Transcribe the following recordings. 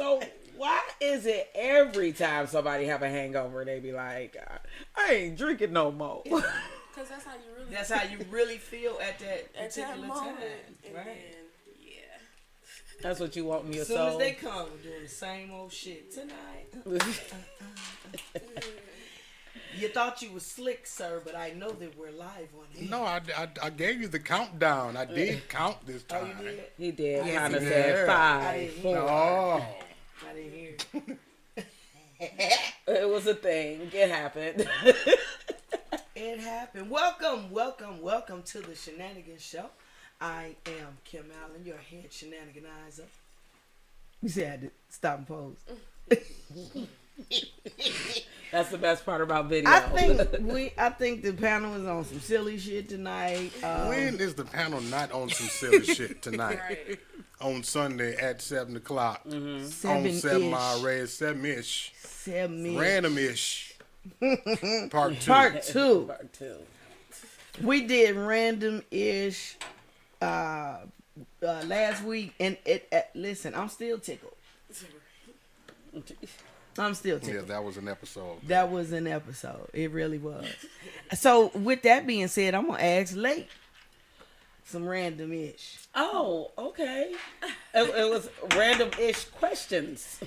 So why is it every time somebody have a hangover, they be like, I ain't drinking no more? Because that's how you really feel at that particular time. Right. Then, That's what you want in your soul. As soon as they come, we're doing the same old shit tonight. You thought you was slick, sir, but I know that we're live on here. No, I gave you the countdown. I did count this time. Oh, you did? He did. Yes, Kind of he said did. 5, 4. No. I didn't hear it. It was a thing. It happened. It happened. Welcome to the Shenanigans Show. I am Kim Allen, your head shenaniganizer. You said I had to stop and pose. That's the best part about video. I think the panel is on some silly shit tonight. When is the panel not on some silly shit tonight? right. On Sunday at 7 o'clock. On 7-ish. 7 Mile Red, 7-ish. 7-ish. Random-ish. Part 2. Part 2. Part 2. We did random-ish last week, and listen, I'm still tickled. I'm still tickled. Yeah, that was an episode. That was an episode. It really was. So, with that being said, I'm going to ask Lake some random-ish. Oh, okay. It was random-ish questions.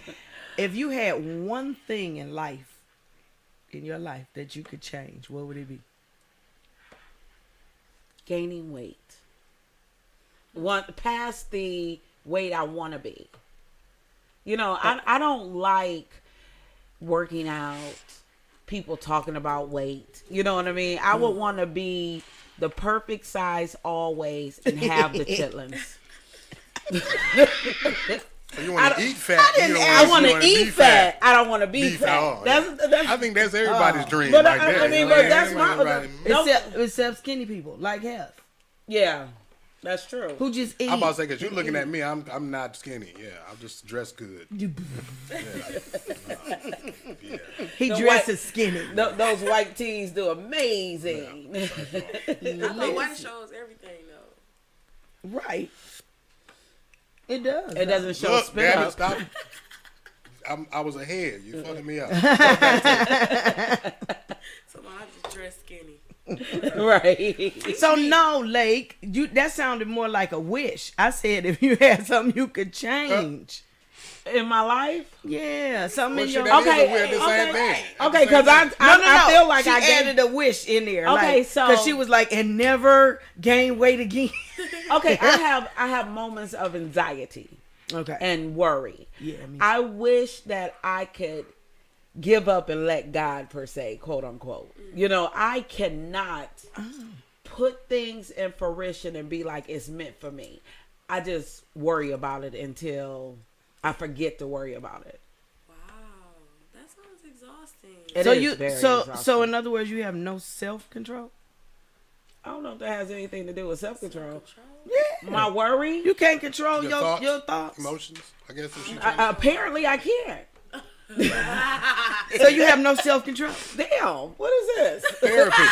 If you had one thing in your life that you could change, what would it be? Gaining weight. Past the weight I want to be. You know, I don't like working out, people talking about weight. You know what I mean? I would want to be the perfect size always and have the chitlins. You want to eat fat. I want to eat fat. I don't want to be fat. Oh, that's, I think that's everybody's dream. But right I there. mean, but that's my... Except skinny people, like health. Yeah, that's true. Who just eat. I'm about to say, because you're looking at me, I'm not skinny. Yeah, I'm just dressed good. He dresses skinny. Those white tees do amazing. The white shows everything, though. Right. It does. It doesn't show Look, spit damn up. it, stop. I was ahead. You fucking me up. So I just dress skinny. Right. So no, Lake, that sounded more like a wish. I said if you had something you could change. In my life? Yeah, something in your... Okay, Okay, because I feel like she added a wish in there. Okay, because she was like, and never gain weight again. Okay, I have moments of anxiety. Okay. And worry. Yeah. I wish that I could give up and let God, per se, quote unquote. You know, I cannot put things in fruition and be like, it's meant for me. I just worry about it until I forget to worry about it. Wow, that sounds exhausting. So in other words, you have no self-control? I don't know if that has anything to do with self-control. Yeah. My worry? You can't control your thoughts. Emotions, I guess. Apparently I can't. So you have no self-control? Damn, what is this? Therapy.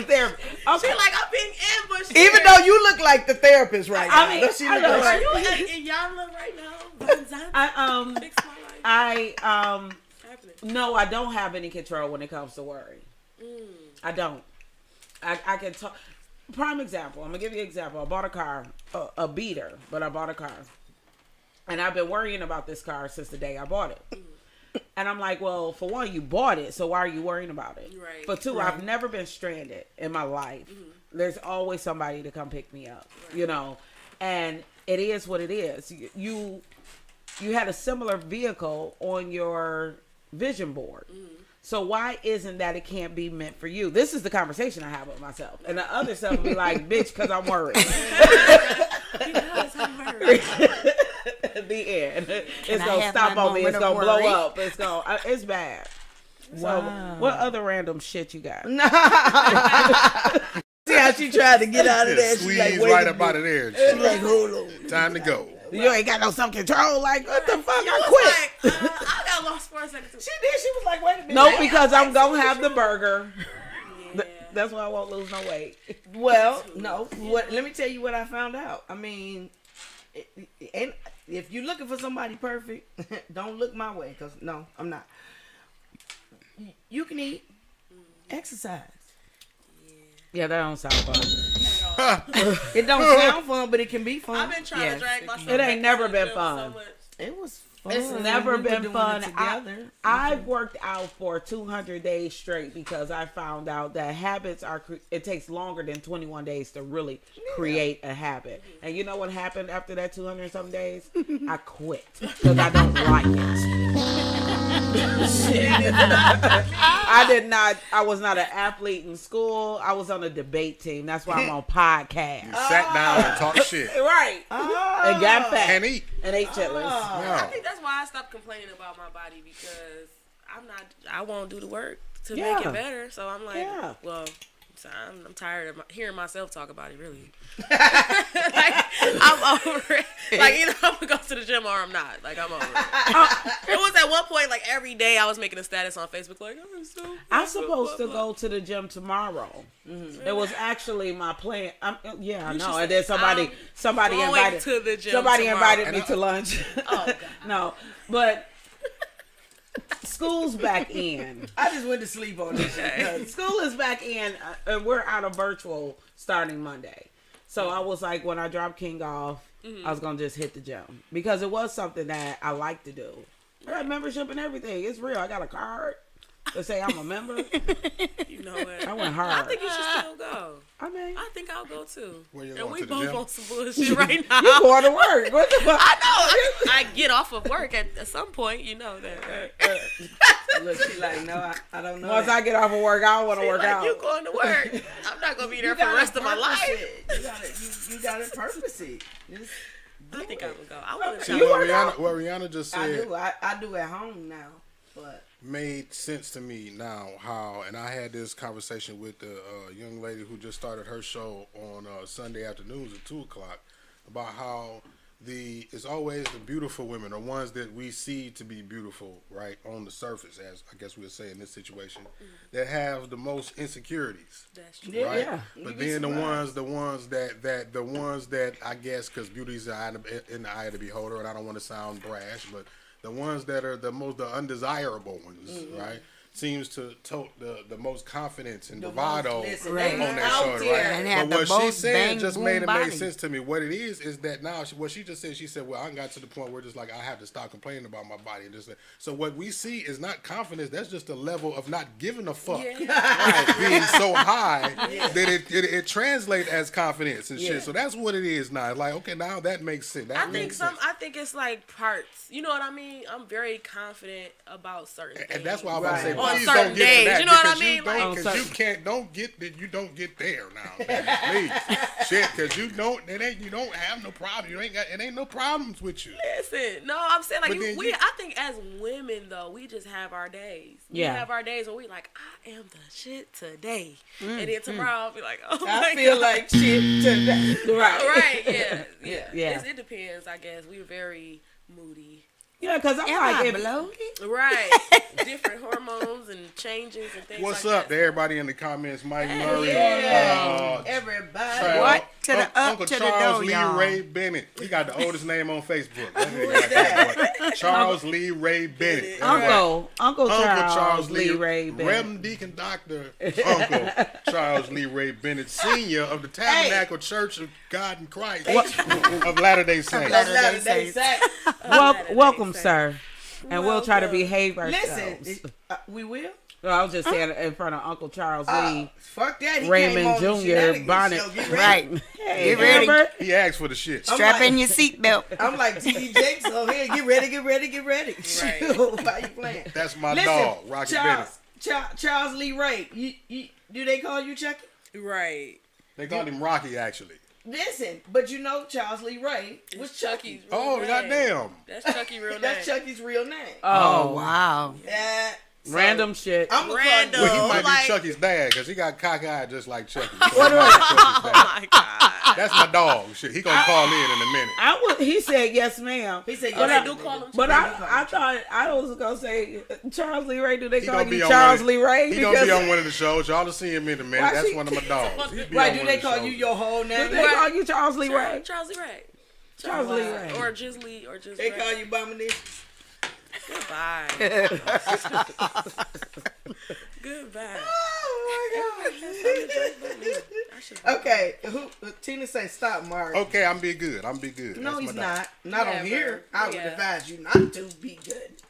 Therapy. Okay. She like, I'm being ambushed. Even though you look like the therapist right now. I mean, I know. Are you in Yamla right now? Fix my life. No, I don't have any control when it comes to worry. I don't. I can talk. Prime example. I'm gonna give you an example. I bought a car, a beater, but I bought a car, and I've been worrying about this car since the day I bought it. And I'm like, well, for one, you bought it, so why are you worrying about it? Right. For two, I've never been stranded in my life. There's always somebody to come pick me up, you know, and it is what it is. You had a similar vehicle on your vision board. So why isn't that it can't be meant for you? This is the conversation I have with myself. And the other stuff will be like, bitch, because I'm worried. Because I'm worried. The end. It's going to stop on me. It's going to blow up. It's bad. Wow. So what other random shit you got? See how she tried to get out of there. Squeeze like, right up out of there. She's like, hold on. Time to go. You ain't got no self-control. Like, what the fuck? I quit. Like, I got lost for a second. She did. She was like, wait a minute. No, because I'm going to have the burger. Yeah. That's why I won't lose no weight. Well, no. Let me tell you what I found out. I mean, And if you're looking for somebody perfect, don't look my way, because no, I'm not. You can eat, exercise. Yeah, that don't sound fun. It don't sound fun, but it can be fun. I've been trying to drag myself. It ain't never been fun. It was fun. It's never We were been doing fun. it together. I've worked out for 200 days straight because I found out that habits are. It takes longer than 21 days to really create a habit. And you know what happened after that 200 and some days? I quit because I don't like it. I did not. I was not an athlete in school. I was on a debate team. That's why I'm on podcast. You sat down and talked shit. Right. And got fat. And eat. And ate chitlins. I think that's why I stopped complaining about my body, because I won't do the work to make it better. So I'm like, well, so I'm tired of hearing myself talk about it, really. Like, I'm over it. Like, either I'm going to go to the gym or I'm not. Like, I'm over it. It was at one point, like, every day I was making a status on Facebook, like, I'm supposed to go to the gym tomorrow. Mm-hmm. It was actually my plan. I know. And then somebody invited to the gym. Somebody tomorrow. invited me to lunch. Oh, God. No, but school's back in. I just went to sleep on this. School is back in, and we're out of virtual starting Monday. So I was like, when I dropped King off, I was gonna just hit the gym because it was something that I like to do. I got membership and everything. It's real. I got a card to say I'm a member. You know what? I went hard. I think you should still go. I think I'll go too. Where you And going, we to the both gym? on some bullshit right now. you going to work? What the fuck? I know. I get off of work at some point. You know that. Look, she like, no, I don't know. Once I get off of work, I don't want to work out. You going to work? I'm not gonna be there for the rest of my life. You got to purpose it. I think I would go. I want to See, try. what Rihanna just said I do at home now, but made sense to me now. How, and I had this conversation with the young lady who just started her show on Sunday afternoons at 2:00 about how it's always the beautiful women, or ones that we see to be beautiful, right, on the surface, as I guess we'll say in this situation, that have the most insecurities. That's true. Right? Yeah. But then the ones that I guess, because beauty's in the eye of the beholder, and I don't want to sound brash, but the ones that are the undesirable ones, right, seems to tote the most confidence and bravado on that shoulder, right? And but what she said bang, just boom, made body. sense to me. What it is that now what she just said. She said, "Well, I got to the point where just like I have to stop complaining about my body." And just so what we see is not confidence. That's just a level of not giving a fuck, right? Being so high that it translates as confidence and shit. So that's what it is now. It's like, okay, now that makes sense. I think it's like parts. You know what I mean? I'm very confident about certain things. And that's why I'm about to say, on please certain don't get days, to that, you know what I because mean? you don't get there now, man. Please, shit, because you don't have no problem. It ain't no problems with you. Listen, no, I'm saying like I think as women though, we just have our days. Yeah. We have our days where we like, I am the shit today, and then tomorrow I'll be like, oh I my feel God. like shit today. Right, yeah. Yeah. It depends, I guess. We're very moody. Yeah, because I'm like, Right. Different hormones and changes and things What's like up that. to everybody in the comments? Mike Murray. Everybody. What? To the up, Uncle to the Charles door, Lee y'all. Ray Bennett. He got the oldest name on Facebook. That Charles Lee Ray Bennett. Uncle Charles Lee Ray Bennett. Reverend Deacon Doctor Uncle Charles Lee Ray Bennett, Senior of the Tabernacle Church of God in Christ of Latter-day Saints. Welcome, sir. And we'll try to behave ourselves. Listen, we will. No, I was just saying in front of Uncle Charles Lee. Fuck that. He Raymond came on Jr. Bonnet. Right. Hey, Get ready. Amber. He asked for the shit. Strap in your seatbelt. I'm like T.D. Jakes over here. Get ready. Right. Why you playing? That's my dog, Rocky Bennett. Charles Lee Ray. Do they call you Chucky? Right. They called him Rocky, actually. Listen, but you know Charles Lee Ray was Chucky's real Oh, name. goddamn. That's Chucky's real name. That's Chucky's real name. Oh, wow. Random shit. I'm Random. Well, he might like, be Chucky's dad because he got cockeyed just like Chucky. So What he might be Chucky's Oh dad. my God. That's my dog. Shit, he gonna call in a minute. He said yes, ma'am. He said, But yes, I do call him But Chucky. I thought I was gonna say Charles Lee Ray. Do they He call gonna be you on Charles one- Lee Ray? He gonna be on one of the shows. Y'all will see him in a minute. Why That's she- one of my dogs. He be Right, on do one they of the call shows. you your whole name? Do they call you Charles Lee Ray? Charles Lee Ray. Charles Lee Ray. Or just Lee, or just They Ray. call you Bombination. Goodbye. Goodbye. Oh my God. Okay, Tina say stop, Mark. Okay, I'm be good. No, That's he's my dog. not. Not on Never. here. I would Yeah. advise you not to be good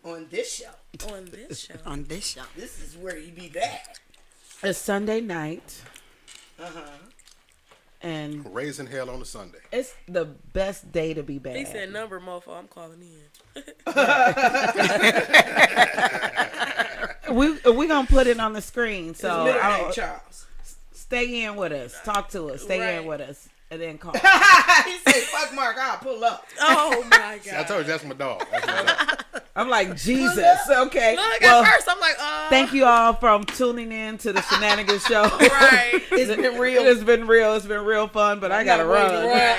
on this show. On this show. On this show. This is where you be bad. It's Sunday night, Uh-huh. and Raising hell on a Sunday. it's the best day to be bad. He said number mofo, I'm calling in. We gonna put it on the screen, so His middle name I'll- Charles. stay in with us, talk to us, stay in Right. with us, and then call. He said, "Fuck Mark, I'll pull up." Oh my God. I told you that's my dog. That's my dog. I'm like, Jesus. Okay. Look, Well, at first I'm like, thank you all for tuning in to the Shenanigans Show. Right. It's been real. It's been real. It's been real fun, but I gotta run.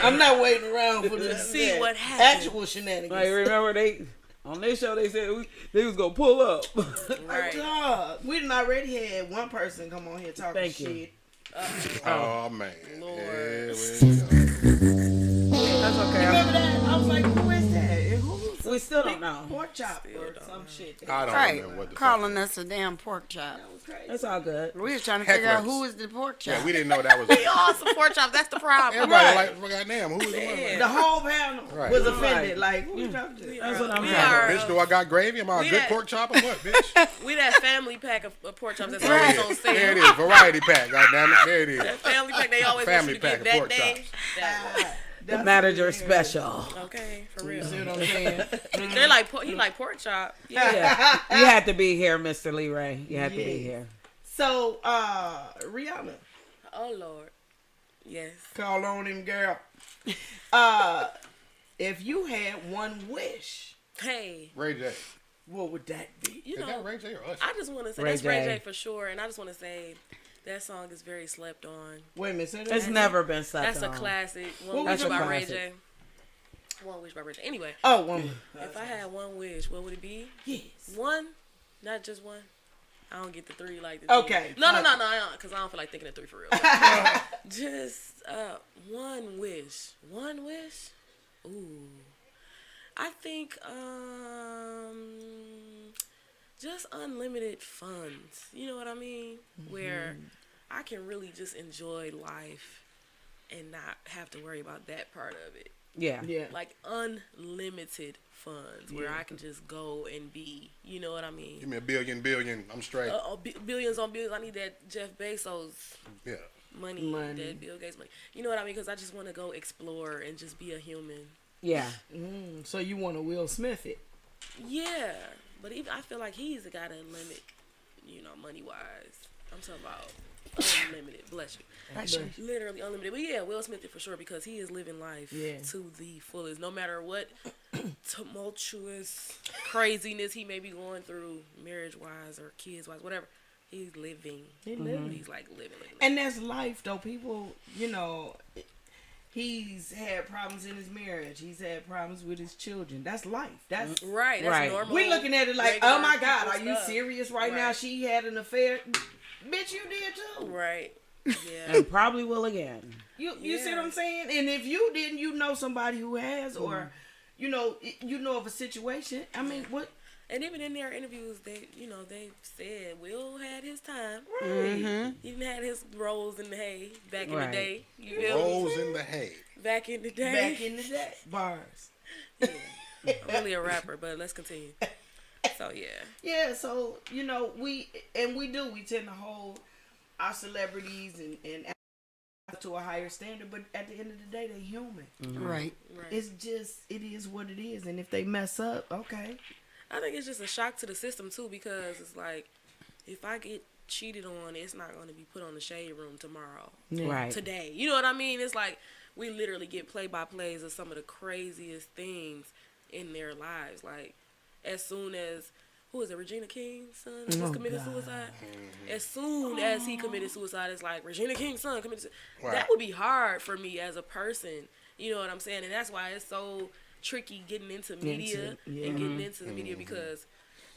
I'm not waiting around for the See what happens. actual shenanigans. Like, remember on this show they said they was gonna pull up. Right. Dog, we done already had one person come on here talking Thank you. shit. Oh man. Lord. Here we go. That's okay. Remember that? I was like, who is that? And who's We still don't know. pork chop Still or don't some know. shit? I don't Right. remember what the Calling us a damn pork chop. That was crazy. It's all good. We was trying to Heck figure out works. who is the pork chop. Yeah, we didn't know that was. We all support y'all. That's the problem. Everybody Right. like, goddamn, who was the one? Man. The whole panel Right. was offended. Right. Like, who you talking to? That's what I'm We saying. are- Bitch, do I got gravy? Am I a We good that- pork chop or what, bitch? We that family pack of pork chops that's There always it on is. There it sale. is. Variety pack. Goddamn it. There it is. That family pack they always Family want you to pack get of that pork day. chops. That The manager special. one. Okay, for real. See what I'm saying? They're like, he like pork chop. Yeah. Yeah. You had to be here, Mr. Lee Ray. You had to be Yeah. here. So, Rihanna, Oh Lord. Yes. call on him, girl. If you had one wish, Hey, Ray J. what would that be? you Is know, that Ray J or Usher? I just want to say Ray that's Ray J. J for sure, and I just want to say that song is very slept on. Wait a minute. Say that It's again. never been slept That's a on. classic. What One was Wish your by Ray classic? J. One Wish by Ray J. Anyway, Oh, one. if I had one wish, what would it be? Yes. One, not just one. I don't get the three like the Okay. No, because I don't feel like thinking of three for real. Just one wish. One wish. Ooh, I think just unlimited funds. You know what I mean? Where I can really just enjoy life and not have to worry about that part of it. Yeah. Yeah. Like unlimited funds where I can just go and be. You know what I mean? Give me a billion. I'm straight. Billions on billions. I need that Jeff Bezos Yeah. money, Money. that Bill Gates money. You know what I mean? Because I just want to go explore and just be a human. Yeah. So you want to Will Smith it? Yeah, but even I feel like he's the guy that limit, money wise. I'm talking about unlimited. Bless you. Literally unlimited. But yeah, Will Smith it for sure because he is living life Yeah. to the fullest. No matter what tumultuous craziness he may be going through, marriage wise or kids wise, whatever. He's living. He living. He's like living. And that's life, though. People, he's had problems in his marriage. He's had problems with his children. That's life. That's Right. That's Right. normal. we looking at it like, regular oh my God, people are you stuff. serious right now? Right. She had an affair. Bitch, you did too. Right. Yeah. And probably will again. You see Yeah. what I'm saying? And if you didn't, you know somebody who has, or you know of a situation. I mean, what? And even in their interviews, they said Will had his time. Right. He didn't have his rolls in the hay back in Right. the day. You feel me? Rolls in the hay. Back in the day. Back in the day, bars. I'm really a rapper, but let's continue. So yeah. Yeah, so we tend to hold our celebrities and to a higher standard, but at the end of the day, they're human. Right. Right. It's just it is what it is, and if they mess up, okay. I think it's just a shock to the system too because it's like if I get cheated on, it's not going to be put on the shade room tomorrow. Yeah. Right. Today. You know what I mean? It's like we literally get play-by-plays of some of the craziest things in their lives. Like, as soon as, who is it, Regina King's son just committed suicide? As soon as he committed suicide, it's like, Regina King's son committed suicide. Wow. That would be hard for me as a person. You know what I'm saying? And that's why it's so tricky getting into media yeah. and getting into the media because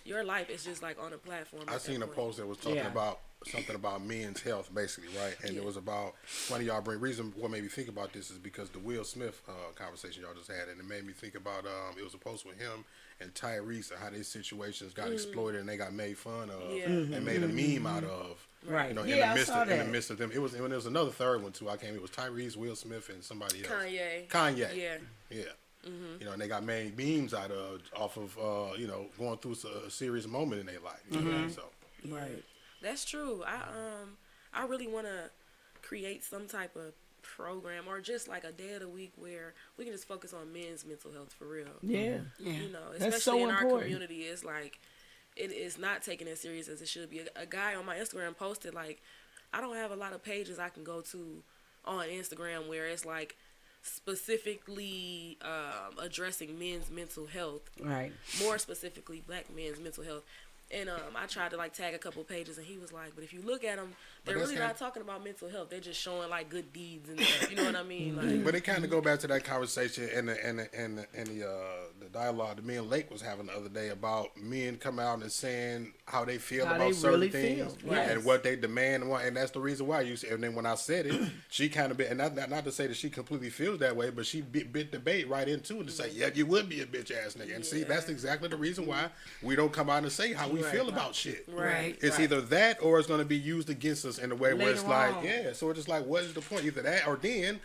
your life is just like on a platform. I at seen that a point. post that was talking Yeah. about something about men's health, basically, right? And it was about one of y'all reason what made me think about this is because the Will Smith conversation y'all just had, and it made me think about it was a post with him and Tyrese and how these situations got exploited and they got made fun of and made a meme out of. Right. You know, Yeah, in the midst of them, it was when there was another third one too. It was Tyrese, Will Smith, and somebody else. Kanye. Yeah. You know, and they got made memes out of off of going through a serious moment in their life. You know, so Right. That's true. I really want to create some type of program or just like a day of the week where we can just focus on men's mental health for real. Yeah. You know, That's especially so in our important. community, it's like it is not taken as serious as it should be. A guy on my Instagram posted like, I don't have a lot of pages I can go to on Instagram where it's like specifically addressing men's mental health. Right. More specifically, black men's mental health. And I tried to like tag a couple pages, and he was like, "But if you look at them, they're really not talking about mental health. They're just showing like good deeds and stuff. You know what I mean?" Like, but it kind of go back to that conversation and the dialogue that me and Lake was having the other day about men coming out and saying how they feel How about they certain really things feel. Yes. and what they demand and want, and that's the reason why you. And then when I said it, she kind of bit, and not to say that she completely feels that way, but she bit the bait right into it to say, "Yeah, you would be a bitch ass nigga." And see, that's exactly the reason why we don't come out and say how we feel about shit. right. It's either that or it's going to be used against us in a way where it's Later like, on. so it's just like, what is the point? Either that or then,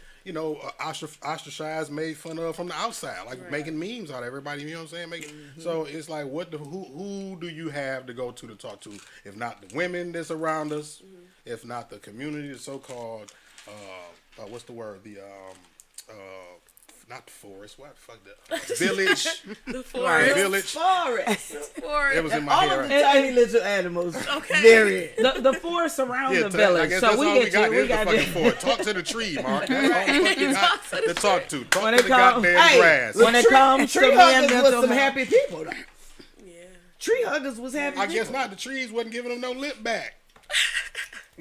ostracized, made fun of from the outside, like making memes out of everybody, you know what I'm saying? So it's like, who do you have to go to talk to? If not the women that's around us, if not the community, the so-called, what's the word? Not the forest. What? Fuck the village. The forest. Village. Forest. It was in my All head. of the Right? tiny little animals. Okay. There. The forest around the I village. guess So that's we all get we got. you. We There's the got fucking you. forest. Talk to the tree, Mark. That's all the fuck you got to talk to. Talk When to it the comes- goddamn grass. When it comes to Tree men huggers was mental some health. happy people, though. Yeah. Tree huggers was happy I people. guess not. The trees wasn't giving them no lip back.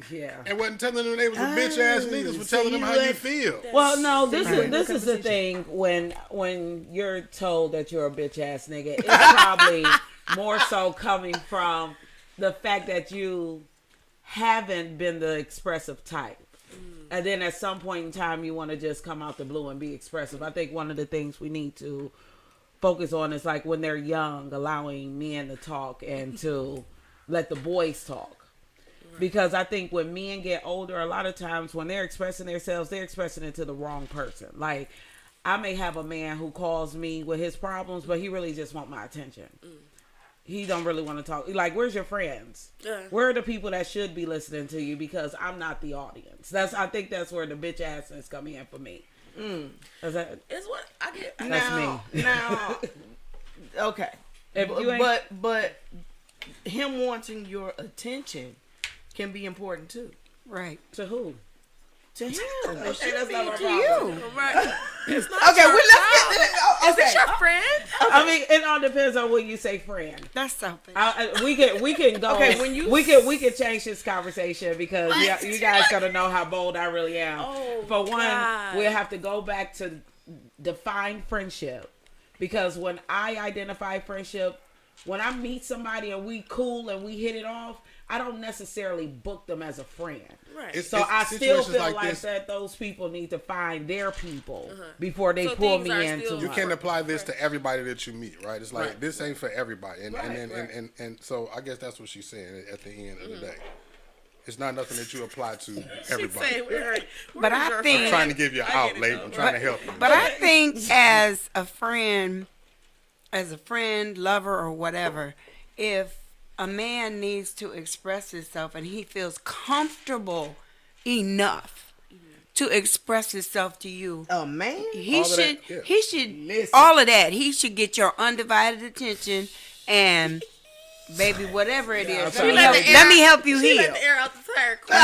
Yeah. And wasn't telling them they was a bitch ass niggas for telling them how you feel. Well, no, this Right. is the thing when you're told that you're a bitch ass nigga, it's probably more so coming from the fact that you haven't been the expressive type. And then at some point in time you want to just come out the blue and be expressive. I think one of the things we need to focus on is like when they're young, allowing men to talk and to let the boys talk. Because I think when men get older, a lot of times when they're expressing themselves, they're expressing it to the wrong person. Like, I may have a man who calls me with his problems, but he really just want my attention. He don't really want to talk. Like, where's your friends? Where are the people that should be listening to you? Because I'm not the audience. I think that's where the bitch assness come in for me. Is that, It's what I get. that's me. Now, okay. If you ain't- But him wanting your attention can be important too. Right. To who? To him. Okay, that's not my To problem. you. Right. It's not Okay, your let's fault. get Is this your friend? I mean, it all depends on when you say friend. That's something. We can go. Okay, when you we can change this conversation because you guys gotta know how bold I really am. Oh, For one, God. we'll have to go back to define friendship, because when I identify friendship, when I meet somebody and we cool and we hit it off, I don't necessarily book them as a friend. Right. So I still situations feel like this. that those people need to find their people before they So pull things me are into still- You my- can't apply this to everybody that you meet, right? It's like Right. this ain't for everybody, and Right, and so I guess that's what she's saying at the end of the day. It's not nothing that you apply to everybody. Say, where But is I your think- friend? I'm trying to give you an I get it, outlet. though. I'm trying to help you. But I think as a friend, lover, or whatever, if a man needs to express himself and he feels comfortable enough to express himself to you, A man? he All of that, should yeah. he should Listen. all of that. He should get your undivided attention and baby, whatever it is. She Let me help you She heal. let the air out the tire quick.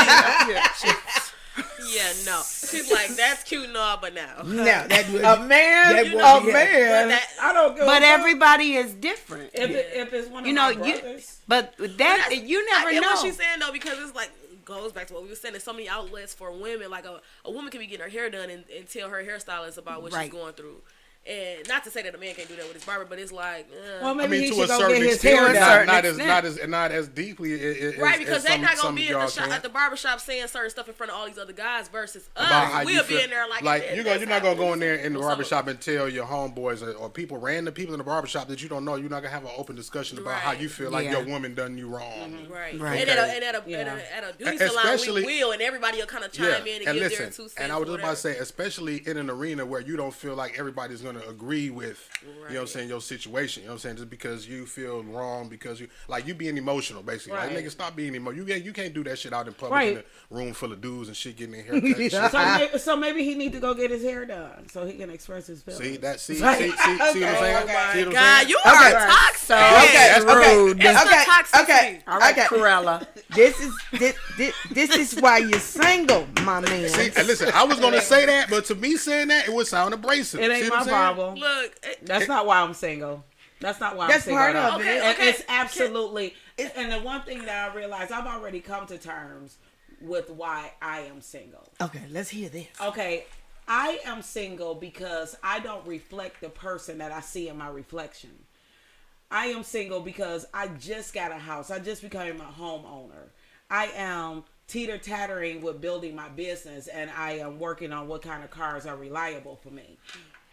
Yeah, no. She's like, that's cute and all, but now. No, that would a man, that a would be man. But I don't give a But fuck. everybody is different. If it's one of You know, my brothers. but that you I never get know. what she's saying though, because it's like goes back to what we were saying. There's so many outlets for women. Like a woman can be getting her hair done and tell her hairstylist about what Right. she's going through. And not to say that a man can't do that with his barber, but it's like, well, maybe he to should a go certain get his extent, hair done. not as deeply. Right, because they're not gonna be at at the barbershop saying certain stuff in front of all these other guys versus about how us. you We'll feel. be in there like you're not gonna go in there in the barbershop and tell your homeboys or random people in the barbershop that you don't know. You're not gonna have an open discussion about how you feel like your woman done you wrong. Right. Right. And at a beauty salon, we will, and everybody will kind of chime in and give their 2 cents. And I was just about to say, especially in an arena where you don't feel like everybody's gonna agree with, you know what I'm saying, your situation. You know what I'm saying, just because you feel wrong because you being emotional, basically. Right. Like, nigga, stop being emotional. You can't do that shit out in public in a room full of dudes and shit getting their hair cut. So maybe he need to go get his hair done so he can express his feelings. See what I'm saying? See what I'm saying? God, you are toxic. Okay. All right, Corella. This is why you're single, my man. See, and listen, I was gonna say that, but to me saying that, it would sound abrasive. It ain't my problem. Look, That's not why I'm single. That's not why I'm That's single. part of it. And it's absolutely. And the one thing that I realized, I've already come to terms with why I am single. Okay, let's hear this. Okay, I am single because I don't reflect the person that I see in my reflection. I am single because I just got a house. I just became a homeowner. I am teeter-tattering with building my business, and I am working on what kind of cars are reliable for me.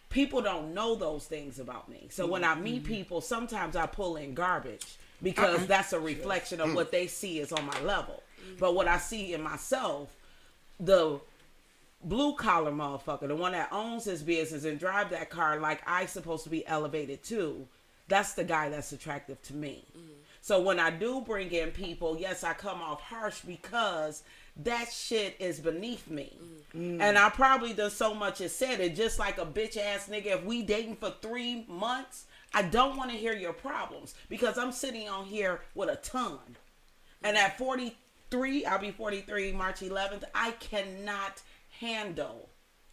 People don't know those things about me. So when I meet people, sometimes I pull in garbage because that's a reflection of what they see is on my level. But what I see in myself, the blue collar motherfucker, the one that owns his business and drive that car like I supposed to be elevated to, that's the guy that's attractive to me. So when I do bring in people, yes, I come off harsh because that shit is beneath me. And I probably done so much as said it, just like a bitch ass nigga. If we dating for 3 months, I don't want to hear your problems because I'm sitting on here with a ton. And at 43, I'll be 43 March 11th, I cannot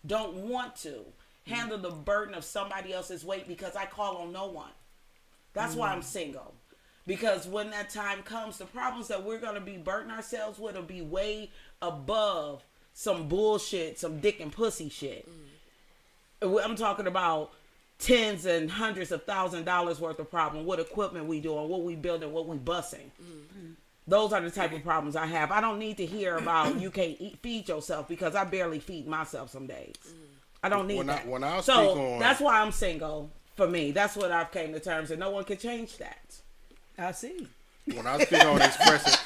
don't want to handle the burden of somebody else's weight because I call on no one. That's why I'm single. Because when that time comes, the problems that we're going to be burdening ourselves with will be way above some bullshit, some dick and pussy shit. I'm talking about tens and hundreds of $1,000s worth of problem. What equipment we doing, what we building, what we bussing. Those are the type of problems I have. I don't need to hear about you can't feed yourself because I barely feed myself some days. I don't need that. That's why I'm single. For me, that's what I've came to terms, and no one can change that. I see. When I speak on expressing,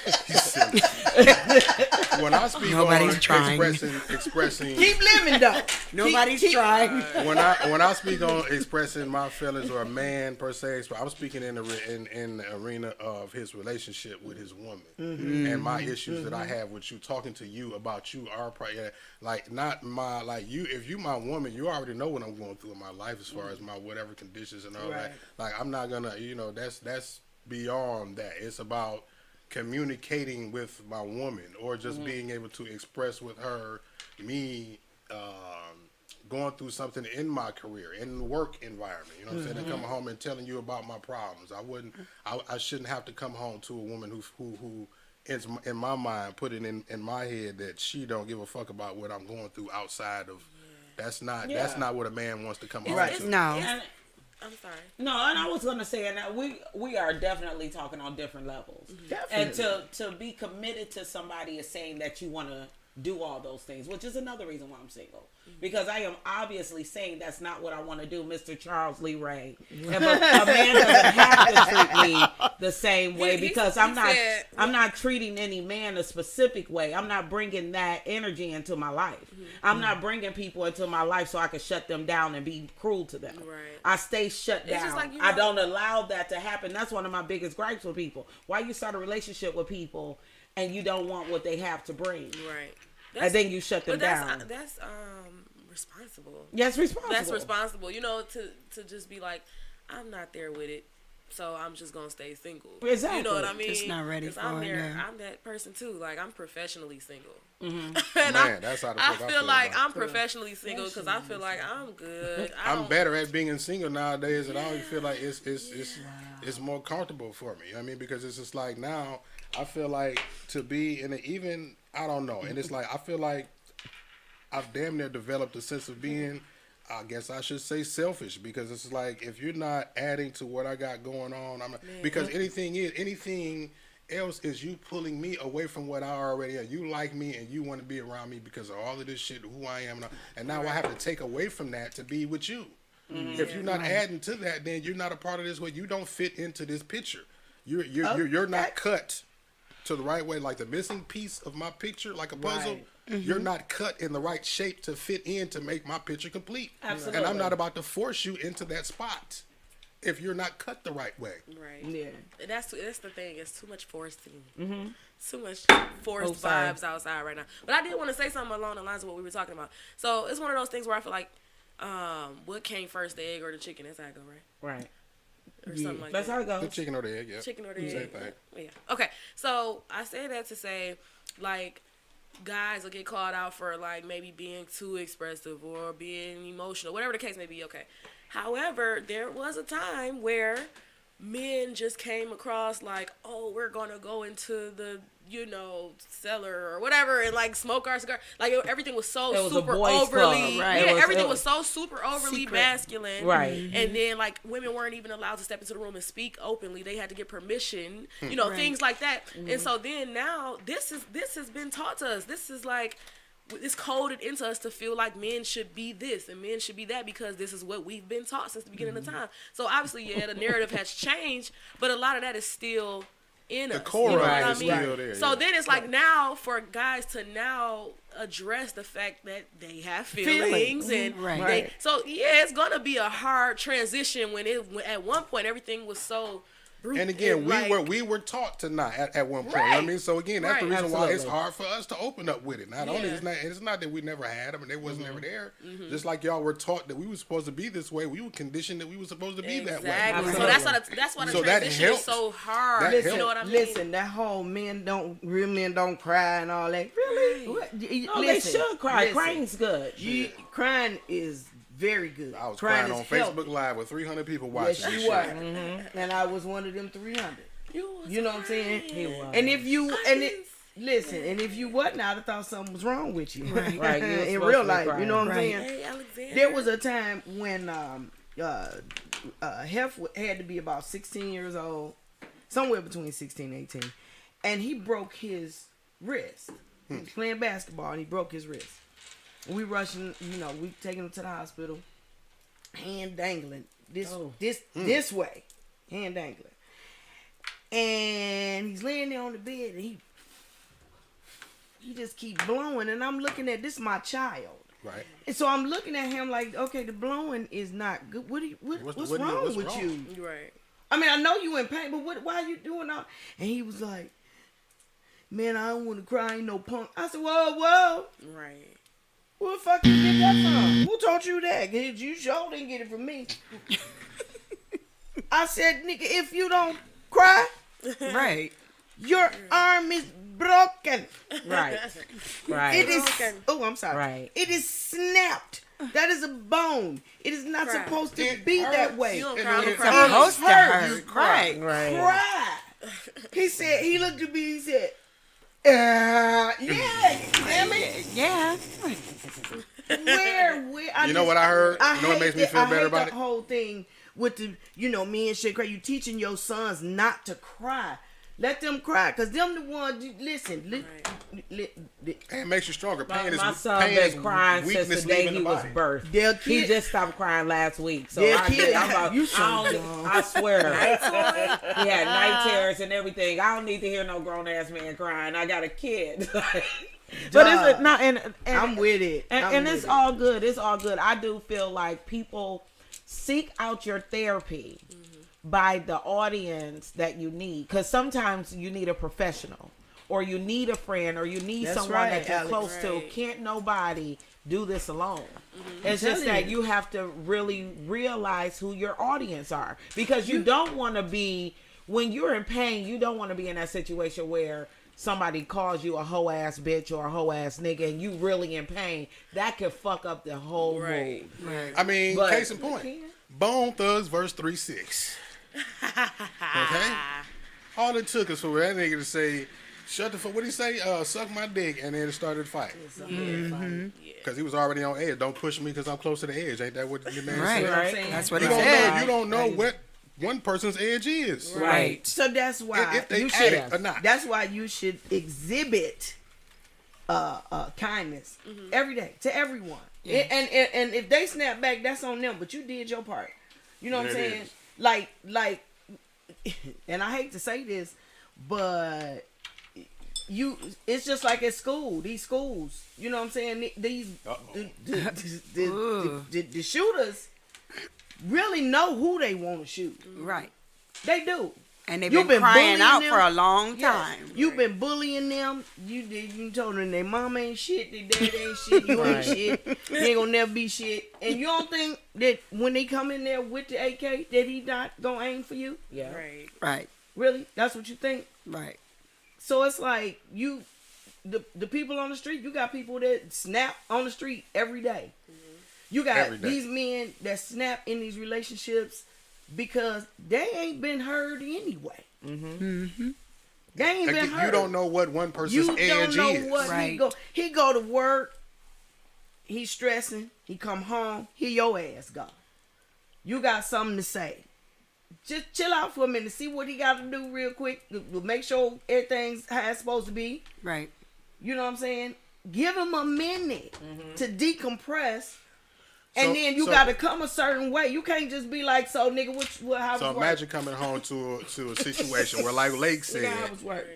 expressing. Keep living though. Nobody's trying. When I speak on expressing my feelings, or a man per se, I'm speaking in the arena of his relationship with his woman and my issues that I have with you. Talking to you about you are like not my like you. If you my woman, you already know what I'm going through in my life as far as my whatever conditions and all that. Like I'm not gonna, that's beyond that. It's about communicating with my woman or just being able to express with her me going through something in my career, in the work environment, you know what I'm saying, and coming home and telling you about my problems. I shouldn't have to come home to a woman who in my mind put it in my head that she don't give a fuck about what I'm going through outside of that's not what a man wants to come home to. No. I'm sorry. No, and I was going to say, and we are definitely talking on different levels. Definitely. And to be committed to somebody is saying that you want to do all those things, which is another reason why I'm single. Because I am obviously saying that's not what I want to do, Mr. Charles Lee Ray. And but a man doesn't have to treat me the same way because I'm not treating any man a specific way. I'm not bringing that energy into my life. I'm not bringing people into my life so I can shut them down and be cruel to them. Right. I stay shut down. Just like, I don't allow that to happen. That's one of my biggest gripes with people. Why you start a relationship with people and you don't want what they have to bring? Right. And then you shut them down. That's responsible. Yes, responsible. That's responsible. To just be like, I'm not there with it, so I'm just gonna stay single. Exactly. You know what I mean? Just not ready for I'm it. I'm that person too. Like I'm professionally single. Mm-hmm. Man, that's how I feel like I'm professionally single because I feel like I'm good. I'm better at being single nowadays, and I always feel like it's more comfortable for me. I mean, because it's just like now I feel like to be in I don't know, and it's like I feel like I've damn near developed a sense of being. I guess I should say selfish, because it's like, if you're not adding to what I got going on, because anything else is you pulling me away from what I already am. You like me and you want to be around me because of all of this shit, who I am, and now I have to take away from that to be with you. If you're not adding to that, then you're not a part of this. Way you don't fit into this picture. You're not cut to the right way, like the missing piece of my picture, like a puzzle. Right. You're not cut in the right shape to fit in to make my picture complete. Absolutely. And I'm not about to force you into that spot if you're not cut the right way. Right. Yeah. That's the thing. It's too much forcing. Too much Oh, forced sorry. vibes outside right now. But I did want to say something along the lines of what we were talking about. So it's one of those things where I feel like, what came first, the egg or the chicken? That's how I go, right? Right. Or something like That's that. how it The goes. chicken or the egg, yeah. Chicken or the Same egg. thing. Yeah. Okay. So I say that to say, like, guys will get called out for, like, maybe being too expressive or being emotional, whatever the case may be. Okay. However, there was a time where men just came across like, oh, we're gonna go into the, cellar or whatever and like smoke our cigar. Like everything was so It was a super boys' overly, club, right? yeah, It was- everything it was was so super overly secret. masculine, Right. And then like women weren't even allowed to step into the room and speak openly. They had to get permission, Right. things like that. And so then now this has been taught to us. This is like, it's coded into us to feel like men should be this and men should be that because this is what we've been taught since the beginning of time. So obviously, yeah, the narrative has changed, but a lot of that is still in us. The core you know of what it I is mean? still there. So yeah. then it's like now for guys to now address the fact that they have feelings and Right. they, so yeah, it's gonna be a hard transition when at one point everything was so. And again, we were taught to not at one point. You know what I mean? So again, that's the Right. reason why it's Absolutely. hard for us to open up with it. Not only it's not that we never had them and they wasn't ever there. Just like y'all were taught that we were supposed to be this way, we were conditioned that we were supposed to be that way. Exactly. So Absolutely. that's why the So that transition is helps. so hard. That You helps. know what I mean? Listen, that whole real men don't cry and all that. Really? What? No, they should cry. Crying's good. Crying is very good. I was crying crying on is healthy. Facebook Live with 300 people watching. Yes, this you shit. were. And I was one of them 300. You know what I'm saying? He was. And if you listen, and if you wasn't, I'd have thought something was wrong with you. Right, you was In supposed real to be life, crying. you know what I'm Right. saying? Hey, Alexander. There was a time when Hef had to be about 16 years old, somewhere between 16 and 18, and he broke his wrist. He was playing basketball and he broke his wrist. We rushing, we taking him to the hospital, hand dangling this way, hand dangling, and he's laying there on the bed and he just keep blowing, and I'm looking at this, my child. Right. And so I'm looking at him like, okay, the blowing is not good. What's wrong with you? Right. I mean, I know you in pain, but why are you doing all? And he was like, man, I don't want to cry, ain't no punk. I said, whoa. Right. Where the fuck you get that from? Who taught you that? 'Cause you sure didn't get it from me. I said, nigga, if you don't cry, Right. your arm is broken. Right. Right. It is. Broken. Oh, I'm sorry. Right. It is snapped. That is a bone. It is not Cry. supposed to It be hurts. that way. You don't It cry, really don't cry. Supposed to hurt. hurt. Right. Right. Cry. He said. He looked at me. He said, yeah, damn it. Yeah. Where? You know what I heard? You know what makes me feel better about the it? whole thing with the, me and shit cry. You teaching your sons not to cry. Let them cry, cause them the ones. Listen, And it makes you stronger. Pain is My son pain been is crying since weakness the day leaving he the was body. birthed. They'll He kid- just stopped crying last week. So They'll I kid- about, you so I, dumb. don't, I swear. He had night terrors and everything. I don't need to hear no grown ass man crying. I got a kid. But it's no, and I'm with it. and it's all good. It's all good. I do feel like people seek out your therapy by the audience that you need, because sometimes you need a professional, or you need a friend, or you need That's someone right, that you're Alex. close to. Right. Can't nobody do this alone. It's just telling that you. you have to really realize who your audience are, because you don't want to be, when you're in pain, you don't want to be in that situation where somebody calls you a hoe ass bitch or a hoe ass nigga and you really in pain. That could fuck up the whole Right. mood. Right. I mean, But- case in point, Bone Thugs verse 3-6. Okay, all it took is for that nigga to say, Shut the fuck. What did he say? Suck my dick, and then it started to fight. Because he was already on edge. Don't push me because I'm close to the edge. Ain't that what the man said? Right. That's what he said. You don't know what one person's edge is. Right. So that's why if they you should. addict or not. That's why you should exhibit kindness every day to everyone. Yeah. And if they snap back, that's on them. But you did your part. You know what I'm saying? Like, and I hate to say this, but it's just like at school. These schools, you know what I'm saying? These the shooters really know who they want to shoot. Right. They do. And they've been crying out for a long time. You've been bullying them. You told them their mama ain't shit, their dad ain't shit, you ain't shit, you ain't gonna never be shit. And you don't think that when they come in there with the AK that he not gonna aim for you? Yeah. Right. Really? That's what you think? Right. So it's like the people on the street, you got people that snap on the street every day. You got these men that snap in these relationships because they ain't been heard anyway. They ain't been heard. You don't know what one person's edge is. Right. He go to work. He's stressing. He come home. Here your ass gone. You got something to say. Just chill out for a minute. See what he got to do real quick. To make sure everything's how it's supposed to be. Right. You know what I'm saying? Give him a minute to decompress. And then you got to come a certain way. You can't just be like, so nigga, how so imagine coming home to a situation where, like Lake said, work.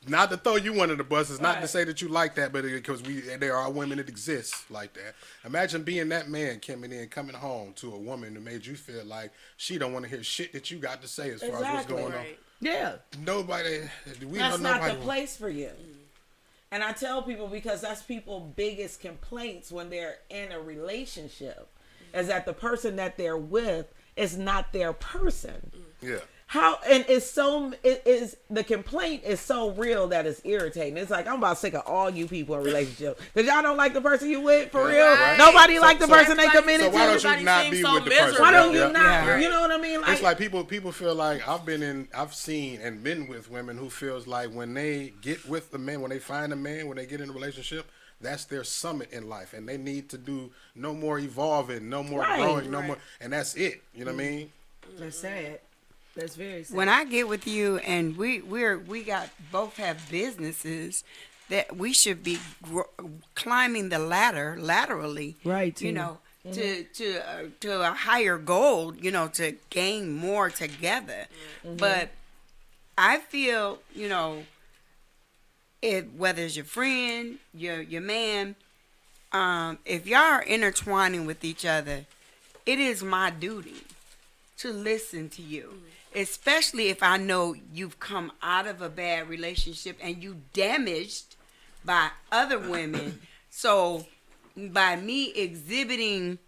Not to throw you under the bus, it's not to say that you like that, but because there are women that exist like that. Imagine being that man coming home to a woman who made you feel like she don't want to hear shit that you got to say as far as what's going on. Yeah. That's not the place for you. And I tell people, because that's people's biggest complaints when they're in a relationship, is that the person that they're with is not their person. Yeah. The complaint is so real that it's irritating. It's like, I'm about sick of all you people in relationships. Because y'all don't like the person you with, for real? Right. Nobody like the person they committed to. So why don't you not be with the person? Why don't you not? Yeah. You know what I mean? It's like people feel like I've seen and been with women who feels like when they get with the man, when they find a man, when they get in a relationship, that's their summit in life. And they need to do no more evolving, no more growing, no more. And that's it. You know what I mean? That's sad. That's very sad. When I get with you and we both have businesses, that we should be climbing the ladder laterally, right? You know, to a higher goal. You know, to gain more together. But I feel, you know, whether it's your friend, your man, if y'all are intertwining with each other, it is my duty to listen to you. Especially if I know you've come out of a bad relationship and you damaged by other women. So by me exhibiting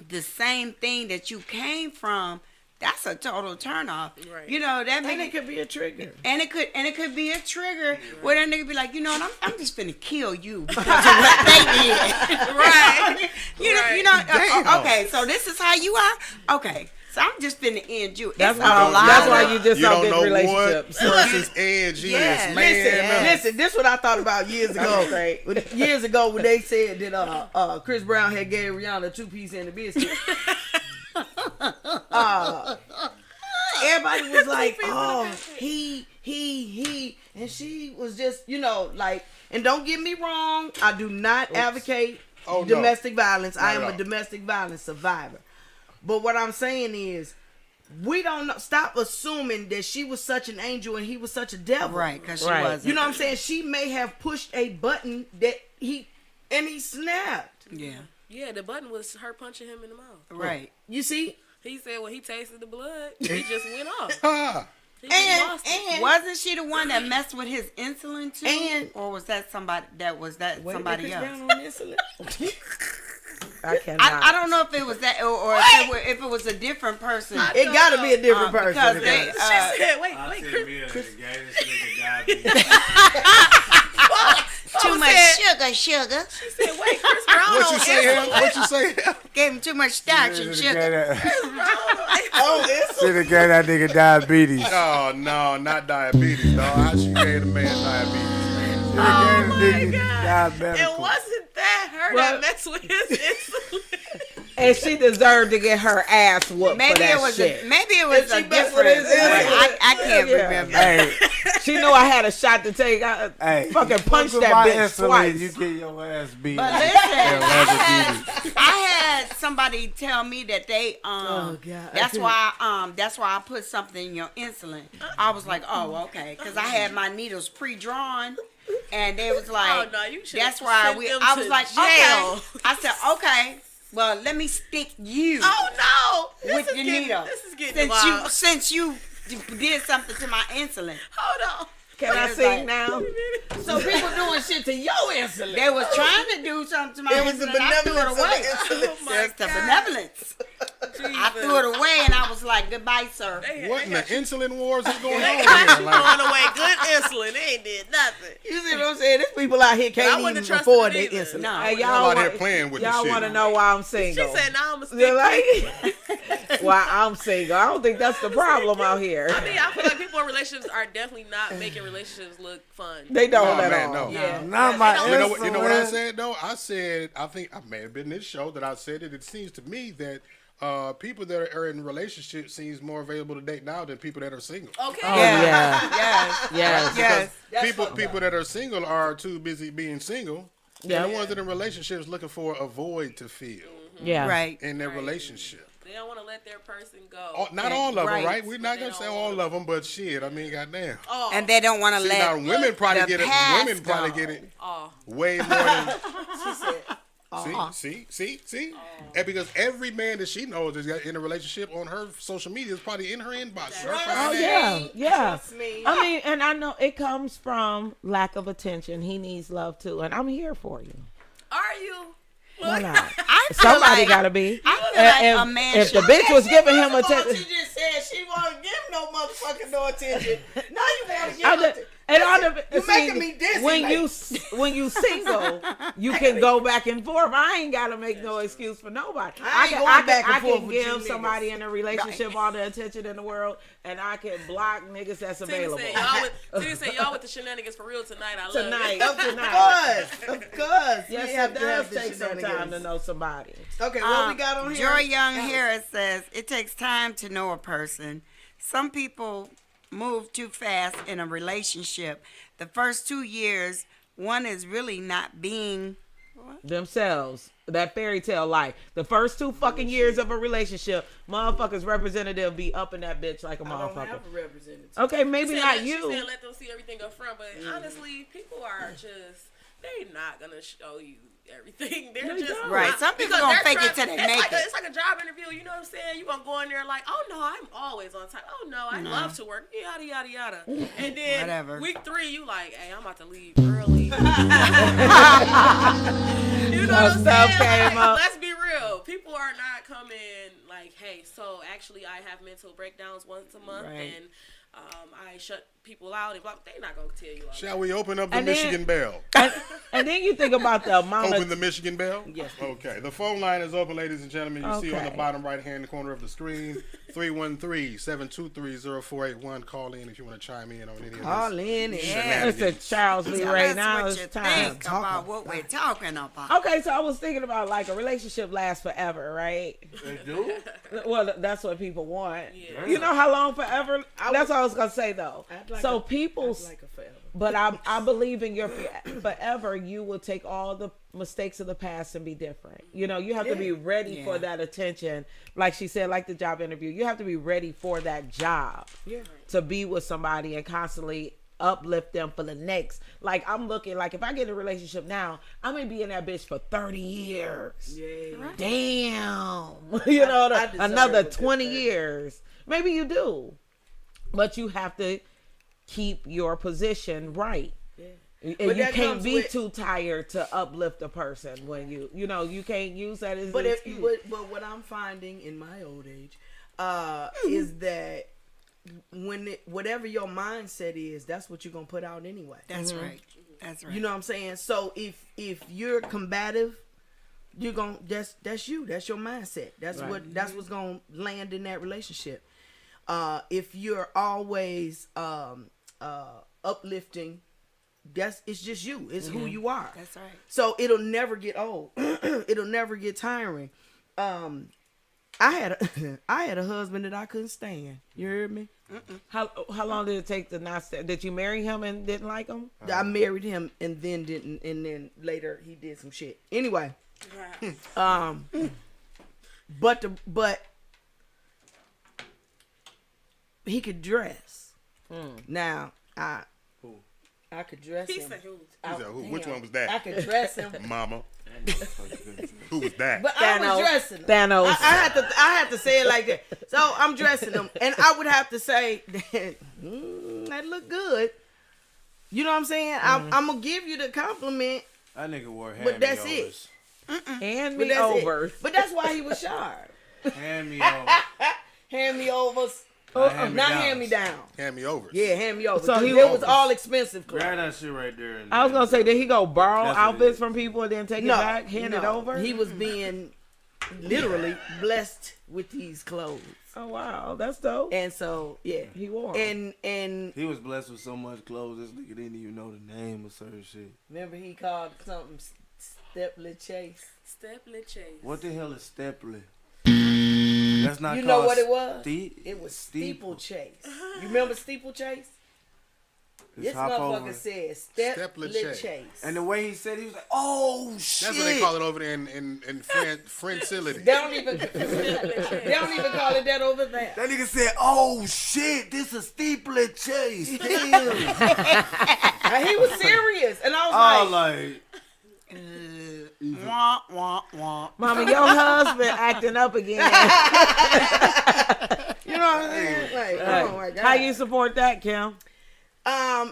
the same thing that you came from, that's a total turnoff. Right. You know, that and it could be a trigger. And it could be a trigger where that nigga be like, you know what, I'm just finna kill you because of what they did. Right. You know, okay, so this is how you are? Okay. So I'm just finna end you. That's why you just don't get relationships. What person's edge is, man. Listen, this is what I thought about years ago. Years ago when they said that Chris Brown had gave Rihanna a 2-piece and a biscuit. Everybody was like, oh, he, and she was just, you know, like, and don't get me wrong, I do not advocate domestic violence. I am a domestic violence survivor. But what I'm saying is, we don't know. Stop assuming that she was such an angel and he was such a devil. Right, because she wasn't. You know what I'm saying? She may have pushed a button that he snapped. Yeah. Yeah, the button was her punching him in the mouth. Right. You see? He said when he tasted the blood, he just went off. And wasn't she the one that messed with his insulin too? Or was that somebody somebody else? Down on insulin? I cannot. I don't know if it was that or if it was a different person. It got to be a different person. Because they, she said, wait, Chris. The gayest nigga diabetes. too much sugar. She said, wait, Chris Brown What on you say? insulin. What you say? Gave him too much starch and sugar. Should have gave that nigga diabetes. Oh no, not diabetes, dog. How she gave the man diabetes? Should have gave the nigga diabetes. It wasn't that her that messed with his insulin. And she deserved to get her ass whooped for that shit. Maybe it was a different. I can't remember. Hey, She knew I had a shot to take. I fucking punched that bitch twice. You get your ass beat. But listen, I had somebody tell me that they that's why I put something in your insulin. I was like, oh, okay, because I had my needles pre-drawn. And they was like, oh, no, you that's why I was like, jail. okay. I said, okay, well, let me stick you with the needle. This is getting wild. Since you did something to my insulin. Hold on. Can I sing now? So people doing shit to your insulin. They was trying to do something to my insulin. It was the I threw it benevolence away. of the insulin. It's the benevolence. I threw it away and I was like, goodbye, sir. What in the insulin wars is going on They here? got you Like, throwing away good insulin. They ain't did nothing. You see what I'm saying? There's people out here can't wouldn't even trust afford it their either. insulin. No. Hey, y'all out here playing with the y'all shit. want to know why I'm She single? said, nah, I'm a stick. They're like, why I'm single? I don't think that's the problem out here. I mean, I feel like people in relationships are definitely not making relationships look fun. They don't No, at man, all. no. Yeah. Not my You know what I insulin. said though? I said I think I may have been in this show that I said it. It seems to me that people that are in relationships seems more available to date now than people that are single. Okay. Oh, yeah. Yes. Yes. Yes. People that are single are too busy being single. Yeah. And the ones that are in relationships looking for a void to fill Yeah. Right. in their relationship. They don't want to let their person go. Not all of them, Right. right? We're not gonna say all of them, but shit. I mean, goddamn. Oh, And they don't want to See, let now women probably the get it. past Women probably go. get it oh. way more than. She said, See, and because every man that she knows is in a relationship on her social media is probably in her inbox. Oh yeah. trust me. I mean, and I know it comes from lack of attention. He needs love too, and I'm here for you. Are you? Why not? I feel Somebody like, gotta be. I feel like a man if the should- bitch was giving him First of all, attention, she just said she won't give no motherfucking no attention. Now you want to give I her just- and all the, You see, making me dizzy, when you single, you can go back and forth. I ain't gotta make no excuse for nobody. I ain't going back and I forth can with you give niggas. somebody in a relationship all the attention in the world, and I can block niggas that's available. Tina said, y'all with the shenanigans for real tonight. I love Tonight, it. Of course. Yes, We have it to have does the take some time shenanigans. to know somebody. Okay, what we got on here? Joy Young Harris says it takes time to know a person. Some people move too fast in a relationship. The first 2 years, one is really not being. Themselves, that fairy tale life. The first 2 fucking years of a relationship, motherfuckers representative be up in that bitch like a I don't motherfucker. have a representative. Okay, maybe not She you. said let them see everything up front, but honestly, people are just, they not going to show you everything. They're They just don't. Right. not- Some people because gonna they're fake it till trying- they it's make like it. It's like a job interview, you know what I'm saying? You gonna go in there like, oh no, I'm always on time. Oh no, I love to work. Yada yada yada. And then Whatever. week 3, you like, hey, I'm about to leave early. You know what I'm Stuff saying? came Like, up. let's be real. People are not coming like, hey, so actually I have mental breakdowns once a month, Right. and I shut people out and blah. They're not gonna tell you all Shall we open up the And then- Michigan Bell? And then you think about the amount Open of the Michigan Bell? Yes. Okay. The phone line is open, ladies and gentlemen. You see on the Okay. bottom right-hand corner of the screen, 313-723-0481. Call in if you want to chime in on any of this. Call in and Shenanigans. Listen, Charles Lee Tell right us now. what It's you time. think about what we're talking about. Okay, so I was thinking about like a relationship lasts forever, right? They do? Well, that's what people want. Yeah. You know how long forever? That's what I was gonna say though. I'd like So a- people's, like a forever. but I believe in your forever. You will take all the mistakes of the past and be different. You know, you have to be ready for that attention. Like she said, like the job interview, you have to be ready for that job. Yeah. To be with somebody and constantly uplift them for the next. Like I'm looking like if I get in a relationship now, I'm gonna be in that bitch for 30 years. Yeah. Damn. You know, I deserve another a good 20 30. years. Maybe you do. But you have to keep your position right. Yeah. And But you that can't comes be with- too tired to uplift a person when you know, you can't use that as But an if excuse. but what I'm finding in my old age is that whatever your mindset is, that's what you're gonna put out anyway. That's right. That's right. You know what I'm saying? So if you're combative, you're gonna that's you. That's your mindset. That's what's gonna land in that relationship. If you're always uplifting, it's just you. It's who you are. That's right. So it'll never get old. It'll never get tiring. I had a husband that I couldn't stand. You heard me? How long did it take to not stand? Did you marry him and didn't like him? I married him and then didn't, and then later he did some shit. Anyway, but he could dress. Now I could dress him. Who? Which one was that? I could dress him, Mama. Who was that? but I was dressing him. Thanos. I had to say it like that. So I'm dressing him, and I would have to say that look good. You know what I'm saying? I'm gonna give you the compliment, That nigga wore hand but that's it. Hand But me that's over. it. But that's why he was sharp. Hand me over. Hand me overs. hand me Not downs. hand me down. Hand me over. Yeah, hand me over. So So he it was was- all expensive Grab clothes. that shit right there. I was gonna say, did he go borrow That's what it outfits is. from people and then take No, it back, hand it over? He was being literally blessed with these clothes, Oh wow, that's dope. and so yeah, He wore 'em. and He was blessed with so much clothes, this nigga didn't even know the name of certain shit. remember he called something Stepler Chase. Steplet Chase. What the hell is Stepler? That's not You know called what it was? Ste- It was Steeplechase. You remember Steeplechase? It's This hop motherfucker over. said Stepler Stepler Chase. Chase. And the way he said it, he was like, oh shit. That's what they call it over there in Friendcility. They don't even call it that over there. That nigga said, oh shit, this is Steeple Chase. Damn. And he was serious, and I Oh, was like, like, Wah, wah, wah. Mama, your husband acting up again. you know what I'm saying? Like, oh my god. How you support that, Kim?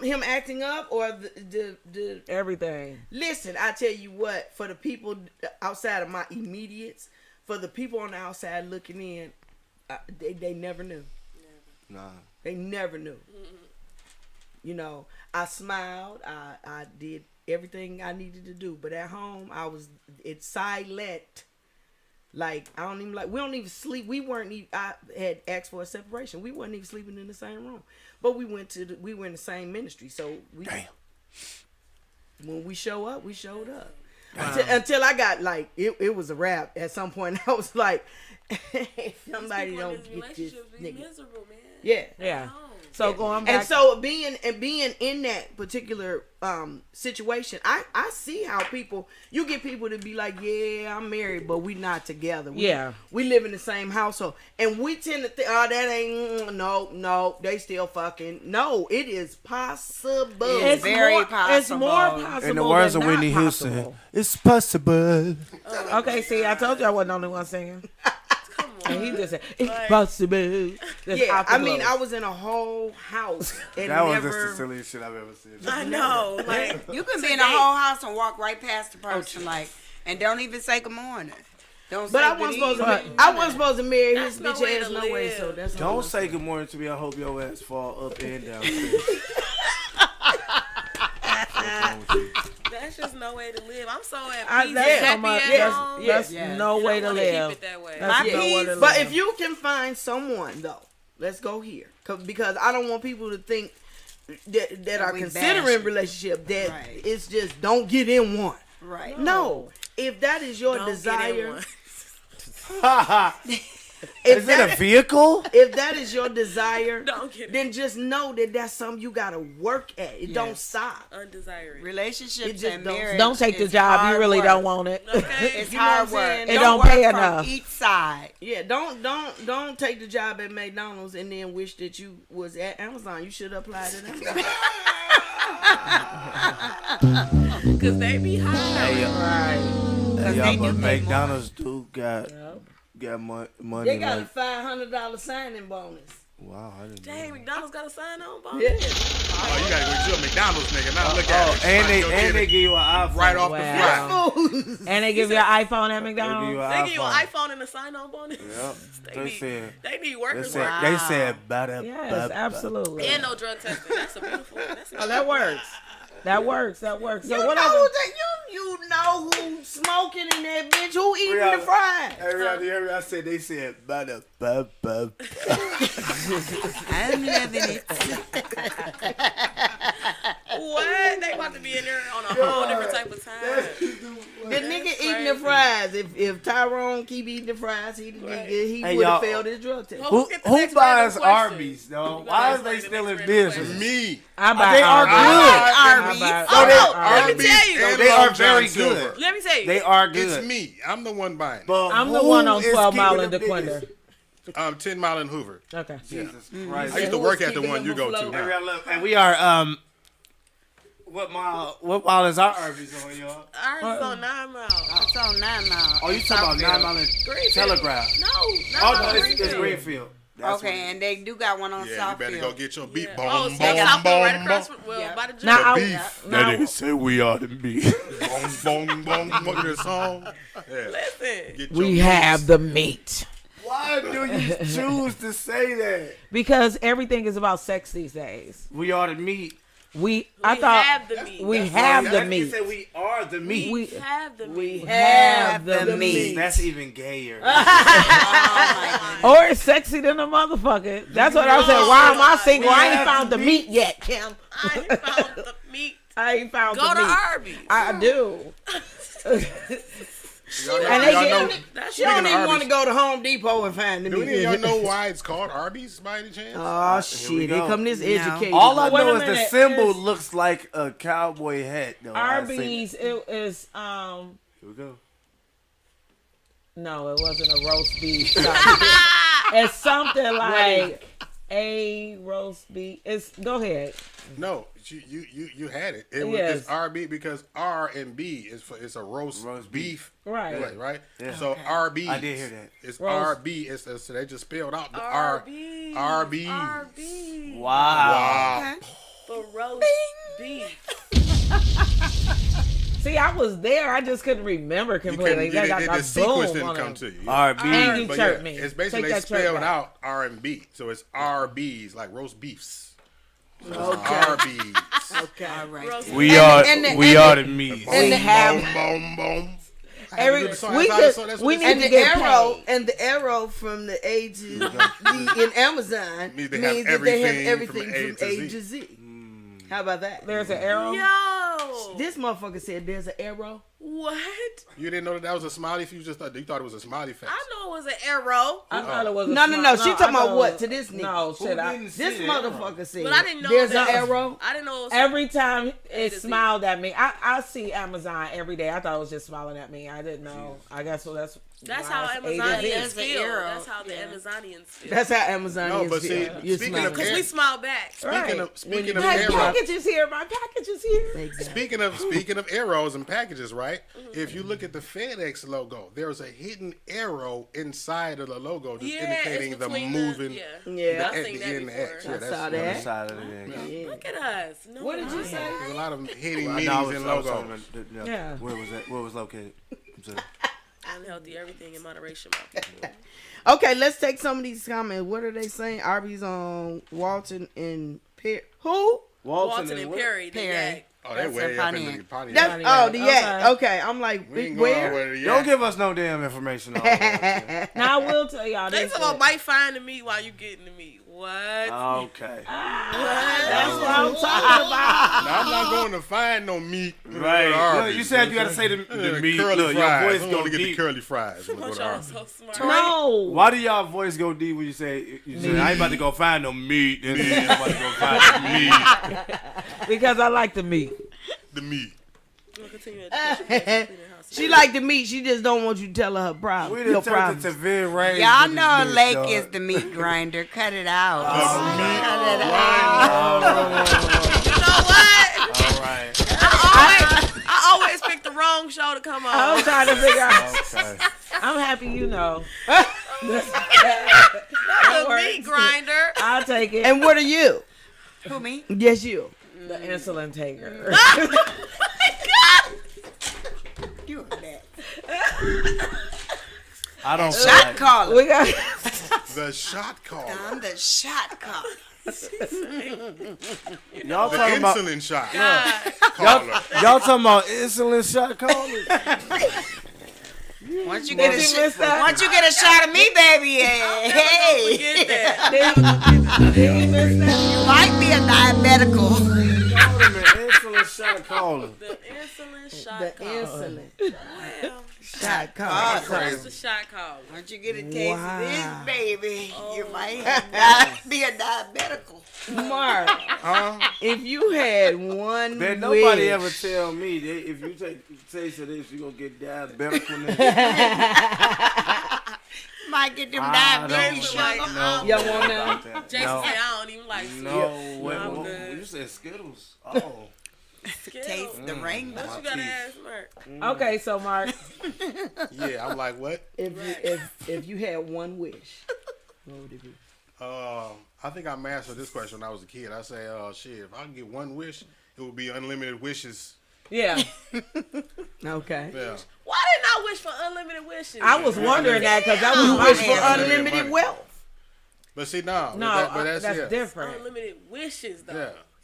Him acting up or the Everything. listen, I tell you what, for the people outside of my immediates, for the people on the outside looking in, they never knew. nah. They never knew. You know, I smiled. I did everything I needed to do, but at home it's silent. Like we don't even sleep. I had asked for a separation. We weren't even sleeping in the same room, but we were in the same ministry. So when we show up, we showed up. Until I got like it was a wrap. At some point, I was like, somebody don't get this nigga. Miserable, man. Yeah. Yeah. So going back. And so being in that particular situation, I see how you get people to be like, yeah, I'm married, but we not together. We live in the same household, and we tend to think, oh, that ain't no, they still fucking. No, it is possible. It's very possible. It's more possible. In the words than of Whitney not Houston, possible. it's possible. Okay, see, I told you I wasn't the only one singing. Come on. And he just said, it's possible. That's Yeah, out the I mean, blue. I was in a whole house and That was never. just the silliest shit I've ever seen. I know. Like, You can be in a whole house and walk right past the person, like, and don't even say good morning. Don't But say I good wasn't supposed evening. to. I wasn't supposed to marry his That's bitch no way ass to no way. live. So that's Don't say good morning to me. I hope your ass fall up and down. that's just no way to live. I'm so at I- peace, that's happy so much- at home. That's Yeah. no way I to wanna live. keep it that way. That's My no way to peace. But live. if you can find someone though, let's go here, because I don't want people to think that are we considering bashing. relationship that Right. it's just don't get in one. Right. No, if that is your Don't get in desire, one. if Is it a that, vehicle? if that is your desire, Don't get in. then just know that that's something you gotta work at. It don't stop. Undesirable. It Relationships just and don't- marriage. Don't take the is job. You hard really work. don't want it. Okay. It's You know what hard I'm work. saying? It Don't don't work pay from enough. each side. Yeah, don't take the job at McDonald's and then wish that you was at Amazon. You should apply to them. Because they be high. Right. Yeah, they but do pay McDonald's do got money. They got a Like, $500 signing bonus. Wow, I didn't Dang, know. McDonald's got a sign on bonus. Yeah. Oh, you gotta go to a McDonald's, nigga. Now look at it. And they give you an iPhone. right off the Wow. fly. And they give you an iPhone at They give McDonald's. you an They give you an iPhone. iPhone and a sign-on bonus. Yep. They need They workers. said, they said bada, Yes, absolutely. And no drug testing. That's a beautiful. That's a Oh, that works. That works. So You what know other? that you know who smoking in that bitch? Who eating the fries? I said they said bada, bada. I'm loving it. What? They about to be in there on a whole different type of time. The nigga eating the fries. If Tyrone keep eating the fries, he would Hey, have y'all- failed his drug test. Who get the Who next buys random question? Arby's, though? You Why gotta is they explain still the in next random business? Me. I buy They are Arby's. good. Arby's. I buy Oh, no. Arby's. Let me tell you. No, and they Long are John very Silver. good. Let me tell you. They are good. It's me. I'm the one buying. But I'm the who one on is 12 Mile keeping and the DeQuinder. biggest? 10 Mile and Hoover. Okay. Jesus I Christ. used to who work was at the keeping one you them go afloat? to. And we are what mile is our Arby's on, y'all? Ours is on 9 Mile. It's on 9 Mile. Oh, you talking about 9 Mile and Greenfield. Telegraph? No, Oh, not no, it's Greenfield. Greenfield. That's Okay, and they do got one on Yeah, you better go Southfield. get your beat. Yeah. Boom, Oh, boom, so Southfield right boom, across boom. from, well, Yeah. by the gym. Now, beef. now say we are the meat. Boom, boom, boom. Look at this song. Yeah. Listen. Get we your have the meat. Why do you choose to say that? Because everything is about sex these days. We are the meat. I thought have the meat. we That's have That's the what you meat. said we are the meat. We have the meat. have the meat. That's even gayer. Or it's sexy than a motherfucker. That's what I said. Why am I single? I ain't found the meat yet, Kim. I ain't found the meat. I ain't found Go the to meat. Arby's. I do. Y'all know, And they y'all get- know, That's You don't Speaking of even want to Arby's. go to Home Depot and find the do any of meat. y'all know why it's called Arby's by any chance? Oh we shit! go. Here come this educated. All I Wait a know is the minute, symbol is- looks like a cowboy hat, though. Arby's, it is, Here we go. no, it wasn't a roast beef. It's something like a roast beef. Go ahead. No, you had it. It was Yes. it's RB because R and B is for it's a roast beef. Right. Right. Yeah. So RB. I did hear that. It's Roast. RB. So they just spelled out the R. Arby's. Arby's. Arby's. Wow. Wow. For roast beef. See, I was there. I just couldn't remember You completely. couldn't, That got the a sequence boom didn't on come it. to you. RB. And you But chirped yeah, me. it's basically Take they that chirp spelled back. out R and B. So it's RBs, like roast beefs. So it's Okay. RBs. Okay. All right. Roast We beef. are and the- we and are the- the meat. Boom, And they have- boom, boom, boom. Every, That's we how- just, that's we what need it And to the get arrow paid. and the arrow from the A to Z in Amazon Means they means have that they have everything everything from from A A to to Z. How about that? There's an arrow. Yo. This motherfucker said there's an arrow. What? You didn't know that was a smiley face? You thought it was a smiley face. I know it was an arrow. I thought it was a No. small- She I talking about thought- what to this nigga? No, shit. This motherfucker said But I didn't know there's that. an arrow. I didn't know it was Every time it to Z. smiled at me, I see Amazon every day. I thought it was just smiling at me. I didn't know. I guess so. That's That's why how it's A to Amazonians Z. There's an feel. arrow. That's how the Amazonians feel. That's how Amazon No, is. but see, You're speaking smiling. of Because we smile back. Speaking of My arrows, package is here. My package is here. Exactly. speaking of arrows and packages, right? If you look at the FedEx logo, there's a hidden arrow inside of the logo that's indicating it's the between moving. Yeah. I've at seen the that end before. X. Yeah, I that's saw one that. of Side of the Yeah. Look at us. No, What did you say? There's a lot of hidden I meanings know, in I was logos. talking about Yeah. Where was that? Where was located? I'm sorry. unhealthy, everything in moderation. Okay, let's take some of these comments. What are they saying? Arby's on Walton and Perry. Who? Walton and what? Perry. Perry. Perry. Oh, they That's way a up in Pontiac. the Pontiac. That's the Okay. yak. Okay, I'm like, We ain't going where? nowhere yet. Don't give us no damn information on that. Now I will tell y'all They this. talking about might find the meat while you getting the meat. What? Okay. That's what I'm talking about. Now, I'm not going to find no meat. Right. Arby's. You said you got to say the meat. curly Look, your fries. voice I'm go going to get the deep. curly fries. I'm gonna go to Y'all Arby's. so smart. No. Why do y'all voice go deep when you say, I ain't about to go find no meat, and then I'm about to go find the meat? Because I like the meat. The meat. We'll continue at She like the meat. She just don't want you to tell her problem. We Your done turned it problem. to Vin Rain. Y'all with this know bitch, Lake dog. is the meat grinder. Cut it out. You know what? All right. I always pick the wrong show to come on. I was trying to figure out. Okay. I'm happy you know. The meat grinder. I'll take it. And what are you? Who, me? Yes, you. The insulin taker. You are that. I don't feel Shot like, caller. We got The shot caller. I'm the shot caller. y'all The talking about insulin shot God. caller. y'all talking about insulin shot callers. Once you get Did you miss that? once you get a shot of me, baby, hey, Forget that. Did you miss that? you might be a diabetical. Insulin shot caller. The insulin shot The collar. insulin Well, shot God. caller. what's the shot collar? Once you get a taste Wow. of this, baby, you Oh. might be a diabetical. Mark, if you had one Man, nobody wish, ever tell me if you take taste of this, you gonna get diabetic. Might get them I diabetes, don't sugar. know Y'all want about that? that. Jason No. said I don't even like sweet. No, wait, I'm what- good. you said Skittles. Oh, Skittles. Taste the rainbow. What you gotta ask Mark? Okay, so Mark, Yeah, I'm like, what? if you had one wish, what would it be? I think I mastered this question when I was a kid. I say, shit, if I can get one wish, it would be unlimited wishes. yeah, Okay. Yeah. Why didn't I wish for unlimited wishes? I was wondering that because that You was my wish for answer. unlimited money. wealth. But see, no. No, but that's that's yeah. different. Unlimited wishes though.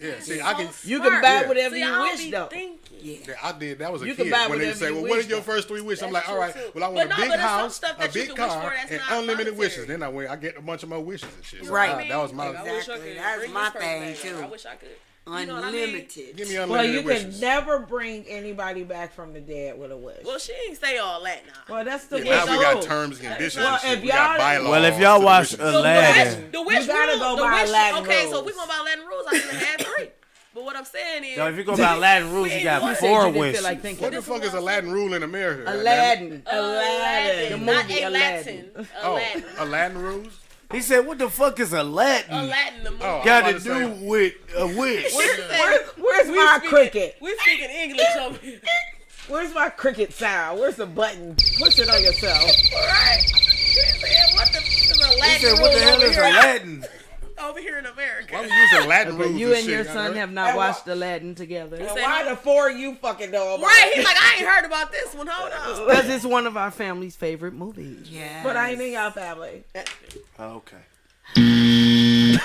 Yeah. Yeah. See, I can. You can buy Yeah. whatever See, you I don't wish, be though. thinking. Yeah, I did. That was a You kid. can buy When they whatever say, you well, what wish, are your though. first 3 wishes? I'm That's like, all right, true, too. well, I But want no, a big but there's some house, stuff a that you big can wish car, for that's and not unlimited monetary. wishes. Then I get a bunch of more wishes and shit. You So, know what I mean? that was my. Like, I wish I Exactly. could That's bring my this person thing, back. too. I wish I could. You know what I mean? Unlimited. Give me Well, unlimited you can wishes. never bring anybody back from the dead with a wish. Well, she ain't say all that now. Well, that's the Yeah, wish. now we got rule. terms and conditions. Well, and shit. if We got y'all- bylaws. Well, if y'all to the watch wishes. Aladdin, The wish You gotta rule, go the by wish, Aladdin okay, so rules. we going by Latin rules. I should have had 3. But what I'm saying is, yo, if you go by Latin rules, you got You said 4 you didn't wishes. feel like thinking. What the fuck is Aladdin rule in America? Aladdin. Aladdin, The not movie a Aladdin. Latin. Oh, Aladdin. Aladdin rules? He said, "What the fuck is a Latin? Aladdin, the movie. Oh, Got I'm to about to do with a wish." Where's my cricket? We speaking English over here. Where's my cricket sound? Where's the button? Push it on yourself. Alright. He said, what the is He Aladdin said, rule "What the hell over is a here? Latin?" Over here in America. Why we using Latin rules? You and shit, your son right? have not watched Aladdin together. And why the 4 of you fucking know about Right, it? he's like, I ain't heard about this one. Hold on. Because it's one of our family's favorite movies. Yeah. But I ain't in y'all family. Okay. I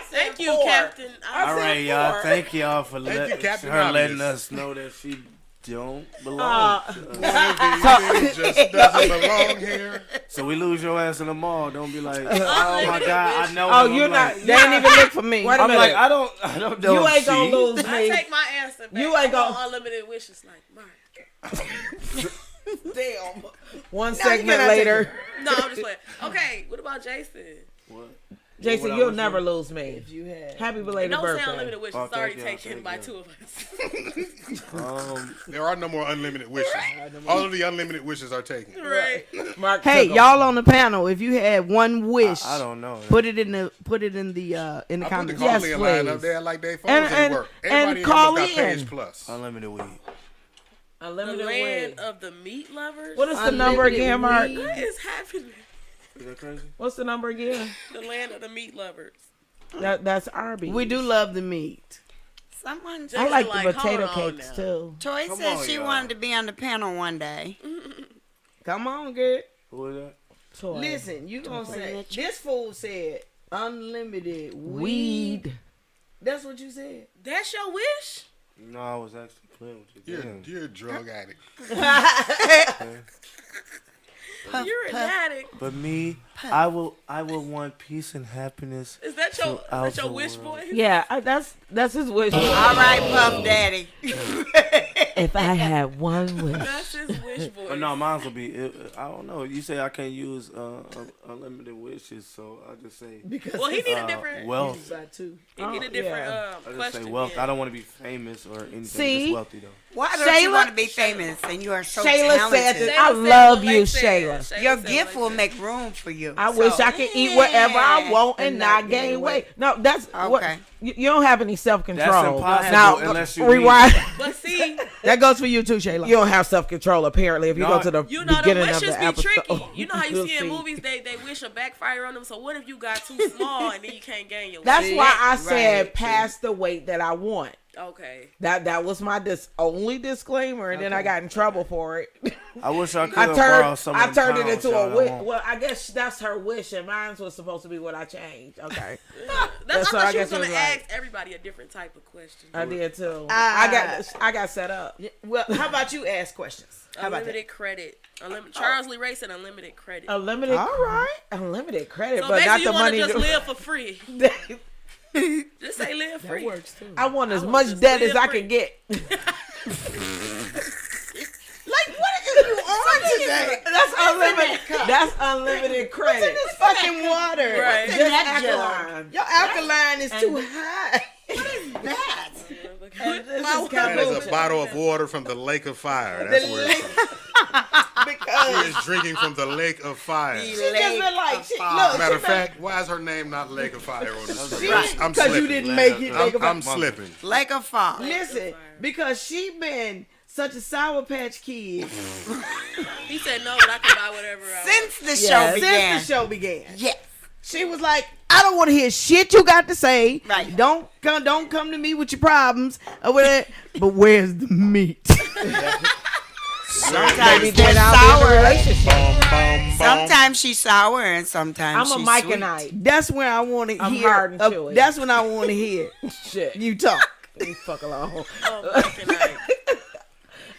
said Thank you, 4. Captain. All right, y'all. four. Thank y'all for Thank you, Captain her letting Obvious. us know that she don't belong. to us. It just doesn't belong here. So we lose your ass in the mall. Don't be like, "Oh my god, I know." Oh, him." you're I'm not. like, They ain't even look for me. Wait a I'm minute. like, I don't know. You ain't gonna she. lose I me. take my answer back. You ain't I want gonna- unlimited wishes. Like, Mark. Damn. One you segment cannot later. No, I'm just playing. Okay, what about Jason? What? Jason, What I you'll was never doing? lose me. If you had. Happy belated Don't say birthday. unlimited wishes. Oh, It's already thank taken you, by thank 2 of us. There are no more unlimited wishes. All of the unlimited wishes are taken. Right. Mark Hey, took 'em. y'all on the panel, if you had one wish, I don't know. put it in the I put the comments. Yes, calling line please. up there like they phones And- ain't work. and Everybody call got in. Page Plus. Unlimited weed. The Unlimited land weed. of the meat lovers? What is the number Unlimited again, Mark? weed. What is happening? Is that crazy? What's the number again? The land of the meat lovers. That's Arby's. We do love the meat. Someone I Jason like like, the potato hold on cakes now. too. Troy Come said on, she y'all. wanted to be on the panel one day. Come on, girl. Who is that? Toy. Listen, you gonna say let this fool said unlimited weed. Weed. That's what you said. That's your wish? No, I was actually playing with you. Damn. You're a drug addict. You're an addict. But me, I will want peace and happiness. Is that your throughout the wish, world. boy? Yeah, that's his wish. All right, Puff Daddy. If I had one wish. That's his wish, boy. But no, mine will be. I don't know. You say I can't use unlimited wishes, so I just say Because Well, he need a different. wealth. by two. He need a different I just question. say wealth. yeah. I don't want to be famous or anything. See? Just wealthy though. Why don't you Shayla- want to be famous and you are so Shayla talented? said that. Shayla I said love what you, Lake said. Shayla. Your said gift what will Lake make room for you. I wish So- I could eat whatever I want and And not not gain gain weight. weight. No, that's what. Okay. You don't have any self-control. That's impossible Now, unless you rewind. But see, That goes for you too, Shayla. You don't have self-control, apparently, if you No, go to the you know, the beginning of wishes the be episode. tricky. You know how you You'll see in movies they wish a backfire on them. So what if you got too small and then you can't gain your That's weight? why I Right. said past the weight that I want. Okay. That was my only disclaimer, and then I got in trouble for it. I wish I could I have borrowed turned some I of them turned it pounds, into y'all, a I wish. won't. Well, I guess that's her wish, and mine was supposed to be what I changed. Okay, That's So I I thought you guess was it gonna was ask like- everybody a different type of question. I did too. Ah. I got set up. Well, how about you ask questions? How about that? Unlimited credit. Charles Lee Ray said unlimited credit. Unlimited. All right. Unlimited credit, So but not basically, the you want money. to just to- live for free. Just say live free. Works too. I want as want much just debt live as I free. can get. Like, what are you on today? That's unlimited. That's unlimited credit. This fucking water. Right. Just that alkaline. Your alkaline is too high. That. And this My is kind That of is a bottle of water from the lake of fire. That's where it's from. She Because is drinking from the lake of fire. she just been like, she, look, Matter of she fact, why is her name not Lake of Fire on the screen? Right. I'm because you slipping. didn't make it. Think I'm about slipping. Like a farm. Listen, because she been such a Sour Patch Kid He said no, but I can buy whatever I want. Since the Yes. show began. since the show began. Yes. She was like, I don't want to hear shit you got to say. Right. Don't come to me with your problems or whatever. But where's the meat? Sometimes Maybe they're then I'll be in a sour. relationship. Bum, bum, bum. Sometimes she's sour and sometimes I'm a she's Mike sweet. and I. That's where I want to I'm hear. hard and chewy. That's when I want to hear Shit. you talk. You fuck alone. Oh, fucking night.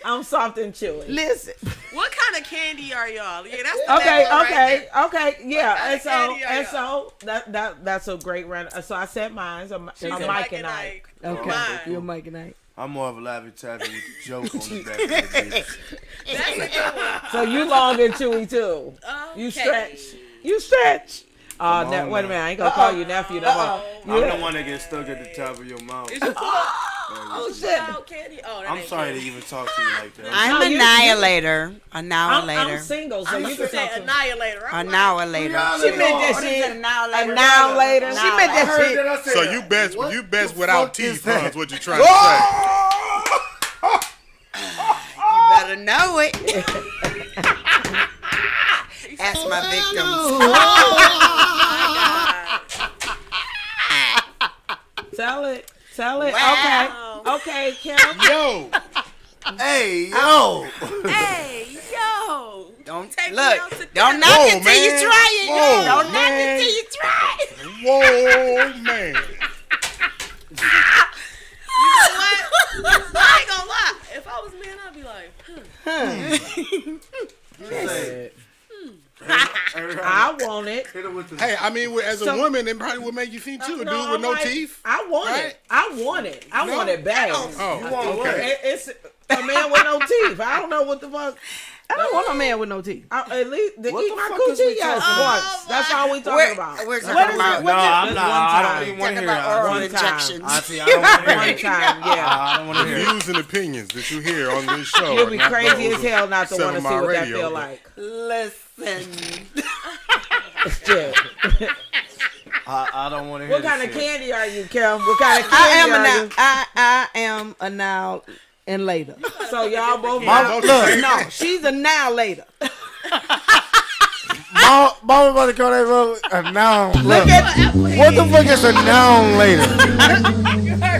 I'm soft and chewy. Listen, What kind of candy are y'all? Yeah, that's the Okay, next one right okay, yeah. kind And of so, candy are and y'all? so that's a great run. So I said mine's a there. She said Mike and I. okay, Mine. you're Mike and I. I'm more of a Laffy Taffy with the joke on the back of the bitch. That's a good one. So you long and chewy too. You Okay. stretch. You stretch. Come Wait a on minute, now. I ain't gonna call you nephew no more. I'm the one that gets stuck at the top of your mouth. Oh shit. Oh, candy. Oh, that I'm ain't sorry to candy. even talk to you like that. I'm No, you- annihilator. I'm Annihilator. single, so you She can talk said to me. annihilator. I'm like, Annihilator. She meant that What is shit. it, annihilator? Annihilator. She meant that shit. I said So that. you best the without fuck is teeth, that? huh? Is what you're trying to say. You better know it. Ask my victims. Tell it. Tell it. Wow. Okay, Kim. Yo, Hey, yo. Hey, yo. Don't Take me look. out to Don't dinner. knock Whoa, it till you man. try it. Whoa, Don't knock man. it till you try it. whoa, man. You know what? I ain't gonna lie. If I was a man, I'd be like, I want it. Hey, I mean, as a woman, it probably would make you think too. A dude with I'm no like, teeth. I want Right? it. I want it. I No? want it bad. Oh, okay. It's a man with no teeth. I don't know what the fuck. I don't want a man with no teeth. At least to What eat the my fuck is we coochie, yes, talking about? once. That's all we talking We're about. talking What is about it? No, I'm Just not. one I time. don't even want to talking hear about oral it. One time. injections. Auntie, I don't want to hear One it. time, yeah. I don't want to hear it. Views and opinions that you hear on this show. You'll are be not crazy those as hell not to of want to see 7 what Mile that Radio, feel but- like. Listen. Shit. I don't want to hear What kind of this shit. candy are you, Kim? What kind of I am candy a are now. you? I am a now and later. So y'all both. Mama, Look, no, she's a now later. Mama about to call that brother a noun. Look at What the fuck is a noun later?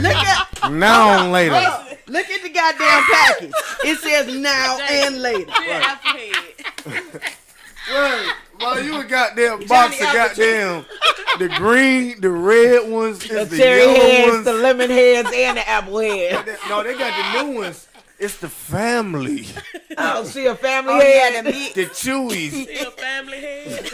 look at Noun later. look at the goddamn package. It says now and later. yeah, Applehead. Right. Well, you a goddamn box of goddamn the green, the red ones, The is the cherry yellow heads, ones. the lemon heads, and the apple head. No, they got the new ones. It's the family, Oh, see a family Oh, head. yeah, the meat. the chewies. See a family head.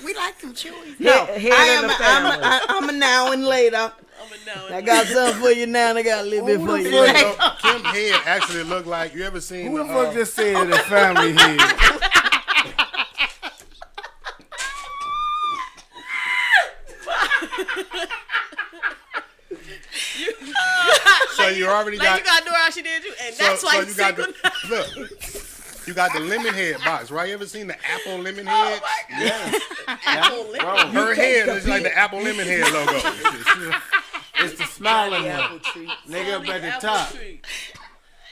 We like them chewy. No, Head I of am. the family. I'm a now and later. I'm a no. I got something for you now, and I got a little bit for you fuck? later. Kim head actually looked like, you ever seen Who the fuck just said the family head? so you already Like got, you gotta do how she did you, and so, that's so why you got single. the, look, you got the lemon head box, right? You ever seen the apple lemon head? Yeah. Apple lip. Bro, Her head is like the apple lemon head logo. It's the smiling Apple one. tree. Nigga up at the top.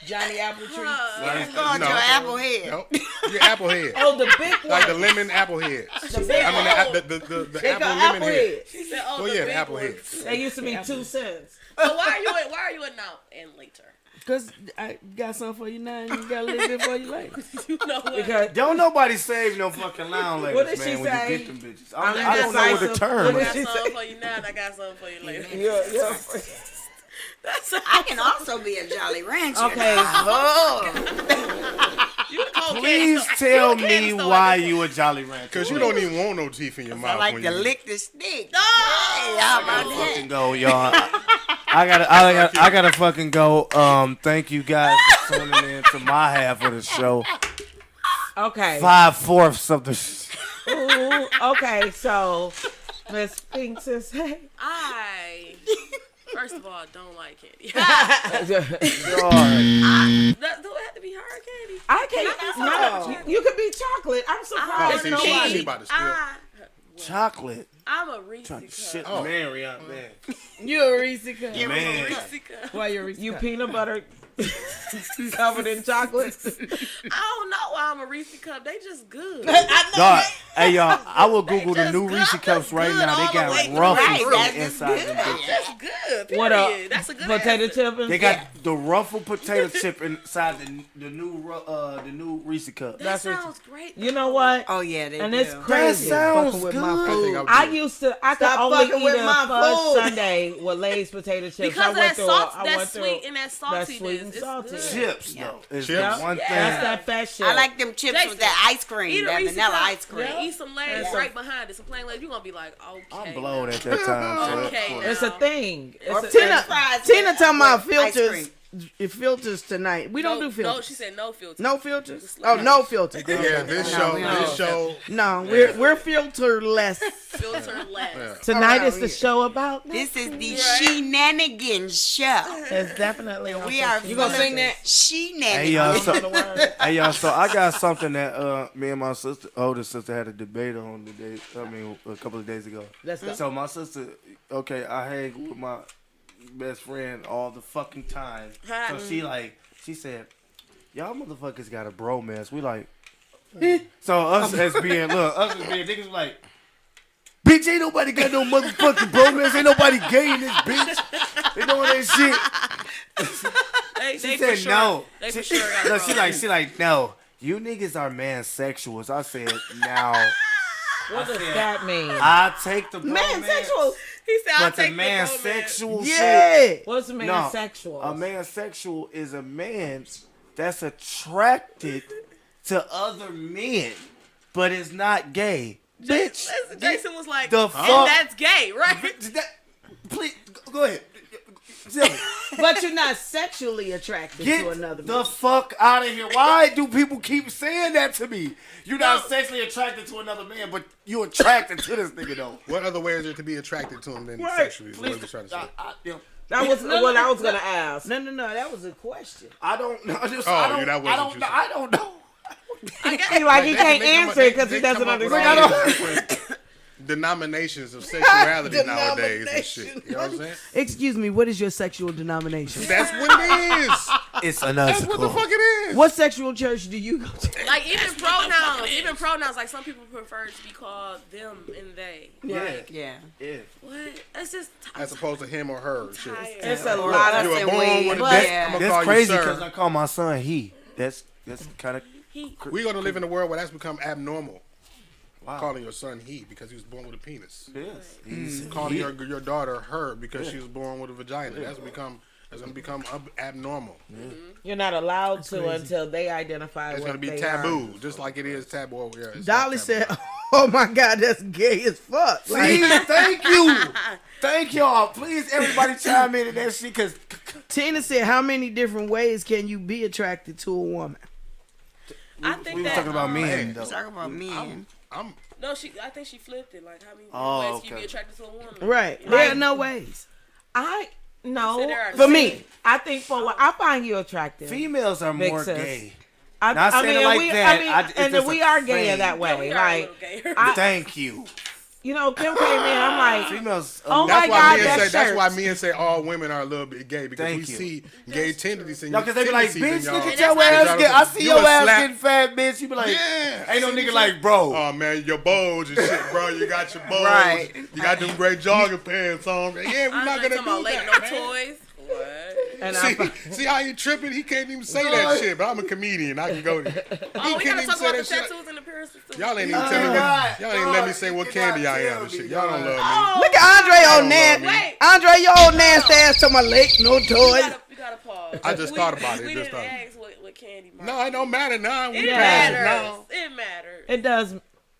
Johnny Apple tree. It's called your apple head. No, your apple head. Oh, the big one. Like the lemon apple heads. The big I mean, the They apple got lemon apple head. head. She said, "Oh, Well, the yeah, big the apple ones. head. They used to be 2 cents. So why are you a now and later? Cause I got something for you now, and you got a little bit for you later. You know what? Because Don't nobody save no fucking lounge ladies, What did man, she when say? you get them bitches. I'm I don't know what the indecisive. term What I is. did she got say? something for you now, and I got something for you later. Yeah. I can also be a Jolly Rancher. Okay. You a cocaine Please store- tell you a candy me store why at this you a Jolly Rancher. Because you don't even want no teeth in your mouth. I like when to you lick the stick. No! Hey, how about Fucking that? go, y'all. I gotta fucking go. Thank you guys for tuning in to my half of the show. Okay. 5/4 of the. Ooh, okay, so Miss Pink says, hey. I, first of all, don't like candy. God. Do it have to be hard candy? I can't. No, you could be chocolate. I'm surprised. see, Nobody. she about to steal. Chocolate. I'm a Reese Trying cup. to shit, Oh. man, Rihanna, man. You a Reese cup. Man. Reese cup. Why you a Reese You cup? peanut butter covered in chocolate. I don't know why I'm a Reese cup. They just good. Dog, hey y'all, I will Google the just new good. Reese That's cups right good now. all They the got way through. ruffles Right, on that's the inside. Of them bitches. That's good. Period. What a That's a good potato answer. chip and They got the ruffled potato chip inside the new Reese cup. That That's what- sounds great. You know what? Oh, yeah, they And do. it's crazy. sounds Fucking with good. my food. I used to. I could Stop only fucking eat with a my fudge food. sundae with Lay's potato chips. Because I of went that through. salt, I that went sweet through. and that That's saltiness. sweet and It's salty. good. Chips though. Is Chips? the one thing. That's that fat shit. I like them chips with that ice cream, Eat a that Reese vanilla cup. ice cream. Yeah. Eat some Lay's Yeah. right behind it. Some plain Lay's. You're going to be like, okay. I'm blowed at that time. So Okay. that's It's a thing. Or It's a, French fries Tina with- talking about with ice filters. cream. It filters tonight. We don't do No, filters. she said no filter. No filters. Oh, no filters. Yeah, this show. No, we're filterless. Filter less. Yeah. Tonight Around is the here. show about. This is the Right. SheNanigans show. It's definitely. We are You gonna sing that? Hey y'all, SheNanigans. hey y'all, so I got something that me and my sister, older sister, had a debate on today. I mean, a couple of days ago. Let's go. So my sister, okay, I hang with my best friend all the fucking time. So she said, y'all motherfuckers got a bromance. We like, so us as being niggas like, bitch, ain't nobody got no motherfucking bromance. Ain't nobody gay in this bitch. They doing that shit. They She for said sure, no. They for She- sure got no, a she like, no. You niggas are mansexuals. I said, now. What does that mean? I take the bromance. Man, sexual. He said, I'll But the take the romance. mansexual shit. Yeah. What's a man No, sexual? a mansexual is a man that's attracted to other men, but is not gay. Bitch. Listen, Jason was like, the and fuck? that's gay, right? Please, go ahead. Tell me. But you're not sexually attracted Get to another the man. fuck out of here. Why do people keep saying that to me? You're not No. sexually attracted to another man, but you attracted to this nigga though. What other way is there to be attracted to him than Right. sexually? Is what I'm trying to say. That was what I was gonna ask. No, that was a question. I don't know. That wasn't I don't know. He like he can't answer it because he doesn't understand. Denominations of sexuality nowadays and shit. You know what I'm saying? Excuse me, what is your sexual denomination? That's what it is. It's a That's what the fuck it is. What sexual church do you go to? Like even pronouns, like some people prefer to be called them and they. Yeah. Yeah. Yeah. What? That's just As opposed to him or her. Shit. tired. It's a lot of. You were and born we- with a but- dick. yeah. I'm gonna That's call crazy you because sir. I call my son he. That's kind of We're gonna live in a world where that's become abnormal. wow. Calling your son he because he was born with a penis. Yes. He's Calling your daughter her because she was born with a vagina. That's gonna become abnormal. You're not allowed to until they identify. It's what gonna be they taboo, are. just like it is taboo over here. It's Dolly not taboo. said, "Oh my God, that's gay as fuck." Like, See, thank you. Thank y'all. Please, everybody chime in and that shit because Tina said, "How many different ways can you be attracted to a woman?" I think we were that talking about men though. Talk about men. I'm No, I think she flipped it. Like how many Oh, ways can you okay. be attracted to a woman? Right? Like, There are no ways. I no. So there are For me, I think for what I find you attractive. Females are Big more sis. gay. I Not saying it like we, that. I mean, It's and just we a are gay phrase. that way. Yeah, we are a Like little gayer. I- Thank you. you know, Kim came in. I'm like, Females. oh That's my why God, men that say. That's shirt. why men say all women are a little bit gay because Thank we you. see gay tendencies. No, because they be like, tendencies in bitch, look y'all. at your that's ass. I see You your a ass slap- getting fat, bitch. You be like, Yeah. ain't no See nigga what like, bro. Oh man, your bulge and shit, bro. You got your bulge. Right. You got them great jogging pants on. Yeah, we're not gonna talking about do late that. no man. toys. What? And See how he tripping? He can't even say that shit. But I'm a comedian. I can go there. Oh, we gotta talk about the tattoos and the piercings too. Y'all ain't even telling me. Y'all ain't let me say what candy I am and shit. Y'all don't love me. Look at Andre don't old nasty. love Wait. Andre, your old nasty ass to my leg, no toys. You gotta pause. I just thought about it. We Just didn't thought. ask what candy. No, it don't matter now. We It passed matters. now. It matters. It does.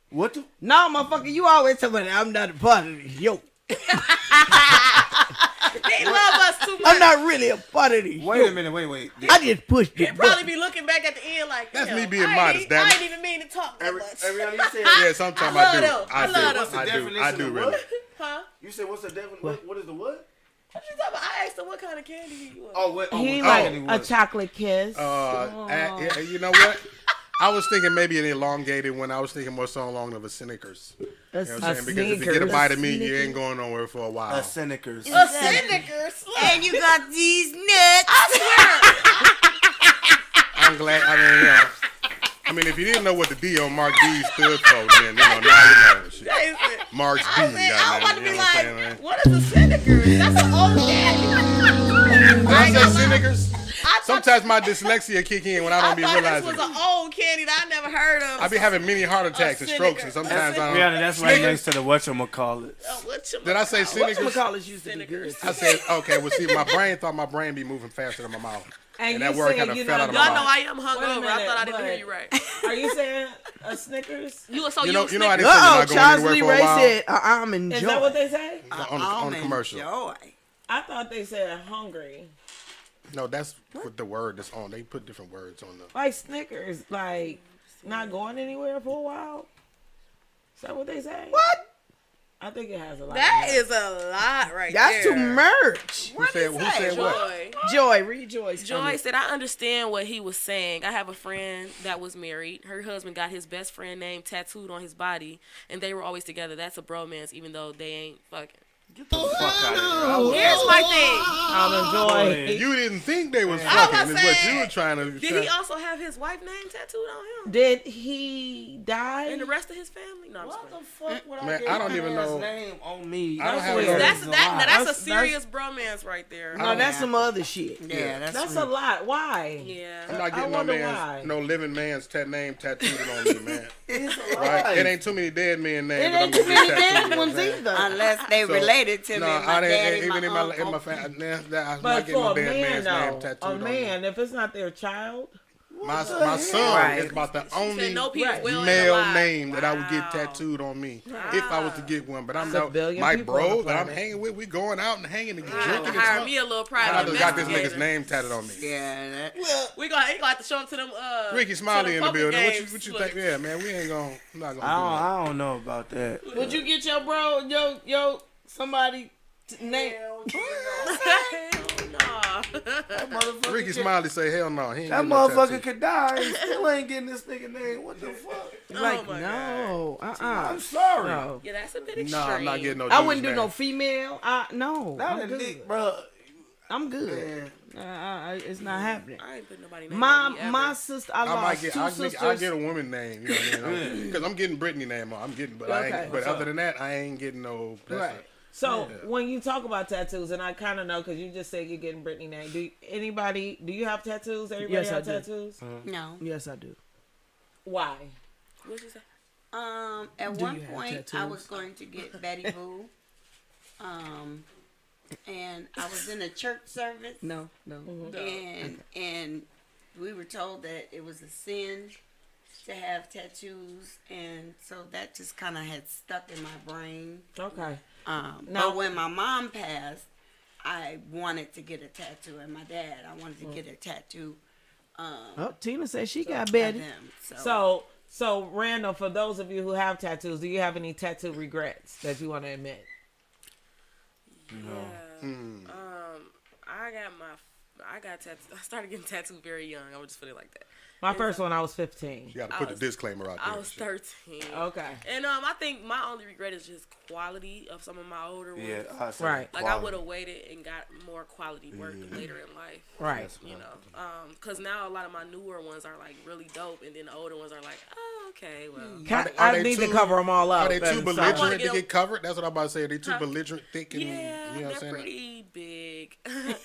What the? No, motherfucker, you always tell me I'm not a part of this. Yo, They love us too much. I'm not really a part of this. Wait a minute. Wait. I just pushed They it. probably be looking back at the end like, That's damn, me being I ain't modest, even- damn I it. ain't even mean to talk that much. Everybody you said. Yeah, sometimes I I do. love them. I love I them. What's the do. I definition do of really. what? Huh? You said what's the definition? What is the what? What you talking about? I asked him what kind of candy he was. Oh, what? He what like candy a was. chocolate kiss. You know what? I was thinking maybe an elongated one. I was thinking more so along of a Snickers. You know what I'm saying? Because if you get a bite of meat, you ain't going nowhere for a while. A Snickers. A Snickers. And you got these nuts. I'm glad. I mean, if you didn't know what the D on Mark D stood for, then now you know. Shit. Mark's D. I was about to goddamn, be you know what I'm saying, like, man? what is a Snickers? That's an old candy. Did I say Snickers? Sometimes my dyslexia kick in when I I don't be thought realizing. this was an old candy that I never heard of. I be having many heart attacks and strokes, and Snickers. sometimes I don't. Yeah, that's right next to the whatchamacallit. Did I say Snickers? College used to be good. I said, okay, well, see, my brain thought my brain be moving faster than my mouth. And that you word said, kind of you fell know, out of Y'all my know mouth. I am Wait a hungover. I minute, thought I didn't but- hear you right. Are you saying a Snickers? You so You you know, was you know how they Snickers. say you're not going Charles anywhere Lee for a Ray while said, I'm enjoying. Is that what they say? on the Almond commercial. Joy. I thought they said hungry. No, that's what the word that's on. They put different words on the. Like Snickers, like not going anywhere for a while. Is that what they say? What? I think it has a lot. That of is a lot right That's there. too much. Who said what? Joy. Joy, read Joy's Joy comment. said, I understand what he was saying. I have a friend that was married. Her husband got his best friend name tattooed on his body, and they were always together. That's a bromance, even though they ain't fucking. Get the fuck out of here. Here's my thing. I'm enjoying. You didn't think they was I was fucking. Is what saying, you were trying to. Did he also have his wife name tattooed on him? Did he die? And the rest of his family? No, I'm just What playing. the fuck would I Man, get I don't my even man's know. name on me? I don't have weird. no. That's That's- a serious bromance right there. No, that's some other shit. Yeah, That's a lot. Why? Yeah. I'm not getting no wonder man's, why. no living man's name tattooed on me, man. It's Right? It ain't too many dead men names. It that I'm ain't too gonna get many tattooed, dead you know ones what I'm saying? either. Unless they So, related to No, me, I my didn't. daddy, Even my in uncle. my family, I'm not But getting no for a dead man, man's name though, tattooed a on me. man, if it's not their child, My son Right. is about the only no people well and male alive. name that I would get Wow. tattooed on me if I was to get one. But I'm There's a not billion my people on bro the that I'm planet. hanging with. We going out and hanging and drinking and Hire stuff. me a little I private just got this investigator. nigga's name tatted on me. Yeah, that, We gonna have to show him to them. Ricky Smiley in the poker building. games. What you think? Yeah, man, we ain't gonna. I'm not gonna do that. I don't know about that. Would you get your bro, somebody name? Ricky Smiley say hell no. He ain't That getting no motherfucker tattoo. could die. He still ain't getting this nigga name. What the fuck? Like, my no. I'm sorry. No. Yeah, that's a bit extreme. No, I'm not getting no. I dude's wouldn't do name. no female. No. Not I'm a good. dick, bro. I'm good. It's not happening. I ain't putting nobody name on me ever. My sister, I I might lost get. two I'll sisters. get a woman name. You know what I mean? Because I'm getting Brittany name. I'm getting, but I Okay. ain't. But other than that, I ain't getting no. That's Right. it. so when you talk about tattoos, and I kind of know because you just said you're getting Brittany name. Do you have tattoos? Everybody Yes, have I do. tattoos? no. Yes, I do. Why? What'd you say? At Do one you have point, I tattoos? was going to get Betty Boo. And I was in a church service. No. And we were told that it was a sin to have tattoos, and so that just kind of had stuck in my brain. Okay. Now, Now- when my mom passed, I wanted to get a tattoo, and my dad, I wanted to get a tattoo. Oh, Tina said she got of Betty. them. So Randall, for those of you who have tattoos, do you have any tattoo regrets that you want to admit? Yeah. I got I started getting tattooed very young. I would just put it like that. My first one, I was 15. You got to put the disclaimer out there. I was 13. Okay. And I think my only regret is just quality of some of my older ones. Yeah, right. Like, I would have waited and got more quality work later in life. Right. You know, because now a lot of my newer ones are like really dope, and then the older ones are like, oh, okay, well. I need to cover them all up. Are they too and belligerent to get covered? That's what I'm about to say. Are they too belligerent, thick, and Yeah, you know what I'm they're saying? pretty big. You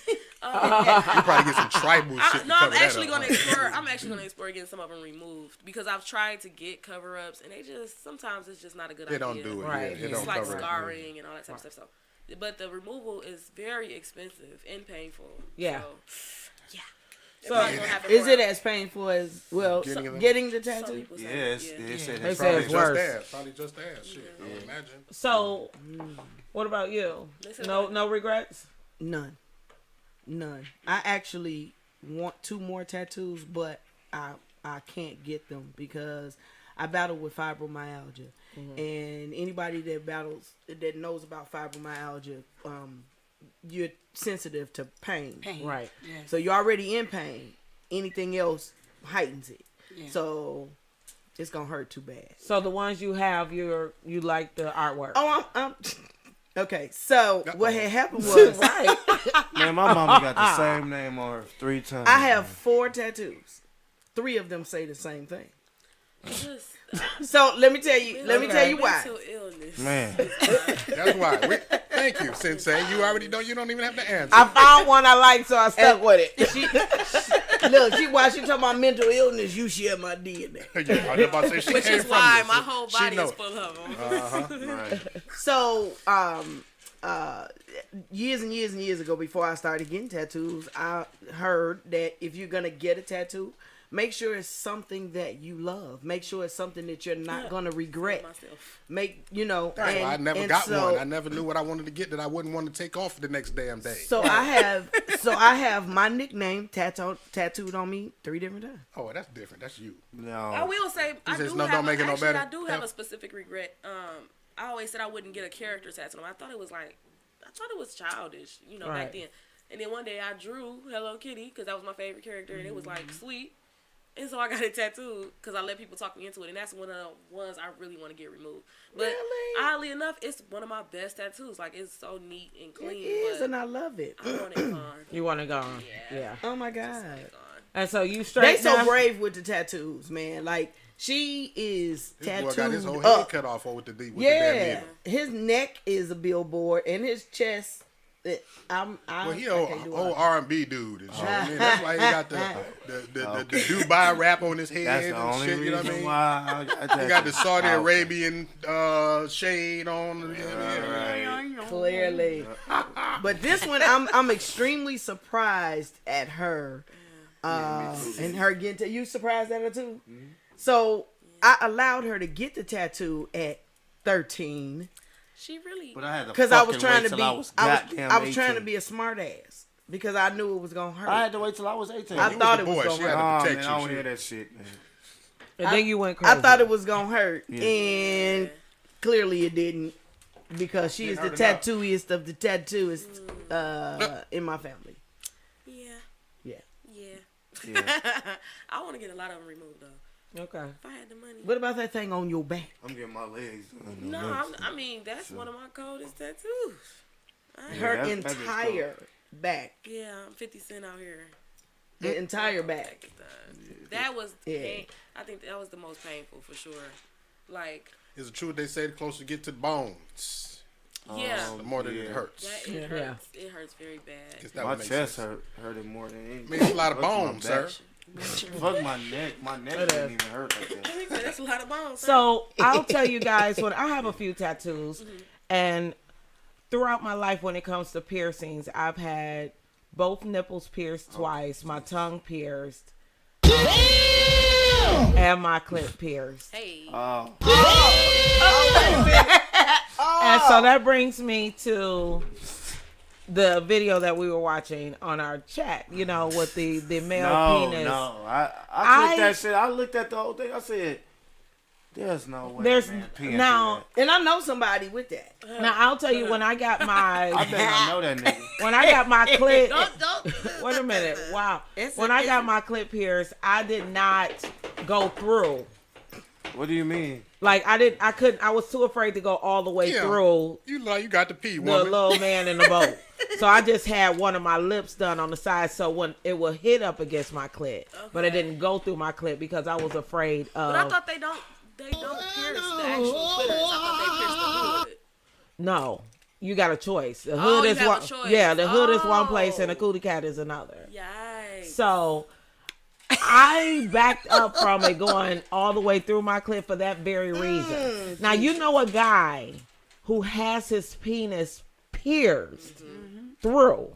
probably get some tribal shit. No, to I'm cover actually that up. gonna explore. I'm actually gonna explore getting some of them removed because I've tried to get cover ups and they just sometimes it's just not a good idea. They don't do it. Right. Yeah, it It's don't like cover it. scarring and all that type of stuff. So, but the removal is very expensive and painful. Yeah. So, yeah. So, Everybody's gonna have Is for it as painful as Getting the some tattoo? people say, Yes, yeah. they said They it's say Probably it's just worse. that. Probably just that. Shit. I would imagine. So, what about you? No regrets? None. I actually want 2 more tattoos, but I can't get them because I battle with fibromyalgia, and anybody that knows about fibromyalgia, you're sensitive to pain. Right. Yes. So you're already in pain. Anything else heightens it. Yeah. So it's gonna hurt too bad. So the ones you have, you like the artwork. Oh, I'm okay. So what had happened was Man, my mama got the same name on her 3 times. I have 4 tattoos. 3 of them say the same thing. Just, So let me tell you why. mental illness. Man, That's why. Thank you, Sensei. You already don't. You don't even have to answer. I found one I like, so I stuck with it. While she talking about mental illness, you share my DNA. Yeah, I was about to say, she Which came is from why this. my whole body know is it. full of them. right. So, years and years and years ago, before I started getting tattoos, I heard that if you're gonna get a tattoo, make sure it's something that you love. Make sure it's something that you're not gonna regret. Myself. That's why I never got one. I never knew what I wanted to get that I wouldn't want to take off the next damn day. So I have my nickname tattooed on me 3 different times. Oh, that's different. That's you. No. I will say I says do no, have don't make it no better. I do have Yeah. a specific regret. I always said I wouldn't get a character tattoo. I thought it was childish, back Right. then. And then one day I drew Hello Kitty because that was my favorite character, and it was like sweet. And so I got it tattooed because I let people talk me into it, and that's one of the ones I really want to get removed. But Really? oddly enough, it's one of my best tattoos. Like, it's so neat and It clean. is, but and I love it. I want it gone. You want it gone. Yeah. Yeah. Oh my God. Gone. And so you They straight so down- brave with the tattoos, man. Like, she is This boy tattooed got his whole up. head cut off with the damn Yeah, needle. his neck is a billboard, and his chest. Well, he I can't do old it. R&B dude and shit. I mean, that's why he got the Dubai rap on his head That's the and only shit. You know what I reason mean? why I He got the Saudi Okay. Arabian shade on. Clearly, but this one, I'm extremely surprised at her, and her getting. You surprised at her too? Mm-hmm. So I allowed her to get the tattoo at 13 She really. But I had to because I was fucking trying wait to till be. I was I was trying to 18. be a smart ass because I knew it was gonna hurt. I had to wait till I was 18. I You thought was it the was boy. gonna She hurt. had to Oh, protect man, you. I don't shit. hear that shit, man. And then you went crazy. I thought it was gonna hurt, Yeah. and clearly it didn't because she is the hurt enough. tattooist of the tattooists in my family. Yeah. Yeah. Yeah. I want to get a lot of them removed, though. Okay. If I had the money. What about that thing on your back? I'm getting my legs done. No, I mean, that's one of my coldest tattoos. Her that is entire back. Yeah, I'm 50 Cent out here. The entire back. That was, Yeah. I think that was the most painful for sure. Like, It's the truth. They say the closer you get to the bones, yeah, the more that it Yeah. hurts. that, it hurts. It hurts very bad. Guess that My would make chest sense. hurted more than anything. I mean, it's a lot of Fuck my bones, back. sir. Fuck my neck. My neck It didn't is. even hurt like that. That's a lot of bones. So I'll tell you guys when I have a few tattoos, and throughout my life, when it comes to piercings, I've had both nipples pierced twice, my tongue pierced, and my clit pierced. Hey. Oh, And so that brings me to the video that we were watching on our chat, with the male no, penis. no. I clicked that shit. I looked at the whole thing. I said, There's no way. There's man, peeing now, And I know somebody with that. now I'll tell you when I got my I bet I know that nigga. when I got my clip. Don't. Wait a minute. Wow. It's When a- I it's got a- my clip pierced, I did not go through. What do you mean? Like I couldn't. I was too afraid to go all the way Yeah. through You like you got to pee, the woman. little man in the boat. So I just had one of my lips done on the side, so when it would hit up against my clit, but it didn't go through my clit because I was afraid of. But I thought they don't pierce the actual clitoris. I thought they pierced the hood. No, you got a choice. The Oh, hood you is have a one. choice. Yeah, the hood is one place and the Oh. cootie cat is another. Yikes. So I backed up from it going all the way through my clip for that very reason. Now you know a guy who has his penis pierced through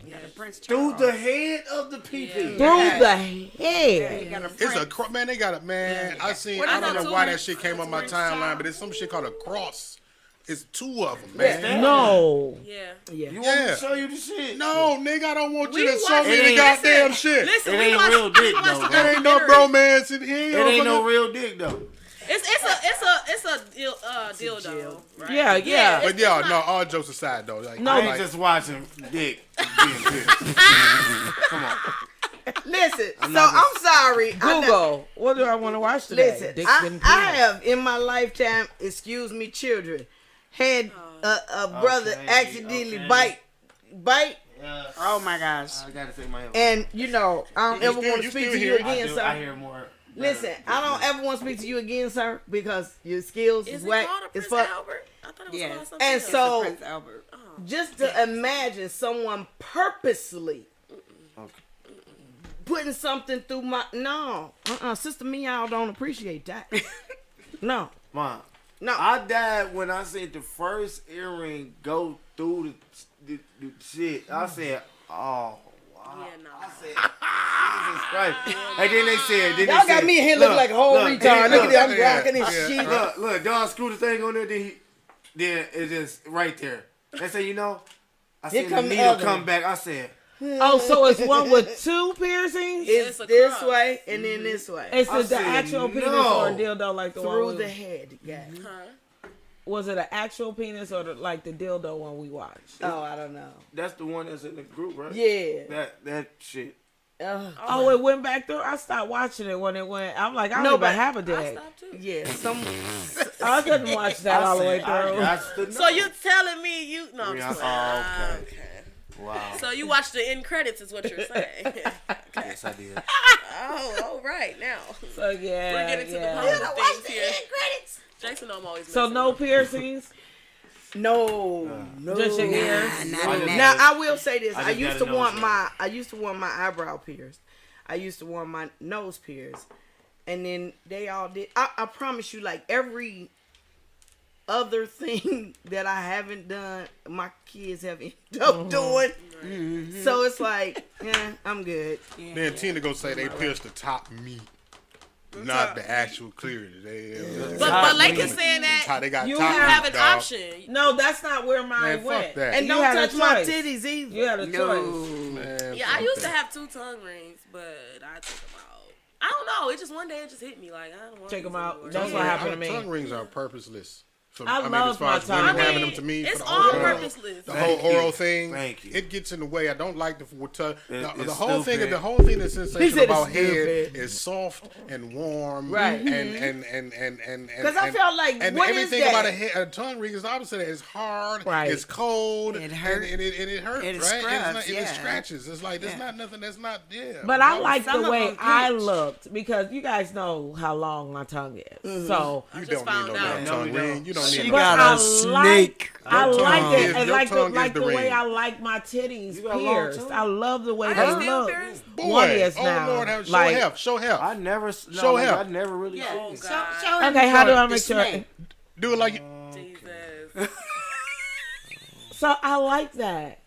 Through the head of the pee-pee. through the head. It's a man. They got a man. I seen. What I is don't that know why too? that shit came on my timeline, but it's some shit called a cross. It's 2 of them, man. No. Yeah. Yeah. You want me Yeah. to show you the shit? No, nigga, I don't want you We to show watched me it. the goddamn Listen, shit. Listen, It we ain't watched, real we dick, watched though, the bro. There ain't no documentary. bromance in here. It ain't no real dick though. It's a dildo. Right? Yeah, yeah. But yeah, no, all jokes aside though. Like, No, I ain't like, just watching dick being pierced. Come on. Listen, not I'm sorry. Google. What do I want to watch today? Listen, Dick's been I pierced. have in my lifetime, excuse me, children, had a brother Okay, accidentally okay. bite, Oh my gosh. I gotta take my. and you know I don't ever want to you speak still to you here. again, I sir. hear more. Listen, I don't ever want to speak to you again, sir, because your skills Is is it whack called a as Prince fuck. Albert? I thought it was Yes. called something And else. so- Prince Albert. Just to imagine someone purposely putting something through my sister me, y'all don't appreciate that. No, Mom, no. I died when I seen the first earring go through the shit. I said, oh. Yeah, no. I said, Jesus Christ. And then they said, Y'all got me in here looking like a whole retard. Look at that, I'm rocking this yeah. shit. Look, Don screwed the thing on there, then it just right there. They say, you know, I Here seen the come the needle other come one. back. I said, Oh, so it's one with 2 piercings? It's a this cross. way and then this way. Is I it the said actual penis no. or a dildo like the Through one the we, head, guys. was it an actual penis or like the dildo one we watched? Oh, I don't know. that's the one that's in the group, right? Yeah. That shit. Oh, it went back through? I stopped watching it when it went. I'm like, I don't No, even but have a I dick. stopped too. Yeah. I couldn't watch that all the way I through. got to know. So you telling me you no? I'm just Oh, playing. okay. Wow. So you watched the end credits, is what you're saying? Yes, I did. Oh, all right now. So yeah, We're getting to the yeah. positive things here. Jason, I'm always. So messing no with. piercings, No. just your ears. Not in Now that. I will say this. I I just used gotta to want know my eyebrow pierced. I used to want my nose pierced. And then they all did. I promise you, like every other thing that I haven't done, my kids have ended up doing. So it's like, yeah, I'm good. Then Tina go say they pierced the top meat, not the actual clearance. But Lake is saying How that they got You top you meat, have an dog. option. No, that's not where mine Man, went. fuck that. And You don't had a touch my choice. titties either. You had a choice. Man, Yeah, fuck I used to that. have 2 tongue rings, but I took them out. I don't know. It just one day it just hit me like I don't want Check these them out. anymore. That's Yeah. what happened to me. Tongue rings are purposeless. So, I mean, love as far as my women tongue having ring. them to me, It's for the all oral- purposeless. The whole Thank you. oral thing, Thank you. it gets in the way. I don't like the the It's whole thing. stupid. The whole thing that's He sensational said about it's head stupid. is soft and warm, Right. And Because I felt like, and what is everything that? about a tongue ring is the opposite. It's hard, Right. it's cold, It hurt. and it hurts, It right? scrubs, It yeah. scratches. It's like there's Yeah. not nothing. That's not there. But I like Some the of way them I pinch. looked because you guys know how long my tongue is. So, You just don't need found no out. damn No, tongue we don't. ring. You don't She need. but got I a snake. I Your like tongue it, is- and your like tongue the is the way ring. I like my titties You got a long pierced. tongue? I love the way I they got still look. pierced. Boy, One is oh now. Lord, show Like- help, show help. I never. Show like, help. I never really. Oh seen it. God, Show him Okay, how do I the make sure? snake. Do it like Jesus, So I like that.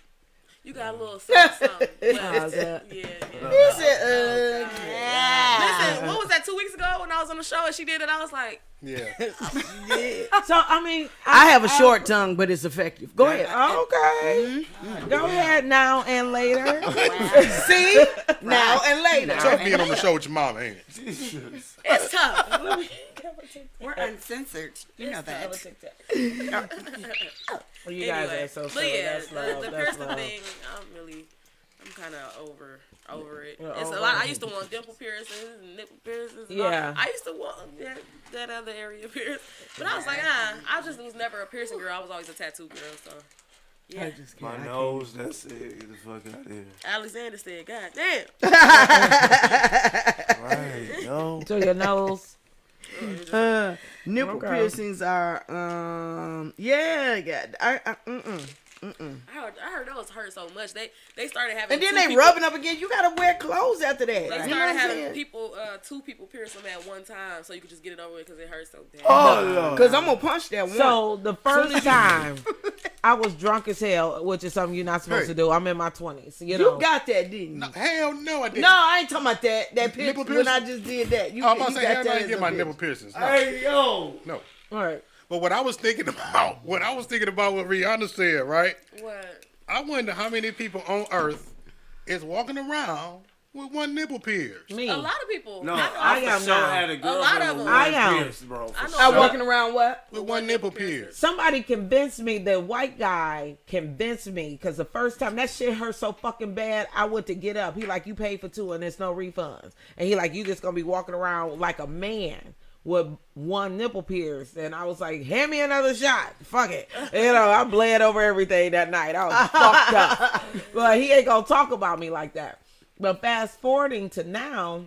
you got a little something. How's that? Yeah, yeah. He said, Listen, what was that 2 weeks ago when I was on the show and she did it? I was like, Yeah. So I mean, I have a short tongue, but it's effective. Go ahead. Okay. Go ahead now and later. See? Now and later. Tough being on the show with your mama, ain't it? it's tough. We're uncensored. You know that. You guys are so but silly. yeah, That's love. the That's piercing love. thing, I'm kind of over it. You're It's over a lot. I it. used to want dimple piercings and nipple piercings. And Yeah. all. I used to want that other area pierced, but I was like, I just was never a piercing girl. I was always a tattoo girl. So yeah. My nose, that's it. Get the fuck out of here. Alexander said, "God damn." Right, yo. To your nose. Nipple Okay. piercings are, I heard those hurt so much. They started having and then two they people- rubbing up again. You gotta wear clothes after that. They You know started what I'm having saying? people, two people pierce them at one time, so you could just get it over with because it hurts so bad. Oh, Lord. Cause I'm gonna punch that one. So the first time I was drunk as hell, which is something you're not supposed to do. I'm in my 20s. You know. you got that, didn't you? No, hell no, I didn't. No, I ain't talking about that. That picture Nipple when I piercing? just did that. You, I was about to you say, hell no, I that didn't get as my a nipple bitch. piercings. No. Hey, yo. No. All right. But what I was thinking about, what Rihanna said, right? What? I wonder how many people on earth is walking around with one nipple pierced. Me. A lot of people. No, I I am for sure now. had a girl lot with of them. one I am. pierced, bro. for I know sure. I walking around what? With one nipple pierced. Somebody convinced me, the white guy convinced me, because the first time that shit hurt so fucking bad, I went to get up. He like, you paid for 2 and there's no refunds. And he like, you just gonna be walking around like a man with one nipple pierced. And I was like, hand me another shot. Fuck it. You know, I bled over everything that night. I was fucked up. But he ain't gonna talk about me like that. But fast forwarding to now,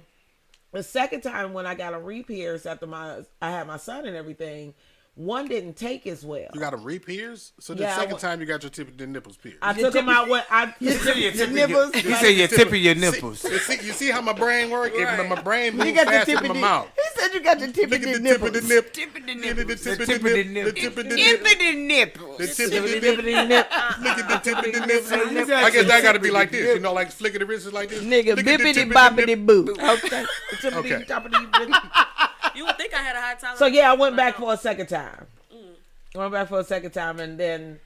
the second time when I got a re-pierce after I had my son and everything, one didn't take as well. You got them re-pierced? So the Yeah, second time you got your tip of the nipples pierced. I took them out when I. He said your tip of nipples? He said your tip of your nipples. You see how my brain works? Right. If my brain You moves got the faster tip than of my the. mouth. He said you got the tip Look of at the the tip of the nipples. nip. Tip of the Look at nipple. the tip of tip the of the nip. nip. The tip of the Tip nip. of the nipples. The tip of the nip. Look at the tip of the nip. I I guess that got to be like this. You know, like flicking the wrists like this. Nigga, Look at the bippity tip of the boppity nip. boo. Okay. Okay. You would think I had a high time. So yeah, I went back for a second time. I went back for a second time, and then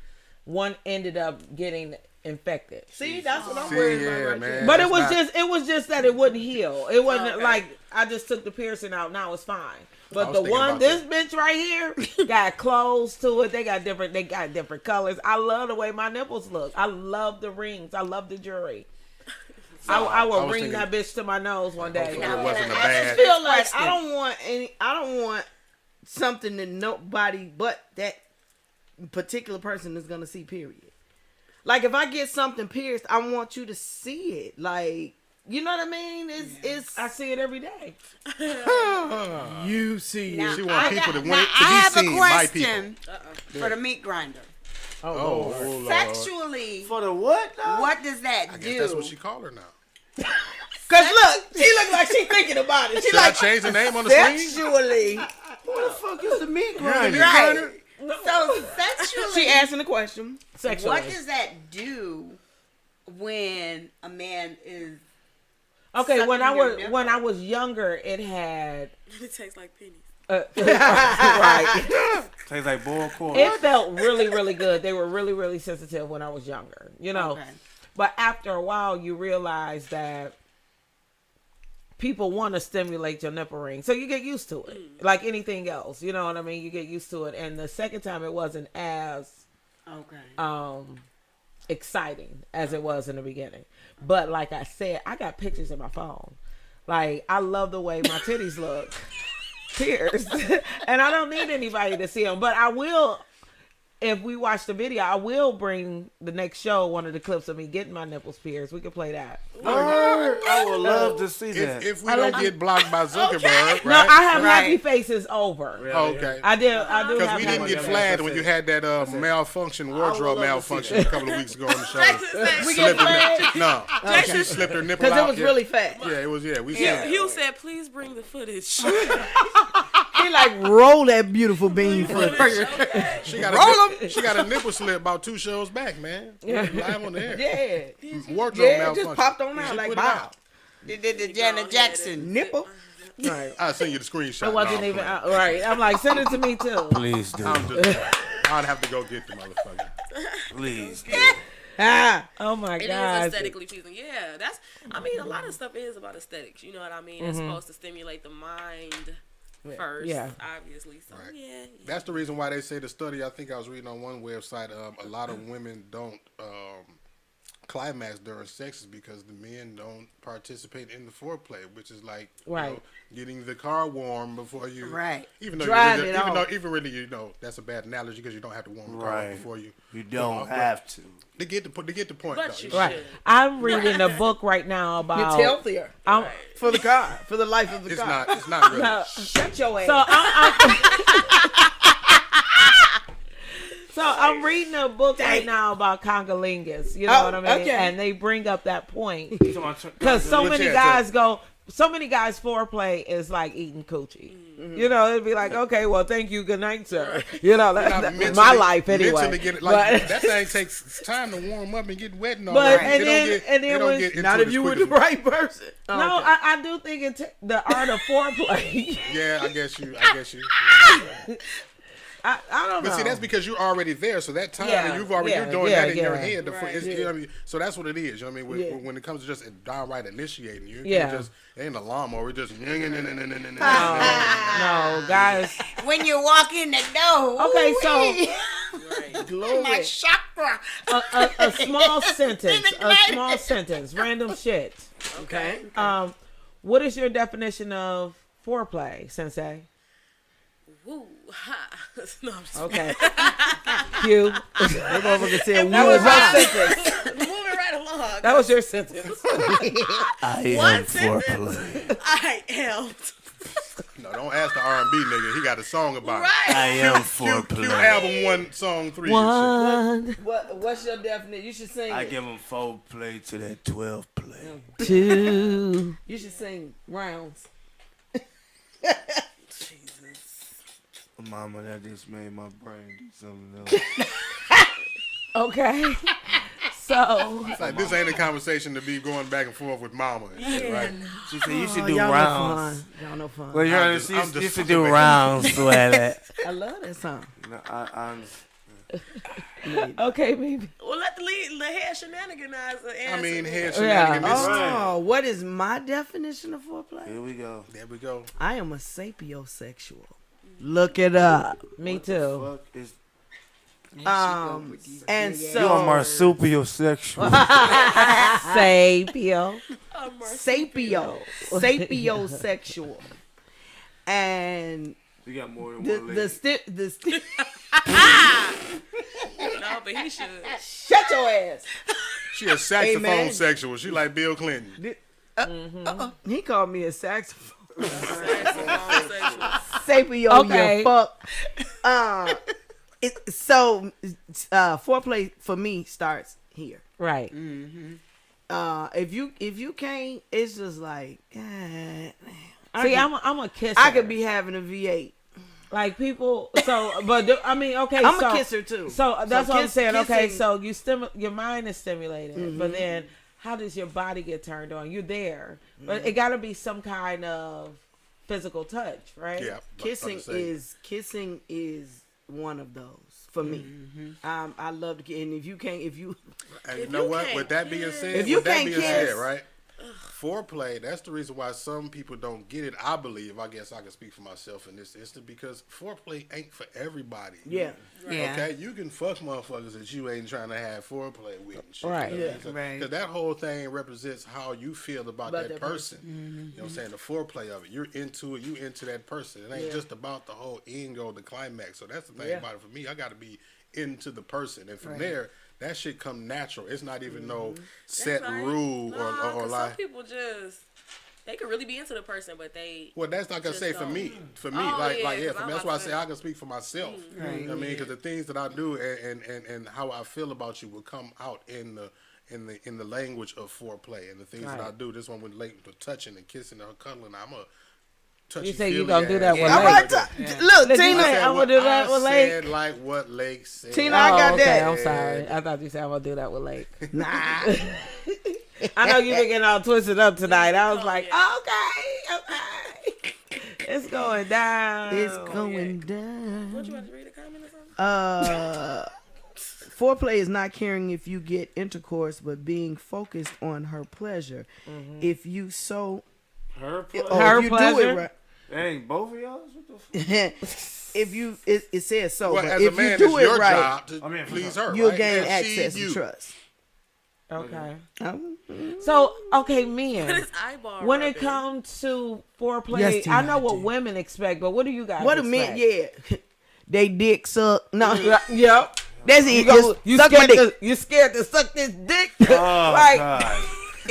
one ended up getting infected. See, that's what I'm See, worried about yeah, right man. there. But That's it was just that it wouldn't heal. It wasn't Okay. like I just took the piercing out. Now it's fine. I But was the thinking one, about this that. bitch right here, got clothes to it. They got different colors. I love the way my nipples look. I love the rings. I love the jewelry. I I will was ring thinking- that bitch to my nose one day. Hopefully it wasn't a I bad. just feel like I don't want something that nobody but that particular person is gonna see. Period. Like if I get something pierced, I want you to see it. Like you know what I mean? It's I see it every day. you see Now, it. She want I people got- to now, want it to I be have seen a by people. question for the meat grinder. Oh, Lord. Sexually, For the what? Now? what does that I do? guess that's what she called her now. Cause look, she look like she thinking about it. She Should I like change the name on the screen? sexually. What the fuck is the meat You're the grinder? meat Right. grinder? So sexually, She asking the question. Sexually. what does that do when a man is Okay, when sucking your nipple? I was younger, it had It tastes like pennies. right. Tastes like boiled corn. It felt really, really good. They were really, really sensitive when I was younger, you know. Okay. But after a while, you realize that people want to stimulate your nipple ring, so you get used to it, like anything else. You know what I mean? You get used to it. And the second time, it wasn't as okay? exciting as it was in the beginning. But like I said, I got pictures in my phone. Like I love the way my titties look. Tears. And I don't need anybody to see them, but I will. If we watch the video, I will bring the next show one of the clips of me getting my nipples pierced. We can play that. I would love to see that. If we don't get blocked by Zuckerberg, right? No, I have Right. Happy Faces over. Okay. I do. I do. Because have we didn't Happy get Faces. flagged when you had that malfunction, wardrobe malfunction a couple of weeks ago on the show. We Slipped her flagged? nip- No, she slipped her nipple Cause out. it was yeah. really fast. Yeah, it was. Yeah, we seen it. Hugh said, "Please bring the footage." He like roll that beautiful bean for She got a nipple slip about 2 shows back, man. Yeah. Live on the air. yeah. Wardrobe Yeah, it malfunction. just popped on She out like put it wow. You did the Janet Jackson nipple. Right. I'll send you the screenshot. It wasn't No, I'm even playing. right. I'm like, send it to me too. Please do. I'd have to go get the motherfucker. Please do. Oh my It god. is aesthetically pleasing. Yeah, that's. I mean, a lot of stuff is about aesthetics. You know what I mean? It's supposed to stimulate the mind first. Yeah. Obviously. So Right. yeah. That's the reason why they say the study. I think I was reading on one website. A lot of women don't climax during sex is because the men don't participate in the foreplay, which is like Right. getting the car warm before you. Right. Even though Drive you it really, off. even really that's a bad analogy because you don't have to warm the car up Right. before you. You don't have to. To get the point. But though. you Right. should. I'm reading a book right now It's about. healthier I'm, for the car, for the life of the It's car. not. It's not really. no, Shut your ass. So I'm reading a book right now about congolingus. You know what I mean? Okay. And they bring up that point because so Which many is guys foreplay is like eating coochie. You know, it'd be like, okay, well, thank you, good night, sir. You know, that's my life anyway. Mentally get it, like, that thing takes time to warm up and get wet and all But- that. and It then- don't get, and then it don't when- get into Not it if as you quick were the as- right person. No, Okay. I do think the art of foreplay. Yeah, I guess you. I don't know. But see, that's because you're already there. So that time Yeah, you're doing that in your head. Right. You know what I mean? So that's what it is. You know what I mean? When it comes to just downright initiating you, it ain't a lawnmower. It just. No, guys. when you walk in the door. Okay, so Right. My chakra. a small sentence, random shit. Okay. What is your definition of foreplay, Sensei? Woo. Ha. No, I'm just Okay. Q. That motherfucker said, That was "Woo." your sentence. moving right along. That was your sentence. I One am sentence. foreplay. I am. No, don't ask the R&B nigga. He got a song about Right. I am Q foreplay. album 1, song 3. And shit. What's your definition? You should sing I it. give him 4 play to that 12 play. 2. You should sing rounds. Mama, that just made my brain do something else. Okay. So It's like, this ain't a conversation to be going back and forth with mama and shit, right? She said you should do y'all rounds. Y'all know fun. Well, you I'm heard just- she I'm just used to do fucking rounds, sweater. I love that song. No, okay, maybe. Well, let the head shenanigans answer. I mean, head Yeah. shenanigans. Oh, what is my definition of foreplay? Here we go. There we go. I am a sapiosexual. Look it up. Me too. Fuck is And you a so marsupial-sexual? Sapio. sapiosexual. And You got more than the one the leg. No, but he should. shut your ass. She a saxophone Amen. sexual. She like Bill Clinton. He called me a saxophone. Homosexual. Sapio, Okay. you fuck. Foreplay for me starts here. Right. If you can't, it's just like, See, I'm a kisser. I could be having a V8. like people. So, but I mean, okay. I'm so, a kisser too. So that's what I'm saying. Okay, kissing- so your mind is stimulated, but then how does your body get turned on? You're there, but it got to be some kind of physical touch, right? Yeah. kissing is one of those for me. I love to, and if you And you If know you what? can't With that being kiss- said, If you with that can't being kiss- said, right? Foreplay, that's the reason why some people don't get it. I believe, I guess I can speak for myself in this instance, because foreplay ain't for everybody. yeah. Yeah. Okay, you can fuck motherfuckers that you ain't trying to have foreplay with and shit. Right. You know what I'm saying? Right. Because that whole thing represents how you feel about that person. Mm-hmm. You know what I'm saying? The foreplay of it. You're into it. You into that person. It ain't just about the whole end goal, the climax. So that's the thing about it for me. I got to be into the person. And from there, that shit come natural. It's not even no set Right. rule Nah, or 'cause like. some people just they could really be into the person, but they. Well, that's not gonna Just say for don't. me. For me, Oh, like, yeah, for me, 'cause I'm that's about why I to say say- I can speak for myself. You know what I mean? Because the things that I do and how I feel about you will come out in the language of foreplay and the things that I do. This one would relate to touching and kissing and cuddling. I'm a touchy. You say you gonna do that with All Lake. right, look, Did you Tina. say I'm gonna do that with Lake? I said like what Lake said. Tina, I got okay, that. I'm sorry. I thought you said I'm gonna do that with Lake. Nah. I know you've been getting all twisted up tonight. I was like, yeah. okay. It's going down. It's going down. Don't you want to read a comment or something? Foreplay is not caring if you get intercourse, but being focused on her pleasure. If you so, Her pleasure. Her if you do pleasure? it right. Dang, both of y'all? What the fuck? If you, it says so, Well, but as if a man, you do it's it your right, job to I mean, please her. you'll right? gain And she access you. and trust. Okay. Um, So, okay, Put men. his eyeball When it rubbing. comes to foreplay, Yes, I know what T.I.T. women expect, but what do you guys what a expect? minute, yeah. They dick suck. No, Yep. that's it. Just suck my dick. You scared to suck this dick? Oh, like, God.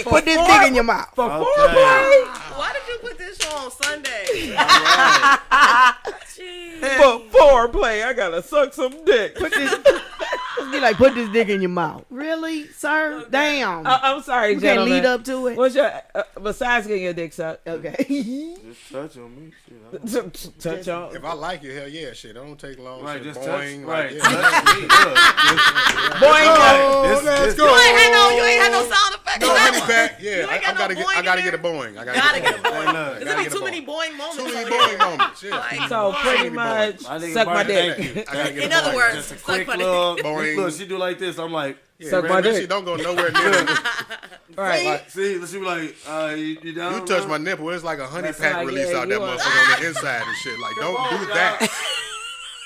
Put this dick in your mouth. for Okay. foreplay? Why did you put this show on Sunday? All right. Jeez. For foreplay, I gotta suck some dick. Put this. Be like, put this dick in your mouth. Really, sir? Damn. I'm sorry, You can't gentlemen. lead up to it. What's your besides getting your dick sucked? Okay. Just touch on me. Shit, I don't- Touch on. If I like you, hell yeah, shit. It don't take long. Right, shit, just boing, touch. like, Right, yeah. touch me. Look, Boing. Oh, let's go. You ain't had no sound effects. No, on that honey one. back. You Yeah, ain't got I no gotta get. boing I gotta in get a there? boing. I Gotta get a Hey, boing. look, There's gotta gonna be get a too boing. many boing moments. Too many over boing here. moments. Yeah. Like, So pretty much, I think suck my Barney, dick. thank you. I gotta get In a other boing. words, Just a suck quick my dick. little Boing. look. She do like this. I'm like, Yeah, Suck man, my bitch, dick. she don't go nowhere near. Right. like, see, she be like, you down? You touch my nipple, it's like a honey That's pack like, release yeah, out that you are- motherfucker on the inside and shit. Like, don't on, do dog. that.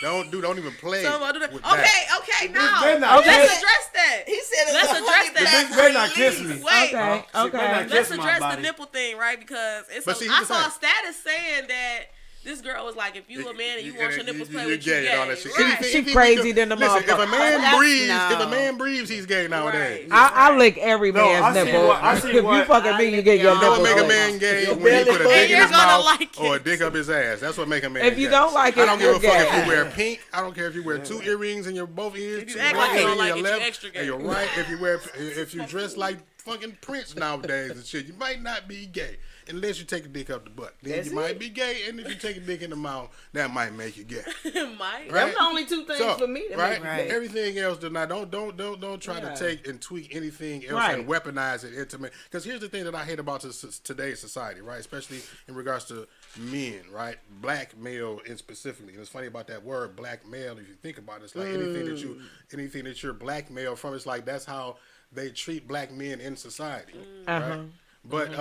Don't even play Somebody do that. with that. Okay, better now not let's kiss- address that. He said Let's address The bitch that. better not kiss me. Wait, Okay. She better Okay. not let's kiss my address the body. nipple thing, right? Because it's But see, I here's the saw a thing. status saying that this girl was like, if you a man and you want your nipples played you're with, you gay gay. and all that shit. Right. Anything- She anything crazy we than the Listen, if a motherfucker. man breathes, no. if a man breathes, he's gay nowadays. Right. I lick every No, I man's see nipple. what- I see If you what- fucking me, you get your You You know what nipples make a licked. man gay Your when he belly put a button. dick in You're his gonna mouth like or a it. dick up his ass. That's what make a man If you gay. don't like it, I don't give you're a fuck gay. if you wear pink. I don't care if you wear 2 earrings in your both ears. If you 2 act like you don't earrings like in it, your you left extra gay. and your right. If you dress like fucking Prince nowadays and shit, you might not be gay unless you take a dick up the butt. Then That's you might be gay, and if you take a dick in the mouth, that might make you gay. Mike. Right? Them the only two things for me that right? make Right. Everything else do not. Don't try Yeah. to take and tweak anything else Right. and weaponize it into. Because here's the thing that I hate about today's society, right? Especially in regards to men, right? Black male in specifically. And it's funny about that word, black male. If you think about it, it's like anything that you're black male from. It's like that's how they treat black men in society, right? But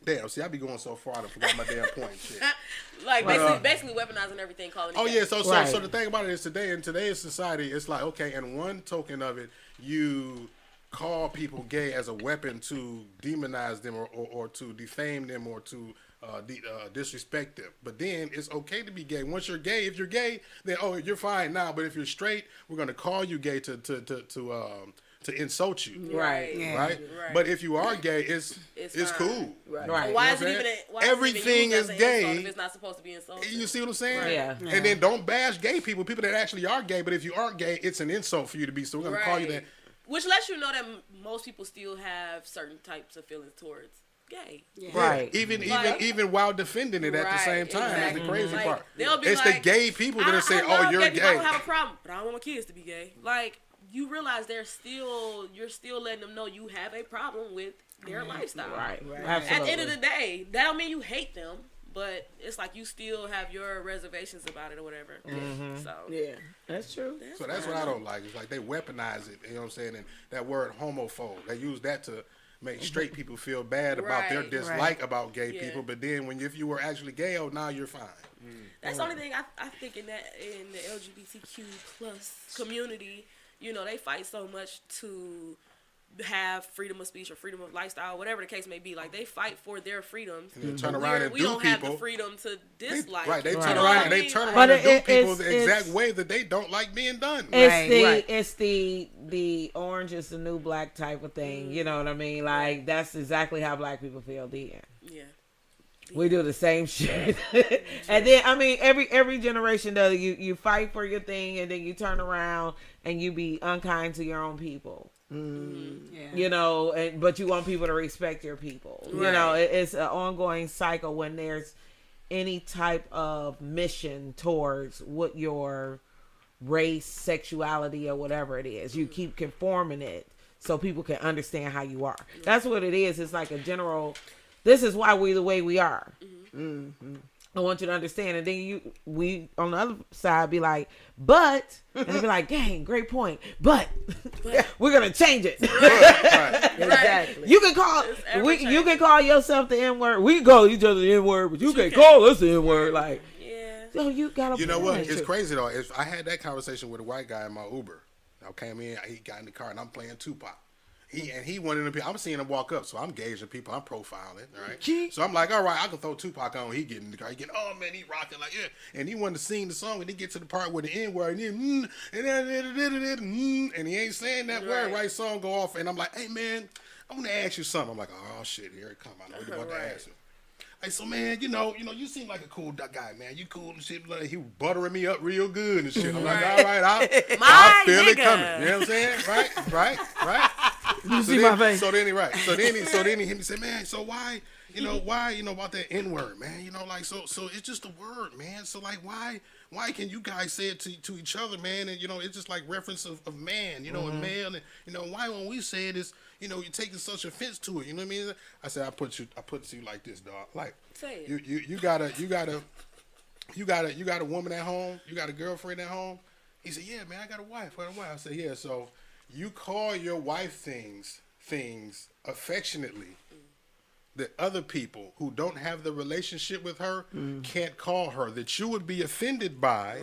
damn, see, I be going so far, I forgot my damn point. Shit. Like basically weaponizing everything, calling it Oh gay. yeah, so Right. the thing about it is today in today's society, it's like okay, and one token of it, you call people gay as a weapon to demonize them or to defame them or to disrespect them. But then it's okay to be gay. Once you're gay, if you're gay, then you're fine now. But if you're straight, we're gonna call you gay to insult you. Right. Yeah. Right? Right. But if you are gay, it's It's fine. cool. Right. So why You is know it what I'm even? saying? Why is it even Everything used is as an gay. insult if it's not supposed to be insulted? You see what I'm saying? Right. Yeah. And then don't bash gay people that actually are gay. But if you aren't gay, it's an insult for you to be. So we're gonna call you that. Which lets you know that most people still have certain types of feelings towards gay. Right. Even while defending it at the same Right, time. That's exactly. the crazy Like, part. they'll be It's like, the gay people that are saying, I "Oh, love you're people. I gay." don't have a problem, but I don't want my kids to be gay. Like, you realize you're still letting them know you have a problem with their lifestyle. Right. At Absolutely. the end of the day, that don't mean you hate them, but it's like you still have your reservations about it or whatever. So Yeah, that's true. So that's what I don't like. It's like they weaponize it. You know what I'm saying? And that word homophobe, they use that to make straight people feel bad about their Right. dislike about gay Yeah. people. But then if you were actually gay, now you're fine. that's the only thing I think in the LGBTQ plus community, they fight so much to have freedom of speech or freedom of lifestyle, whatever the case may be. Like, they fight for their freedoms. And they turn But around and we do don't have people. the freedom to dislike. Right, they You turn know around what and I they mean? turn Like, around But and do it- people it's- the exact it's- way that they don't like being done. It's the orange is the new black type of thing. You know what I mean? Like, that's exactly how black people feel then. yeah. We do the same shit. And then, I mean, every generation does. You fight for your thing, and then you turn around and you be unkind to your own people. Yeah. But you want people to respect your people. Right. It's an ongoing cycle when there's any type of mission towards what your race, sexuality, or whatever it is. You keep conforming it so people can understand how you are. That's what it is. It's like a general, this is why we the way we are. Mm-hmm. I want you to understand. And then we on the other side be like, but, and they be like, dang, great point. But we're going to change it. Right. Exactly. You can call yourself the N-word. We can call each other the N-word, but you can't call us the N-word. Like, yo, you got to. You know what? It's crazy though. If I had that conversation with a white guy in my Uber, I came in, he got in the car, and I'm playing Tupac. He wanted to be. I'm seeing him walk up, so I'm gauging people. I'm profiling, right? So I'm like, all right, I can throw Tupac on. He get in the car. He get, oh man, he rocking like yeah. And he wanted to sing the song, and he get to the part where the N word, and he ain't saying that word. Right? Song go off, and I'm like, hey man, I want to ask you something. I'm like, oh shit, here it come. I know what you're about to ask him. Hey, so man, you know, you seem like a cool guy, man. You cool and shit. Like, he buttering me up real good and shit. I'm like, all right, I feel it coming. You know what I'm saying? Right. You see my face. So then he hit me say, man, so why about that N-word, man? You know, like so it's just a word, man. So like why can you guys say it to each other, man? And you know, it's just like reference of man, you know, and male, and you know, why when we say it is, you know, you're taking such offense to it. You know what I mean? I said I put it to you like this, dog. Like say it. You got a woman at home, you got a girlfriend at home. He said, yeah, man, I got a wife. I said, yeah, so you call your wife things affectionately that other people who don't have the relationship with her can't call her, that you would be offended by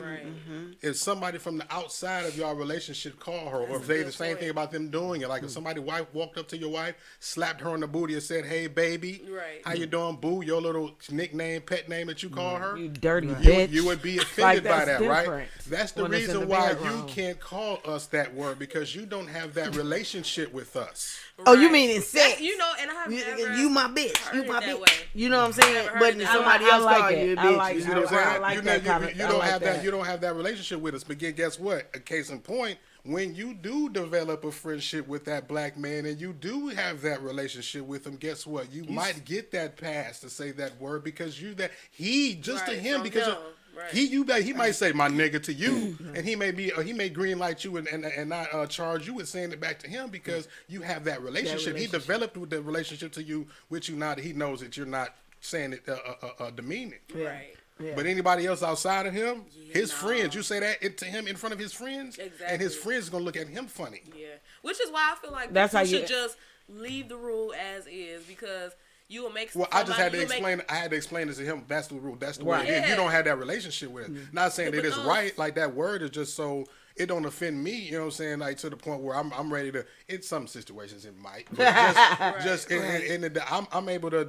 if somebody from the outside of your relationship call her, or if they the same thing about them doing it. Like if somebody's wife walked up to your wife, slapped her on the booty and said, hey baby, how you doing, boo, your little nickname, pet name that you call her, you dirty bitch. You would be offended by that, different. right? That's the reason why you can't call us that word, because you don't have that relationship with us. Oh, you mean in sex? You know, and I have never you my bitch. You my bitch. way. You know what I'm saying? But somebody else call you a bitch. You know what I'm saying? You don't have that relationship with us. But guess what? A case in point, when you do develop a friendship with that black man and you do have that relationship with him, guess what? You might get that pass to say that word because you that he just to him because he might say my nigga to you, and he may green light you and not charge you with saying it back to him because you have that relationship. He developed with the relationship to you, which you not. He knows that you're not saying it demeaning. Right. Yeah. But anybody else outside of him, his friends, you say that to him in front of his friends, and his friends are gonna look at him funny. Yeah, which is why I feel like you should just leave the rule as is, because you will make. Well, I just had to explain. I had to explain this to him. That's the rule. That's the way it is. You don't have that relationship with it. Not saying that it's right. Like that word is just so it don't offend me. You know what I'm saying? Like to the point where I'm ready to. In some situations it might. But I'm able to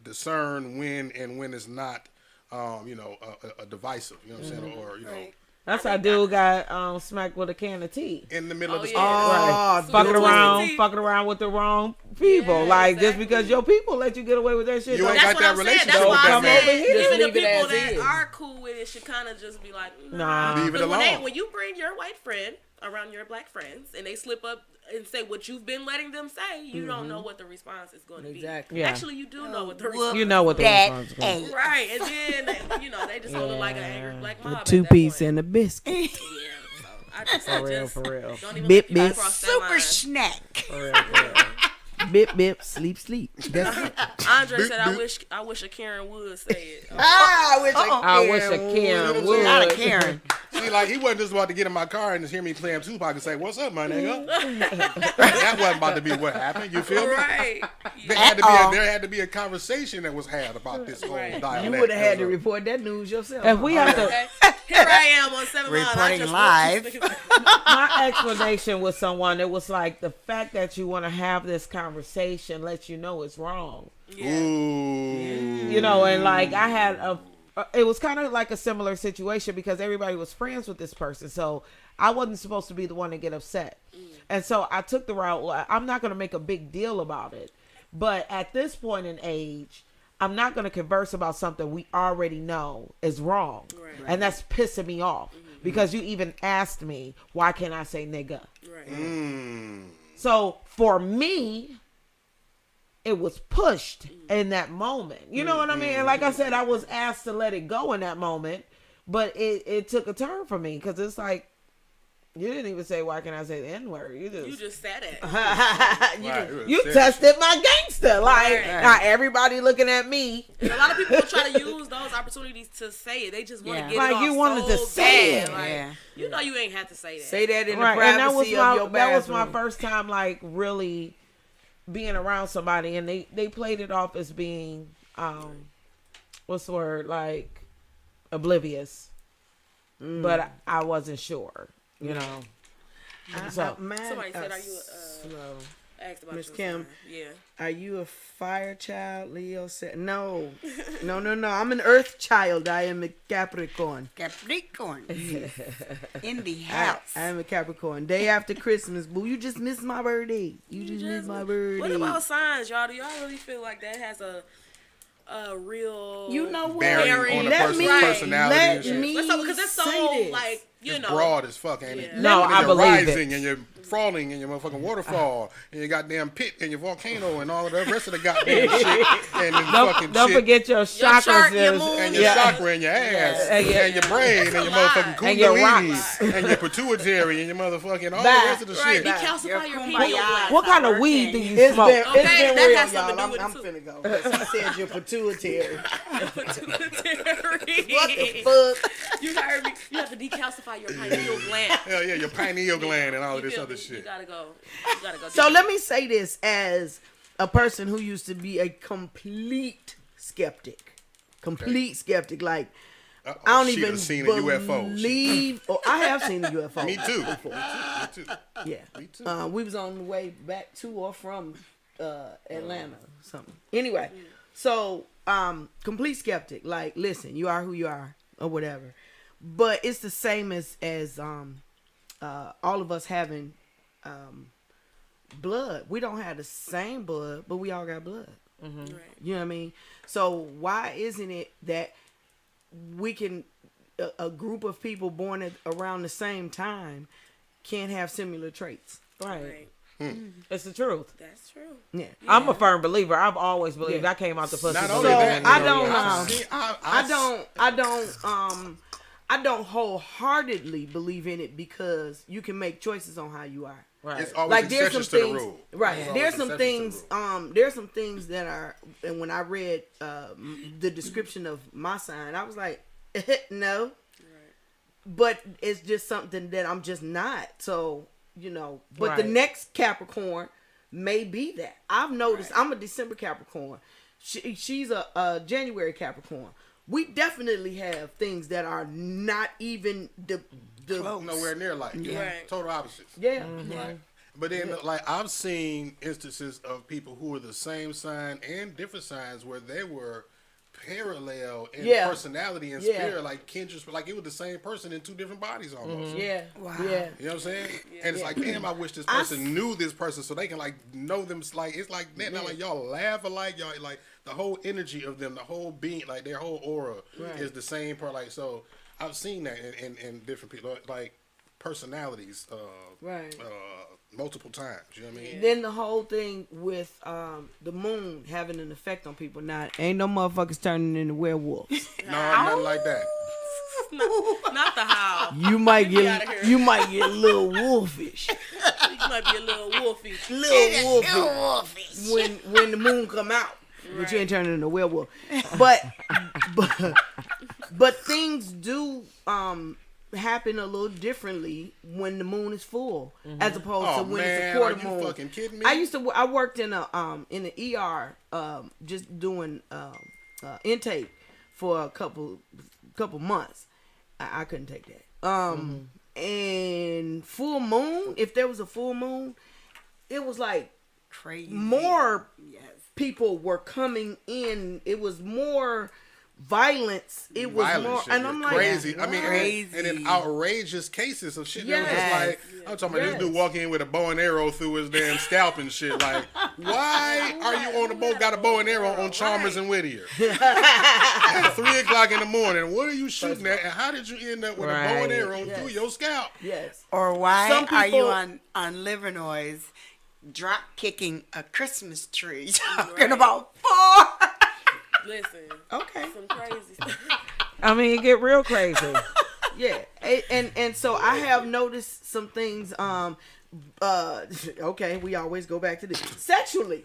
discern when it's not. A divisive. You know what I'm saying? Or you know. That's how dude got smacked with a can of tea in the middle of the street. Fucking around with the wrong people. Just because your people let you get away with that shit. You ain't got that relationship. That's why come over here. Even the people that are cool with it should kind of just be like, nah. Leave it alone. When you bring your white friend around your black friends and they slip up and say what you've been letting them say, you don't know what the response is going to be. Yeah. Actually, you do know what the response. You know what the response is going to be. Right, and then they just look like an angry black mob. 2 piece and a biscuit. Yeah, so I just For real. don't even Bip, let people bip. cross that Super line. snack. For real. Bip, bip, sleep, sleep. That's it. Andre said, I wish a Karen would say it. I wish a Karen would. Not a Karen. See, like he wasn't just about to get in my car and just hear me playing Tupac and say, "What's up, my nigga?" That wasn't about to be what happened. You feel me? Right. There had to be a conversation that was had about this whole dialect. You would have had to report that news yourself. If we have to, Here I am on 7 Mile. Reporting live. my explanation with someone, it was like the fact that you want to have this conversation lets you know it's wrong. Yeah. Ooh. You know, and like I had it was kind of like a similar situation because everybody was friends with this person. So I wasn't supposed to be the one to get upset. And so I took the route, well, I'm not going to make a big deal about it. But at this point in age, I'm not going to converse about something we already know is wrong. Right. And that's pissing me off because you even asked me, why can't I say nigga? Right. So for me, it was pushed in that moment. You know what I mean? And like I said, I was asked to let it go in that moment, but it took a turn for me because it's like, You didn't even say, why can't I say the N-word? You just said it. You tested my gangster. Like, not everybody looking at me. And a lot of people try to use those opportunities to say it. They just want to get it off you wanted to say it. Like, you know you ain't have to say that. Say that in the privacy of your bathroom. That was my first time, like, really being around somebody, and they played it off as being, what's the word, like, oblivious. But I wasn't sure, you know. Somebody said, "Are you asked about Miss Kim? Yeah. Are you a fire child?" Leo said, "No. I'm an Earth child. I am a Capricorn. Capricorn in the house. I am a Capricorn. Day after Christmas, boo. You just missed my birthday. You just missed my birthday. What about signs, y'all? Do y'all really feel like that has a real bearing on a person's personality and shit? Because it's so like, you know, broad as fuck, ain't it? No, I believe rising and you're falling and your motherfucking waterfall and your goddamn pit and your volcano and all of the rest of the goddamn shit and then don't forget your chakras and your chakra and your ass and your brain and your motherfucking kundalini and your pituitary and your motherfucking all the rest of the shit. Decalcify your pineal gland. What kind of weed do you smoke? It's been real, has something y'all. to do with I'm finna go. I said your pituitary. Pituitary. What the fuck? You heard me. You have to decalcify your pineal gland. Hell yeah, your pineal gland and all of this other shit. You gotta go. So let me say this as a person who used to be a complete skeptic. Skeptic. Like, I don't even seen believe. A UFO. I have seen a UFO. Me too. Yeah. Me too. We was on the way back to or from Atlanta or something. Anyway, so complete skeptic. Like, listen, you are who you are or whatever. But it's the same as all of us having blood. We don't have the same blood, but we all got blood. Mm-hmm. Right. You know what I mean? So why isn't it that we can, a group of people born around the same time can't have similar traits? Right. It's the truth. That's true. Yeah. I'm a firm believer. I've always believed. I came out the pussy. Not So only that, I don't wholeheartedly believe in it because you can make choices on how you are. Right. It's always Like there's some exceptions to the things, rule. right? There's some things that are, and when I read the description of my sign, I was like, no. Right. But it's just something that I'm just not. So, you know, but the next Capricorn may be that. I've noticed. I'm a December Capricorn. She's a January Capricorn. We definitely have things that are not even the nowhere near like total opposites. Yeah. Mm-hmm. Right. But then like I've seen instances of people who were the same sign and different signs where they were parallel in personality and spirit, like kindred, like it was the same person in two different bodies almost. Mm-hmm. Yeah. Wow. Yeah. You know what I'm saying? And it's like, damn, I wish this person knew this person so they can like know them. Like it's like that. Not like y'all laugh alike. Y'all like the whole energy of them, the whole being, like their whole aura is the same part. Like so, I've seen that in different people, like personalities, multiple times. You know what I mean? Then the whole thing with the moon having an effect on people. Now, ain't no motherfuckers turning into werewolves. No, nothing like that. Not the how. You might get a little wolfish. You might be a little wolfy. Little wolfish. When the moon come out. But you ain't turning into a werewolf. But things do happen a little differently when the moon is full, as opposed to when it's a quarter moon. Are you fucking kidding me? I worked in the ER, just doing intake for a couple months. I couldn't take that. And full moon, if there was a full moon, it was like crazy. More people were coming in. It was more violence. It was more, and I'm like, crazy. I mean, crazy. and in outrageous cases of shit. That was just like, I'm talking about this dude walking in with a bow and arrow through his damn scalp and shit. Like, why are you on the boat? Got a bow and arrow on Chalmers and Whittier at 3:00 in the morning? What are you shooting at? And how did you end up with a bow and arrow through your scalp? Yes. Or why are you on Livernois drop kicking a Christmas tree? Talking about 4. Listen. Okay. Some crazy stuff. I mean, it get real crazy. Yeah, and so I have noticed some things. Okay, we always go back to this. Sexually,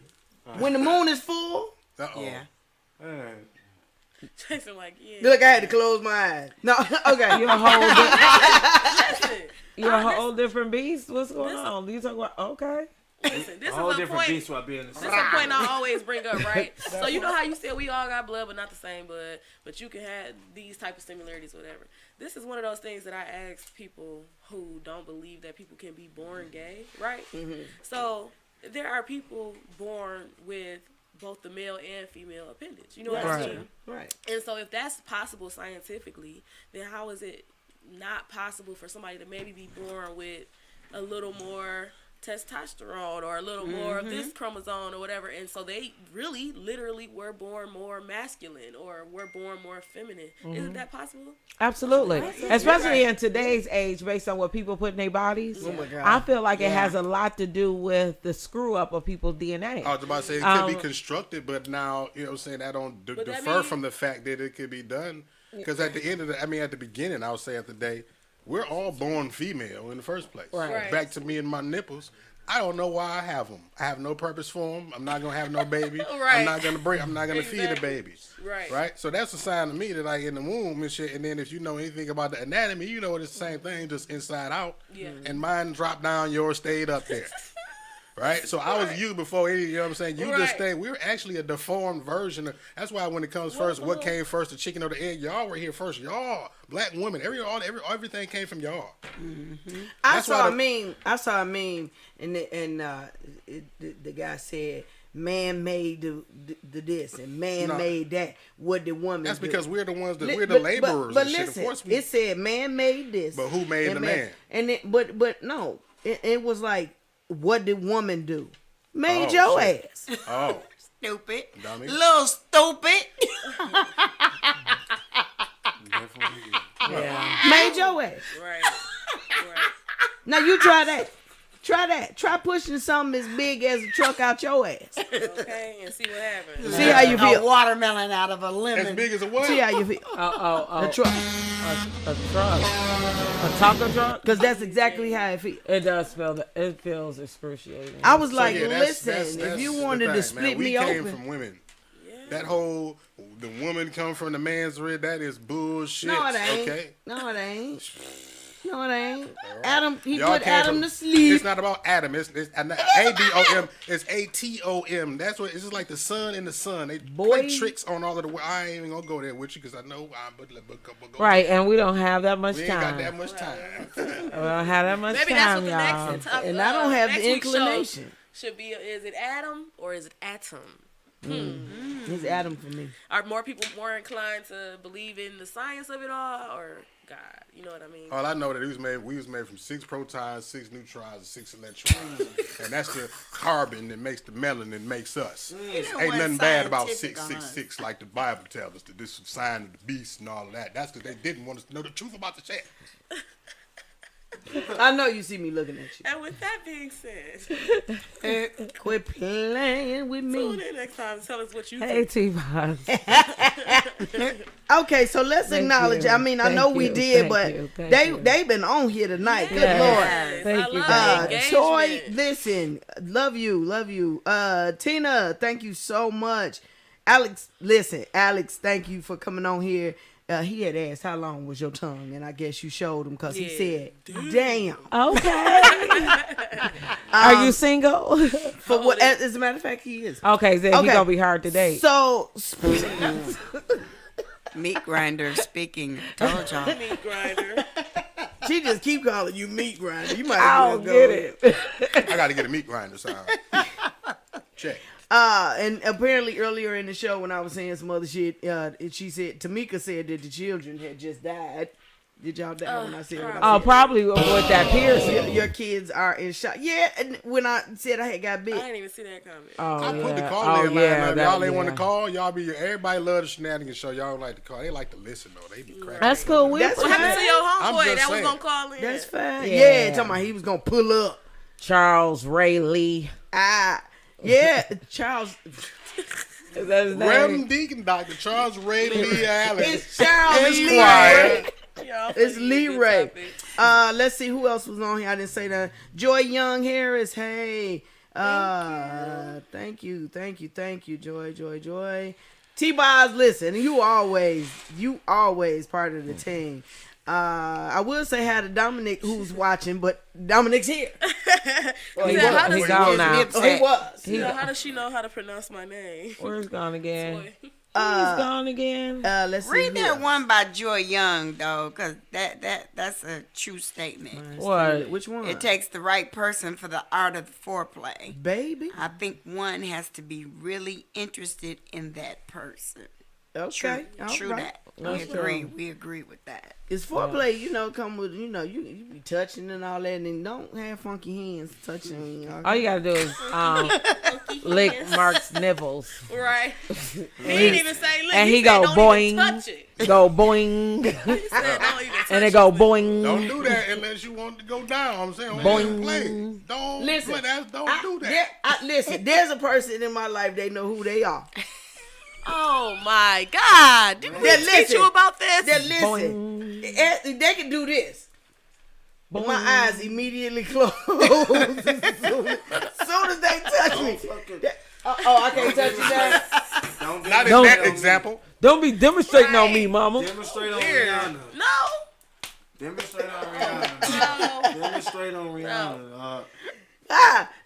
when the moon is full. Yeah. Jason, like, yeah. Look, I had to close my eyes. No, okay. You're a whole different beast. What's going on? You talk about okay. Listen, this A whole is a different point. beast while being the This is a point I always bring up, right? So you know how you said we all got blood, but not the same blood, but you can have these type of similarities, whatever. This is one of those things that I ask people who don't believe that people can be born gay, right? Mm-hmm. So there are people born with both the male and female appendage. You know what I mean? Right. And so if that's possible scientifically, then how is it not possible for somebody to maybe be born with a little more testosterone or a little more of this chromosome or whatever, and so they really literally were born more masculine or were born more feminine? Isn't that possible? Absolutely. Especially in today's age, based on what people put in their bodies. Oh my God. I feel like it has a lot to do with the screw up of people's DNA. I was about to say it could be constructed, but now, you know what I'm saying, that don't defer from the fact that it could be done. Because at the end of the, at the beginning, I would say at the day, we're all born female in the first place. Right. Back to me and my nipples. I don't know why I have them. I have no purpose for them. I'm not gonna have no baby. I'm not gonna bring. I'm not gonna feed a baby. Right. So that's a sign to me that I in the womb and shit. And then if you know anything about the anatomy, you know it's the same thing, just inside out. Yeah. And mine dropped down, yours stayed up there. Right, so I was you before any, you know what I'm saying? You just think we're actually a deformed version of, that's why when it comes first, what came first, the chicken or the egg? Y'all were here first. Y'all, black women, everything came from y'all. Mm-hmm. I saw a meme, and the guy said, man made the this and man made that. What the woman That's do? Because we're the ones that, we're the laborers but and shit. listen, Of course it said man made this. But who made the man? And but no, it was like, what did woman do? Made your ass. Oh. Stupid. Dummy. Little stupid. Yeah. Made your ass. Right. Now you try that. Try pushing something as big as a truck out your ass. Okay, and see what happens. See how you feel. A watermelon out of a lemon. As big as a what? See how you feel. A truck. A truck. A taco truck? Because that's exactly how it feels. It does feel that. It feels excruciating. I was like, that's if you wanted to split me open. We open. came from women. Yeah. That whole, the woman come from the man's rib, that is bullshit. No, it ain't. Okay? No, it ain't. Right. Adam, he Y'all put Adam from, to sleep. It's not about Adam. It's A-D-O-M. It's A-T-O-M. That's what, it's just like the sun and the sun. They play tricks on all of the, I ain't even gonna go there with you because I know right, and we don't have that much we time. We ain't got that much time. We don't have that much Maybe time, that's what the y'all. next And I don't have the inclination. Should be, is it Adam or is it atom? It's Adam for me. Are more people more inclined to believe in the science of it all, or God? You know what I mean? All I know that we was made from 6 protons, 6 neutrons, and 6 electrons, and that's the carbon that makes the melanin makes us. Ain't nothing bad about 666 like the Bible tells us. That this is a sign of the beast and all of that. That's because they didn't want us to know the truth about the shit. I know you see me looking at you. And with that being said, quit playing with me. tune in next time and tell us what you Hey, think. T-Boz. Okay, so let's acknowledge. you. I mean, I know we did, but they've been on here tonight. Good Lord. Thank you. Toy, listen, love you. Tina, thank you so much. Alex, thank you for coming on here. He had asked how long was your tongue, and I guess you showed him because he said, "Damn." Okay. Are you single? For what? As a matter of fact, he is. Okay, then he's gonna be hard to date. So, Meat grinder speaking. Told y'all. Meat grinder. she just keep calling you meat grinder. You might I don't get it. I got to get a meat grinder sound. Check. And apparently earlier in the show when I was saying some other shit, she said, Tamika said that the children had just died. Did y'all die when I said what I said? Probably with that piercing. Your kids are in shock. Yeah, and when I said I had got bit. I didn't even see that comment. I put the call in line up. Y'all ain't want to call. Y'all be everybody love the Shenanigans show. Y'all don't like to call. They like to listen though. They be cracking. That's cool. That's What happened to your homeboy that was saying. gonna call in? That's fine. Yeah. Yeah, talking about he was gonna pull up. Charles Ray Lee. Yeah, Charles. Is that his name? Reverend Deacon Dr. Charles Ray Lee Allen. It's Charles Lee. Esquire. It's Leray. Let's see who else was on here. I didn't say that. Joy Young Harris. Hey. Thank you, Joy. T-Boz, listen, you always part of the team. I will say hi to Dominic who's watching, but Dominic's here. He's gone now. He was. How does she know how to pronounce my name? Where's gone again? He's gone again. Let's see. Read that one by Joy Young though, because that's a true statement. What? Which one? It takes the right person for the art of foreplay. Baby. I think one has to be really interested in that person. Okay. True right. that. That's We agree with that. It's foreplay, come with, you be touching and all that, and don't have funky hands touching. All you gotta do is lick Mark's nipples. Right. He didn't even say lick. And he said, go don't boing, even touch it. go boing, He said, don't even touch and it go boing. Don't do that unless you want to go down. I'm saying, Boing. play. Don't Listen, play that. Don't do that. Listen, there's a person in my life, they know who they are. Oh my God! Didn't we teach you about this? That listen, they can do this. But my eyes immediately close as soon as they touch me. I can't touch you now. Not in that example. Don't be demonstrating on me, mama. Demonstrate on Rihanna. No. Demonstrate on Rihanna. Demonstrate on Rihanna.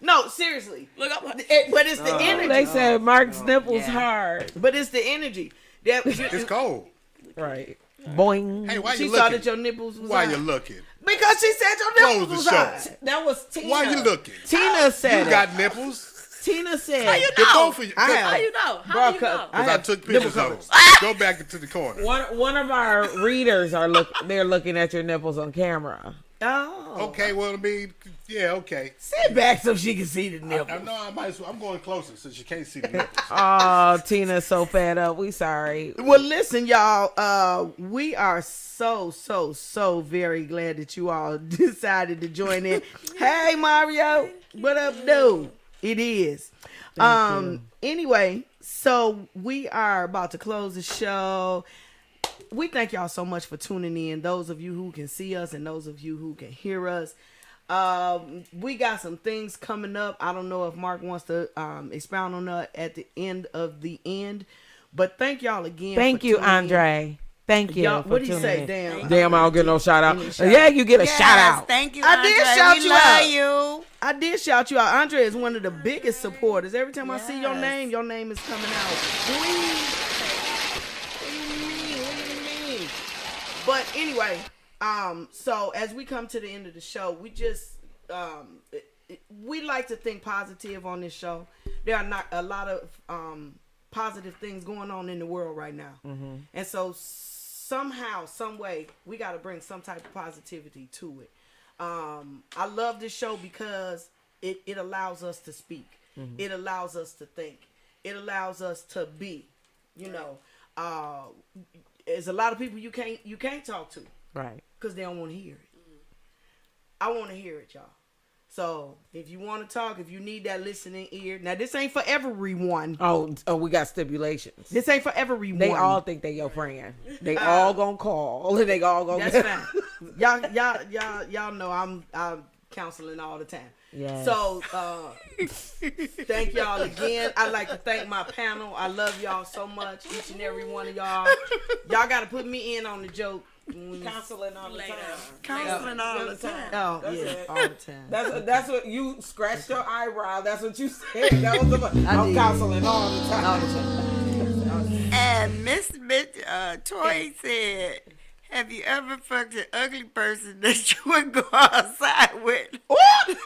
No, seriously. Look up. But it's the energy. They said Mark's nipples hard. But it's the energy. It's cold. Right. Boing. Hey, why She you saw looking? that your nipples was Why hard. you looking? Because she said your Close nipples the was show. hard. That was Tina. Why you looking? Tina said You it. got nipples. Tina said. How you They're know? both of you. I have. How you know? How Bro, do you know? I I have took nipple pictures of covers. them. Go back into the corner. One of our readers they're looking at your nipples on camera. Oh. Okay, well, I mean, yeah, okay. Sit back so she can see the nipples. I know I might as well. I'm going closer since you can't see the nipples. Oh, Tina's so fed up. We sorry. Well, listen, y'all. We are so very glad that you all decided to join in. Hey, Mario, what up, dude? It is. Anyway, so we are about to close the show. We thank y'all so much for tuning in. Those of you who can see us and those of you who can hear us. We got some things coming up. I don't know if Mark wants to expound on that at the end of the end. But thank y'all again. Thank for you, tuning in. Andre. Thank you. What did he say? In. Damn. I don't get no shout out. Shout Yeah, you get a shout out. Thank you, I Andre. did shout we you love out. you. I did shout you out. Andre is one of the biggest supporters. Every time I see your name is coming out. What do you mean? But anyway, so as we come to the end of the show, we just we like to think positive on this show. There are not a lot of positive things going on in the world right now, and so somehow, some way, we got to bring some type of positivity to it. I love this show because it allows us to speak. It allows us to think. It allows us to be. You know, there's a lot of people you can't talk to, right? Because they don't want to hear it. I want to hear it, y'all. So if you want to talk, if you need that listening ear, now this ain't for everyone. Oh, we got stipulations. This ain't for everyone. They all think they your friend. They all gonna call and they all gonna. That's fine. Y'all know I'm counseling all the time. Yes. So thank y'all again. I'd like to thank my panel. I love y'all so much, each and every one of y'all. Y'all got to put me in on the joke. Counseling all the time. Counseling all the time. Oh yeah, all the time. That's what you scratched your eyebrow. That's what you said. That was I'm counseling all the time. All the time. And Miss Toy said, have you ever fucked an ugly person that you would go outside with?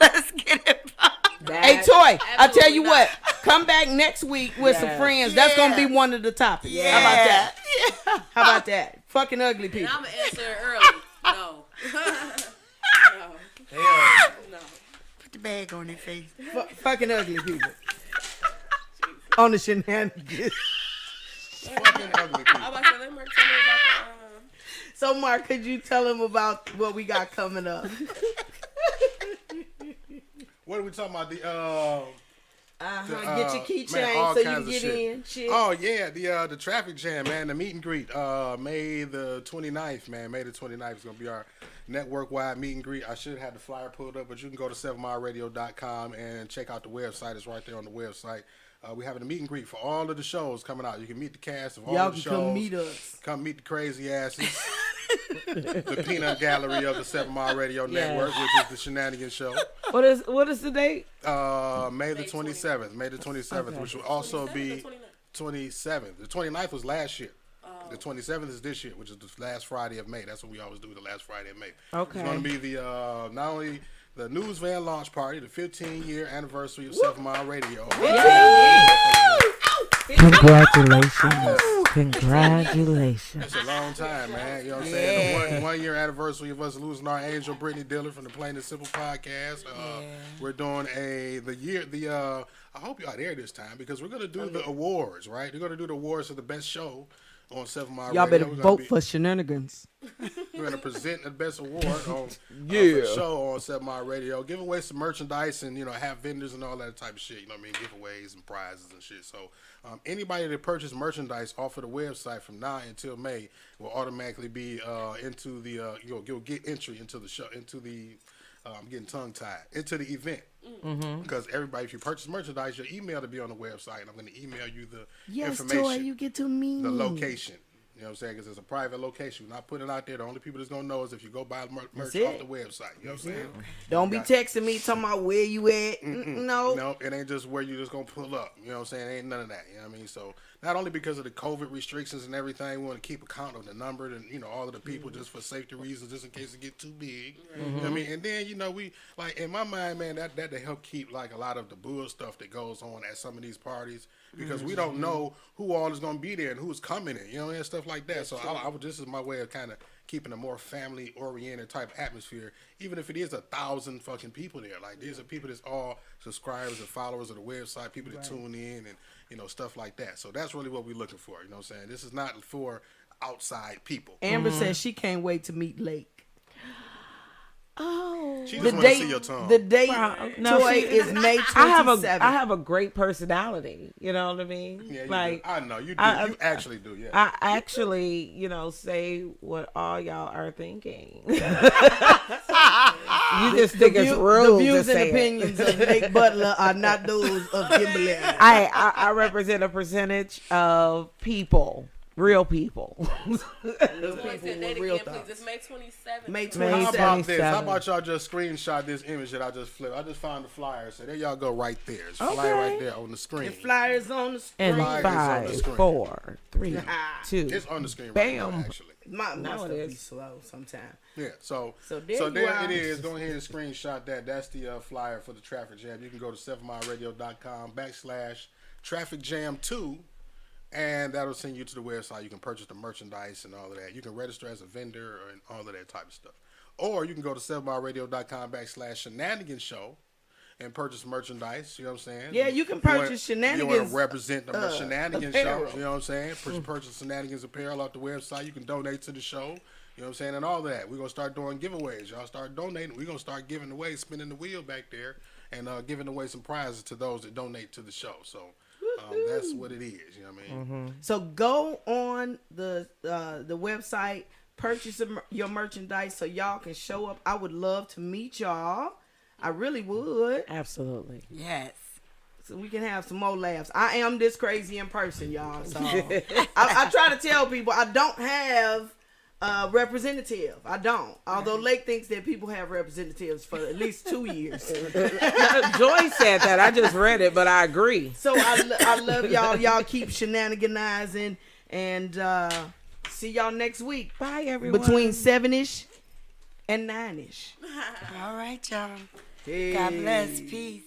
Let's get it poppin'. Hey Toy, I tell you not. what, come back next week with some friends. That's gonna be one of the topics. Yeah. How about that? Yeah. How about that? Fucking ugly And people. I'm gonna answer it early. No. No. Put the bag on their face. Fucking ugly people. On the shenanigans. Fucking ugly people. I'm about to let Mark tell me about the. So Mark, could you tell him about what we got coming up? What are we talking about? Get your keychain all so you kinds can of get in. Shit. Oh yeah, the traffic jam, man. The meet and greet, May the 29th, man. May the 29th is gonna be our network-wide meet and greet. I should have the flyer pulled up, but you can go to 7mileradio.com and check out the website. It's right there on the website. We're having a meet and greet for all of the shows coming out. You can meet the cast of all Y'all the shows. come meet us. Come meet the crazy asses. The peanut gallery of the 7 Mile Radio Network, which is the Shenanigans show. What is the date? May the 27th. May the 27th, which will also be 27th. The 29th was last year. The 27th is this year, which is the last Friday of May. That's what we always do, the last Friday of May. Okay. It's going to be the not only the News Van launch party, the 15-year anniversary of 7 Mile Radio. Congratulations. Congratulations. It's a long time, man. You know what I'm saying? The one year anniversary of us losing our angel, Brittany Dillard, from the Plain and Simple podcast. We're doing I hope y'all there this time, because we're going to do the awards, right? We're going to do the awards for the best show on 7 Mile Y'all Radio. better vote for Shenanigans. We're going to present the best award on the show on 7 Mile Radio. Give away some merchandise and, have vendors and all that type of shit. You know what I mean? Giveaways and prizes and shit. So anybody that purchase merchandise off of the website from now until May will automatically be into the, you'll get entry into the show, into the, I'm getting tongue-tied, into the event. Because everybody, if you purchase merchandise, your email to be on the website, and I'm going to email you the information. Toy, you get to me. The location. You know what I'm saying? Because it's a private location. We're not putting it out there. The only people that's going to know is if you go buy merch off the website. You know what I'm saying? Don't be texting me talking about where you at. No, it ain't just where you just going to pull up. You know what I'm saying? It ain't none of that. You know what I mean? So not only because of the COVID restrictions and everything, we want to keep account of the number and, all of the people just for safety reasons, just in case it get too big. You know what I mean? And then, we, like, in my mind, man, that to help keep, like, a lot of the bull stuff that goes on at some of these parties, because we don't know who all is going to be there and who's coming in, and stuff like that. So this is my way of kind of keeping a more family-oriented type atmosphere, even if it is 1,000 fucking people there. Like, these are people that's all subscribers and followers of the website, people that tune in and, stuff like that. So that's really what we're looking for, you know what I'm saying? This is not for outside people. Amber says she can't wait to meet Lake. Oh, she just want to see your tongue. The date is May 27th. I have a great personality. You know what I mean? Yeah, like do. I know you do. You actually do. Yeah. I actually, say what all y'all are thinking. You just think it's rude. The views to say and opinions of Lake Butler are not those of Kimberly. I represent a percentage of people. Real people. Real thoughts. It's May 27th. May 27th. How about this? How about y'all just screenshot this image that I just flipped? I just found the flyer. So there y'all go right there. It's flyer right there on the screen. The flyer's on the screen. And 5, 4, 3, 2. It's on the screen Bam. right now, actually. My stuff be slow sometimes. Yeah, so there it is. Go ahead and screenshot that. That's the flyer for the Traffic Jam. You can go to 7mileradio.com/Traffic Jam 2. And that'll send you to the website. You can purchase the merchandise and all of that. You can register as a vendor and all of that type of stuff. Or you can go to 7mileradio.com/Shenanigans Show and purchase merchandise. You know what I'm saying? Yeah, you can purchase Shenanigans. You want to represent the Shenanigans apparel. Show. You know what I'm saying? Purchase Shenanigans apparel off the website. You can donate to the show. You know what I'm saying? And all that. We're going to start doing giveaways. Y'all start donating. We're going to start giving away, spinning the wheel back there, and giving away some prizes to those that donate to the show. So that's what it is. You know what I mean? So go on the website, purchase your merchandise so y'all can show up. I would love to meet y'all. I really would. Absolutely. Yes. So we can have some more laughs. I am this crazy in person, y'all. So I try to tell people I don't have representative. I don't. Although Lake thinks that people have representatives for at least 2 years. Joy said that. I just read it, but I agree. So I love y'all. Y'all keep shenaniganizing, and see y'all next week. Bye, everyone. Between 7-ish and 9-ish. All right, y'all. Hey. God bless. Peace.